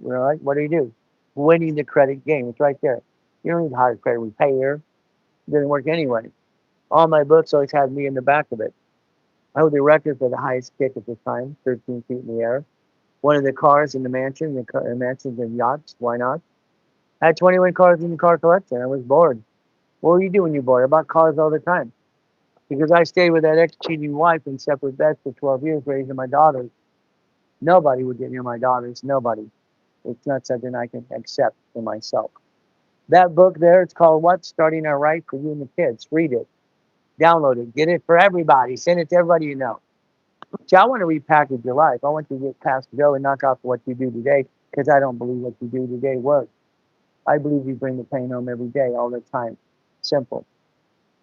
All right. What do? Winning the credit game. It's right there. You don't need to hire a credit repair. It doesn't work anyway. All my books always had me in the back of it. I hold the record for the highest kick at the time, 13 feet in the air. One of the cars in the mansion, the mansions and yachts, why not? I had 21 cars in the car collection. I was bored. What were you doing when you're bored? I bought cars all the time. Because I stayed with that ex-cheating wife in separate beds for 12 years raising my daughters. Nobody would get near my daughters. Nobody. It's not something I can accept for myself. That book there, it's called What? Starting Out Right for You and the Kids. Read it. Download it. Get it for everybody. Send it to everybody you know. See, I want to repackage your life. I want you to get past Joe and knock off what you do today because I don't believe what you do today works. I believe you bring the pain home every day, all the time. Simple.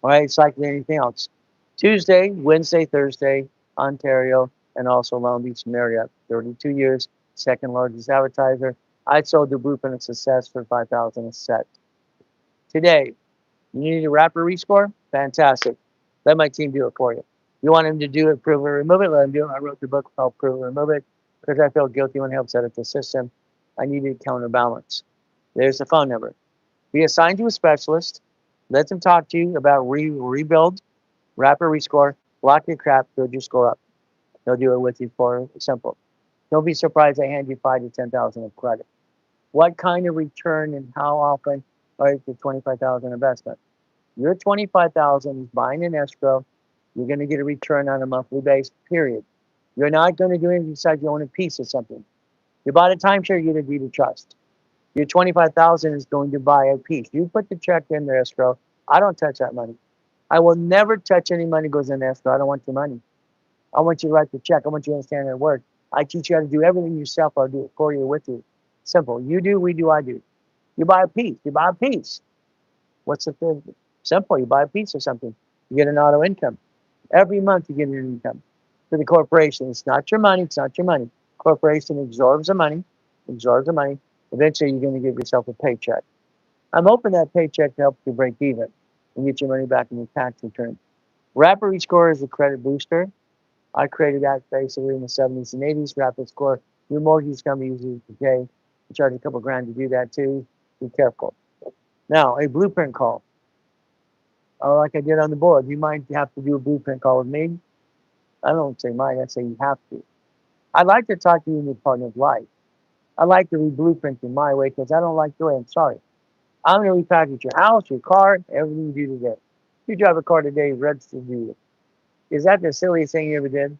All right, it's like anything else. Tuesday, Wednesday, Thursday, Ontario, and also Long Beach, Marriott. 32 years, second largest advertiser. I sold the Blueprint of Success for 5,000 a set. Today, you need a wrapper rescore? Fantastic. Let my team do it for you. You want him to do it, prove it, remove it, let him do it. I wrote the book called Prove It, Remove It because I felt guilty when I helped set up the system. I needed counterbalance. There's the phone number. Be assigned to a specialist. Let them talk to you about rebuild, wrapper rescore, block your crap, build your score up. They'll do it with you for simple. Don't be surprised I hand you 5 to 10,000 of credit. What kind of return and how often are the 25,000 investment? Your 25,000 is buying an escrow. You're going to get a return on a monthly basis, period. You're not going to do anything besides you own a piece of something. You bought a timeshare, you get a deed of trust. Your 25,000 is going to buy a piece. You put the check in the escrow. I don't touch that money. I will never touch any money goes in escrow. I don't want your money. I want you to write the check. I want you to understand that word. I teach you how to do everything yourself. I'll do it for you, with you. Simple. You do, we do, I do. You buy a piece. You buy a piece. What's the thing? Simple. You buy a piece of something. You get an auto income. Every month you get an income. To the corporation, it's not your money. It's not your money. Corporation absorbs the money. Absorbs the money. Eventually, you're going to give yourself a paycheck. I'm hoping that paycheck helps you break even and get your money back in your tax return. Rapid Rescore is a credit booster. I created that basically in the 70s and 80s. Rapid Score. Your mortgage company uses it today. You charge a couple grand to do that too. Be careful. Now, a blueprint call. Like I did on the board, you might have to do a blueprint call with me. I don't say might, I say you have to. I'd like to talk to you in your partner's life. I like to read blueprint in my way because I don't like the way. I'm sorry. I'm going to repackage your house, your car, everything you do today. You drive a car today, registered to you. Is that the silliest thing you ever did?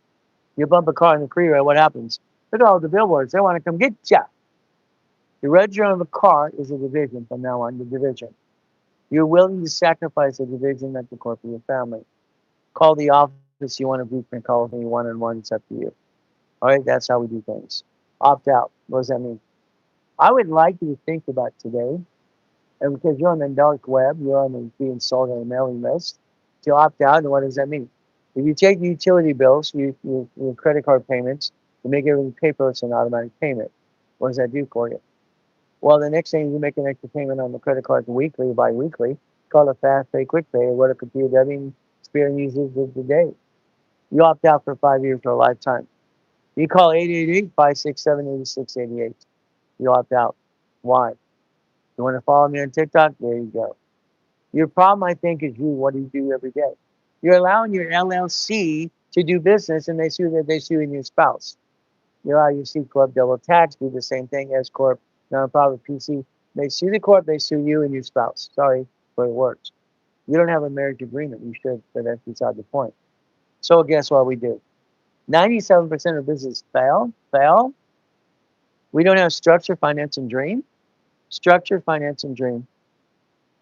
You bump a car in the freeway, what happens? Look at all the billboards. They want to come get you. The register of a car is a division from now on, the division. You're willing to sacrifice a division at the corporate family. Call the office. You want a blueprint call with me one-on-one. It's up to you. All right, that's how we do things. Opt out. What does that mean? I would like you to think about today, and because you're on the dark web, you're on the being sold on a mailing list, to opt out, and what does that mean? If you take the utility bills, your credit card payments, you make everything paperless and automatic payment. What does that do for you? Well, the next thing you make an extra payment on the credit card weekly or bi-weekly, call it fast pay, quick pay, or what a computer dubbing experience uses of the day. You opt out for 5 years or a lifetime. You call Your problem, I think, is you. What do you do every day? You're allowing your LLC to do business, and they sue your spouse. You allow your C corp double tax, do the same thing. S corp, nonprofit, PC. They sue the corp, they sue you and your spouse. Sorry, but it works. You don't have a marriage agreement. You should, but that's beside the point. So guess what we do? 97% of businesses fail. We don't have structure, finance, and dream. Structure, finance, and dream.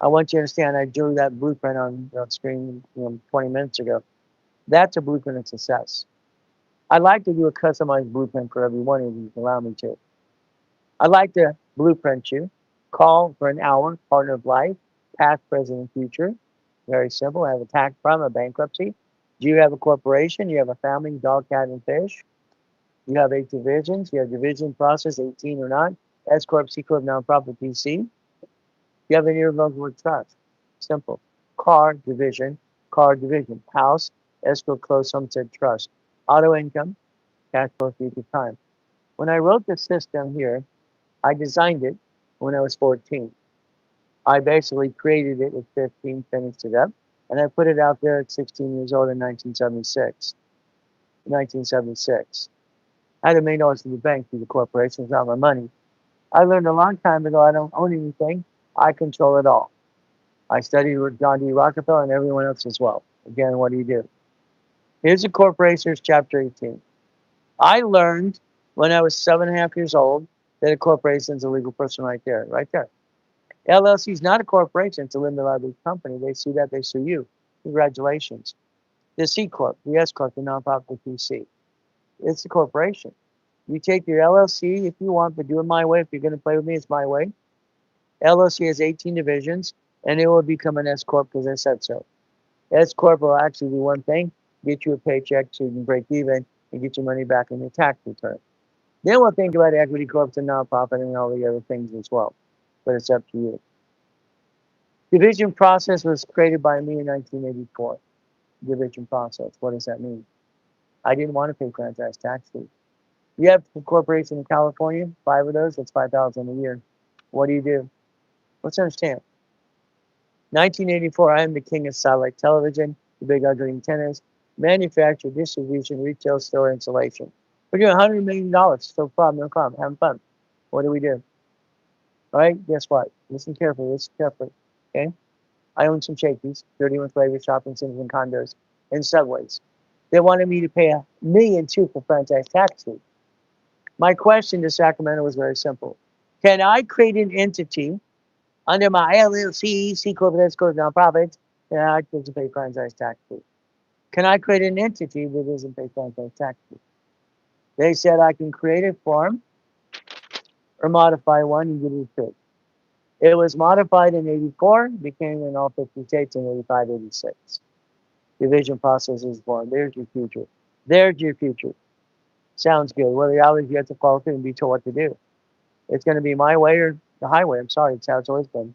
I want you to understand. I drew that blueprint on screen 20 minutes ago. That's a blueprint of success. I'd like to do a customized blueprint for every one of you if you allow me to. I'd like to blueprint you. Call for an hour, partner of life, past, present, and future. Very simple. I have a tax problem, a bankruptcy. Do you have a corporation? You have a family, dog, cat, and fish. You have 8 divisions. You have division process, 18 or not. S Corp, C Corp, nonprofit, PC. You have any irrevocable trust. Simple. Car division. House, escrow, closed, sunset, trust. Auto income, cash flow, future time. When I wrote the system here, I designed it when I was 14. I basically created it at 15, finished it up, and I put it out there at 16 years old in 1976. 1976. I had $1 million to the bank through the corporation. It's not my money. I learned a long time ago I don't own anything. I control it all. I studied with John D. Rockefeller and everyone else as well. Again, what do you do? Here's the corporations, chapter 18. I learned when I was 7.5 years old that a corporation is a legal person right there, right there. LLC is not a corporation, it's a limited liability company. They sue that, they sue you. Congratulations. The C Corp, the S Corp, the nonprofit, the PC. It's a corporation. You take your LLC if you want, but do it my way. If you're going to play with me, it's my way. LLC has 18 divisions, and it will become an S Corp because I said so. S Corp will actually do one thing, get you a paycheck so you can break even and get your money back in your tax return. Then we'll think about equity corps and nonprofit and all the other things as well. But it's up to you. Division process was created by me in 1984. Division process. What does that mean? I didn't want to pay franchise tax fees. You have a corporation in California, 5 of those, that's $5,000 a year. What do? Let's understand. 1984, I am the king of satellite television, the big ugly antennas, manufacture, distribution, retail store, installation. We're doing $100 million. No problem, having fun. What do? All right, guess what? Listen carefully, okay? I own some Shakey's, 31 flavor shopping centers and condos, and subways. They wanted me to pay $1.2 million for franchise tax fee. My question to Sacramento was very simple. Can I create an entity under my LLC, C Corp, S Corp, nonprofit, that I doesn't pay franchise tax fee? Can I create an entity that doesn't pay franchise tax fee? They said I can create a form or modify one and get it fixed. It was modified in 84, became in all 50 states in 85, 86. Division process is born. There's your future. There's your future. Sounds good. Well, the reality is you have to follow through and be told what to do. It's going to be my way or the highway. I'm sorry. It's how it's always been.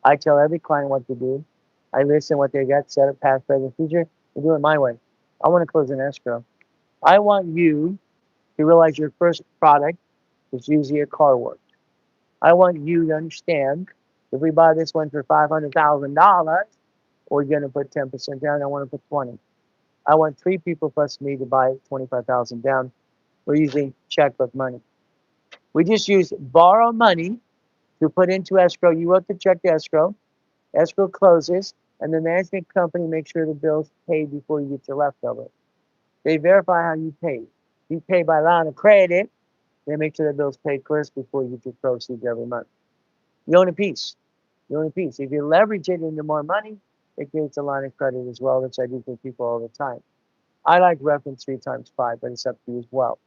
I tell every client what to do. I listen what they got, set up past, present, future, and do it my way. I want to close an escrow. I want you to realize your first product is usually a car wash. I want you to understand if we buy this one for $500,000, we're going to put 10% down. I want to put 20. I want 3 people plus me to buy 25,000 down. We're using checkbook money. We just use borrow money to put into escrow. You wrote the check to escrow. Escrow closes, and the management company makes sure the bill's paid before you get your leftover. They verify how you paid. You pay by line of credit. They make sure the bill's paid first before you get your proceeds every month. You own a piece. You own a piece. If you leverage it into more money, it creates a line of credit as well, which I do for people all the time. I like reference 3 times 5, but it's up to you as well.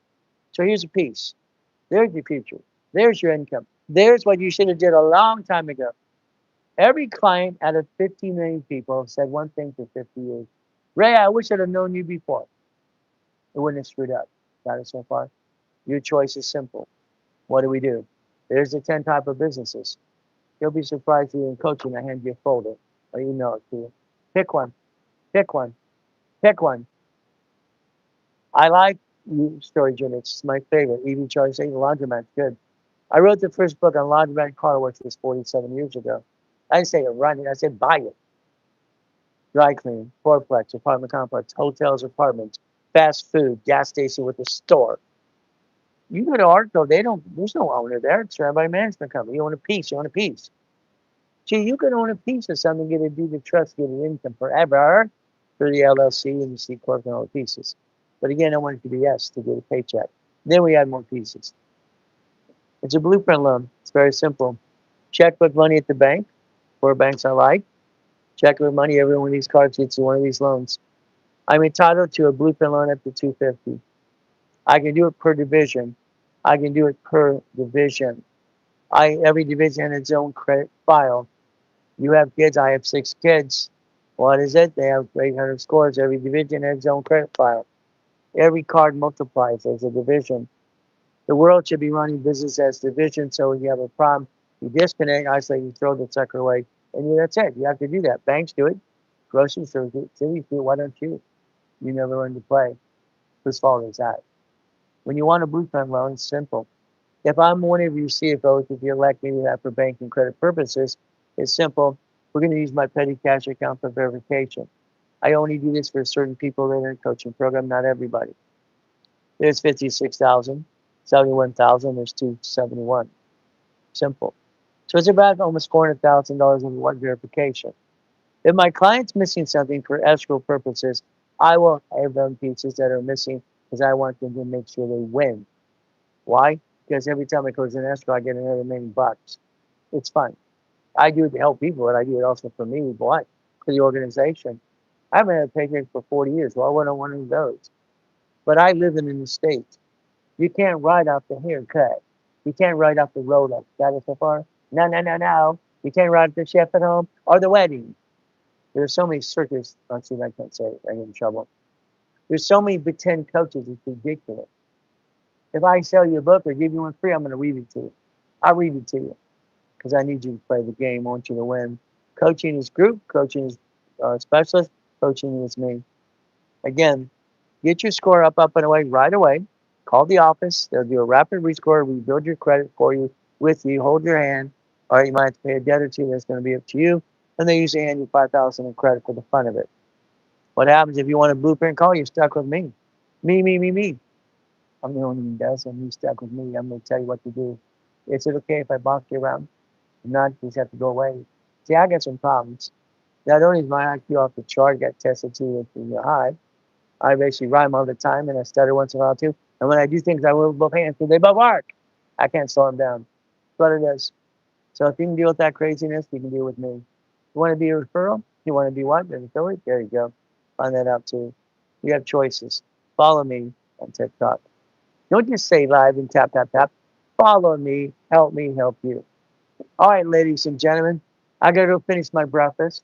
So here's a piece. There's your future. There's your income. There's what you should have did a long time ago. Every client out of 50 million people have said one thing for 50 years. Ray, I wish I'd have known you before. It wouldn't have screwed up. Got it so far? Your choice is simple. What do? There's the 10 type of businesses. You'll be surprised if you're in coaching. I hand you a folder or email it to you. Pick one. Pick one. Pick one. I like storage units. It's my favorite. EV charging, laundromat's good. I wrote the first book on laundromat car washes 47 years ago. I didn't say run it. I said buy it. Dry cleaning, fourplex, apartment complex, hotels, apartments, fast food, gas station with a store. You go to Arco, they don't. There's no owner there. It's run by a management company. You own a piece. You own a piece. Gee, you can own a piece of something, get a deed of trust, get an income forever through the LLC and the C corp and all the pieces. But again, I want it to be yes to get a paycheck. Then we add more pieces. It's a blueprint loan. It's very simple. Checkbook money at the bank, where banks are like. Checkbook money, every one of these cards gets you one of these loans. I'm entitled to a blueprint loan up to 250. I can do it per division. I can do it per division. Every division has its own credit file. You have kids, I have 6 kids. What is it? They have 800 scores. Every division has its own credit file. Every card multiplies as a division. The world should be running business as division, so when you have a problem, you disconnect, isolate, you throw the sucker away, and that's it. You have to do that. Banks do it. Grocery stores do it. Cities do it. Why don't you? You never learn to play. Whose fault is that? When you want a blueprint loan, it's simple. If I'm one of your CFOs, if you elect me to that for banking credit purposes, it's simple. We're going to use my petty cash account for verification. I only do this for certain people that are in the coaching program, not everybody. There's 56,000, 71,000, there's 271. Simple. So it's about almost $400,000 in one verification. If my client's missing something for escrow purposes, I will have them pieces that are missing because I want them to make sure they win. Why? Because every time it goes in escrow, I get another $1,000,000. It's fun. I do it to help people, but I do it also for me. Why? For the organization. I haven't had a paycheck for 40 years. Well, I wouldn't want one of those. But I live in the States. You can't ride off the haircut. You can't ride off the Rolex. Got it so far? No, no, no, no. You can't ride the chef at home or the wedding. There's so many circus. Let's see if I can't say it. I get in trouble. There's so many pretend coaches. It's ridiculous. If I sell you a book or give you one free, I'm going to read it to you. I'll read it to you because I need you to play the game. I want you to win. Coaching is group. Coaching is specialist. Coaching is me. Again, get your score up and away right away. Call the office. They'll do a rapid rescore, rebuild your credit for you, with you, hold your hand. Or you might have to pay a debt or two. That's going to be up to you. And they usually hand you 5,000 in credit for the fun of it. What happens if you want a blueprint call? You're stuck with me. Me. I'm the only one who does, and you're stuck with me. I'm going to tell you what to do. Is it okay if I box you around? If not, you just have to go away. See, I got some problems. Not only is my IQ off the chart, got tested to the high, I basically rhyme all the time, and I stutter once in a while too. And when I do things, I move both hands because they both work. I can't slow them down. That's what it is. So if you can deal with that craziness, you can deal with me. You want to be a referral? You want to be what? An affiliate? There you go. Find that out too. You have choices. Follow me on TikTok. Don't just say live and tap, tap, tap. Follow me, help you. All right, ladies and gentlemen, I got to go finish my breakfast,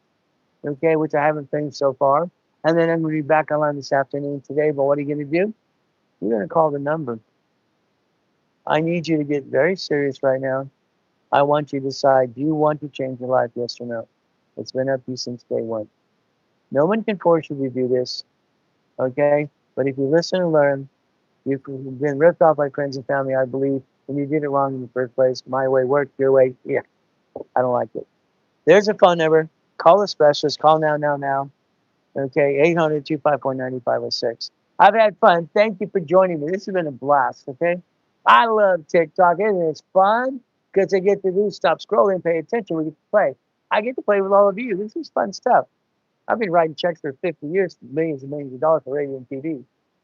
okay, which I haven't finished so far. And then I'm going to be back online this afternoon today. But what are you going to do? You're going to call the number. I need you to get very serious right now. I want you to decide, do you want to change your life, yes or no? It's been up to you since day one. No one can force you to do this, okay? But if you listen and learn, you've been ripped off by friends and family, I believe, and you did it wrong in the first place. My way worked, your way, yeah, I don't like it. There's a phone number. Call a specialist. Call now. Okay, 800-254-9506. I've had fun. Thank you for joining me. This has been a blast, okay? I love TikTok. Isn't it? It's fun because I get to do stop scrolling, pay attention, we get to play. I get to play with all of you. This is fun stuff. I've been writing checks for 50 years, millions and millions of dollars for radio and TV.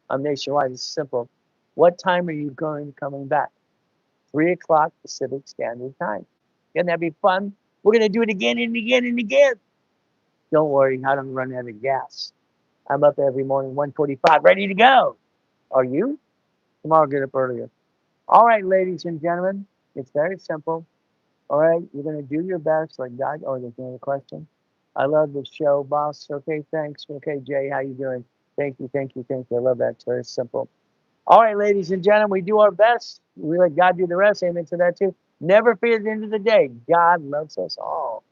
I'm nationwide. It's simple. What time are you coming back? 3 o'clock Pacific Standard Time. Can that be fun? We're going to do it again and again and again. Don't worry, I don't run out of gas. I'm up every morning, 1:45, ready to go. Are you? Tomorrow, get up earlier. All right, ladies and gentlemen, it's very simple. All right, you're going to do your best like God. Oh, there's another question. I love the show, boss. Okay, thanks. Okay, Jay, how you doing? Thank you. I love that. It's very simple. All right, ladies and gentlemen, we do our best. We let God do the rest. Amen to that too. Never fear at the end of the day. God loves us all.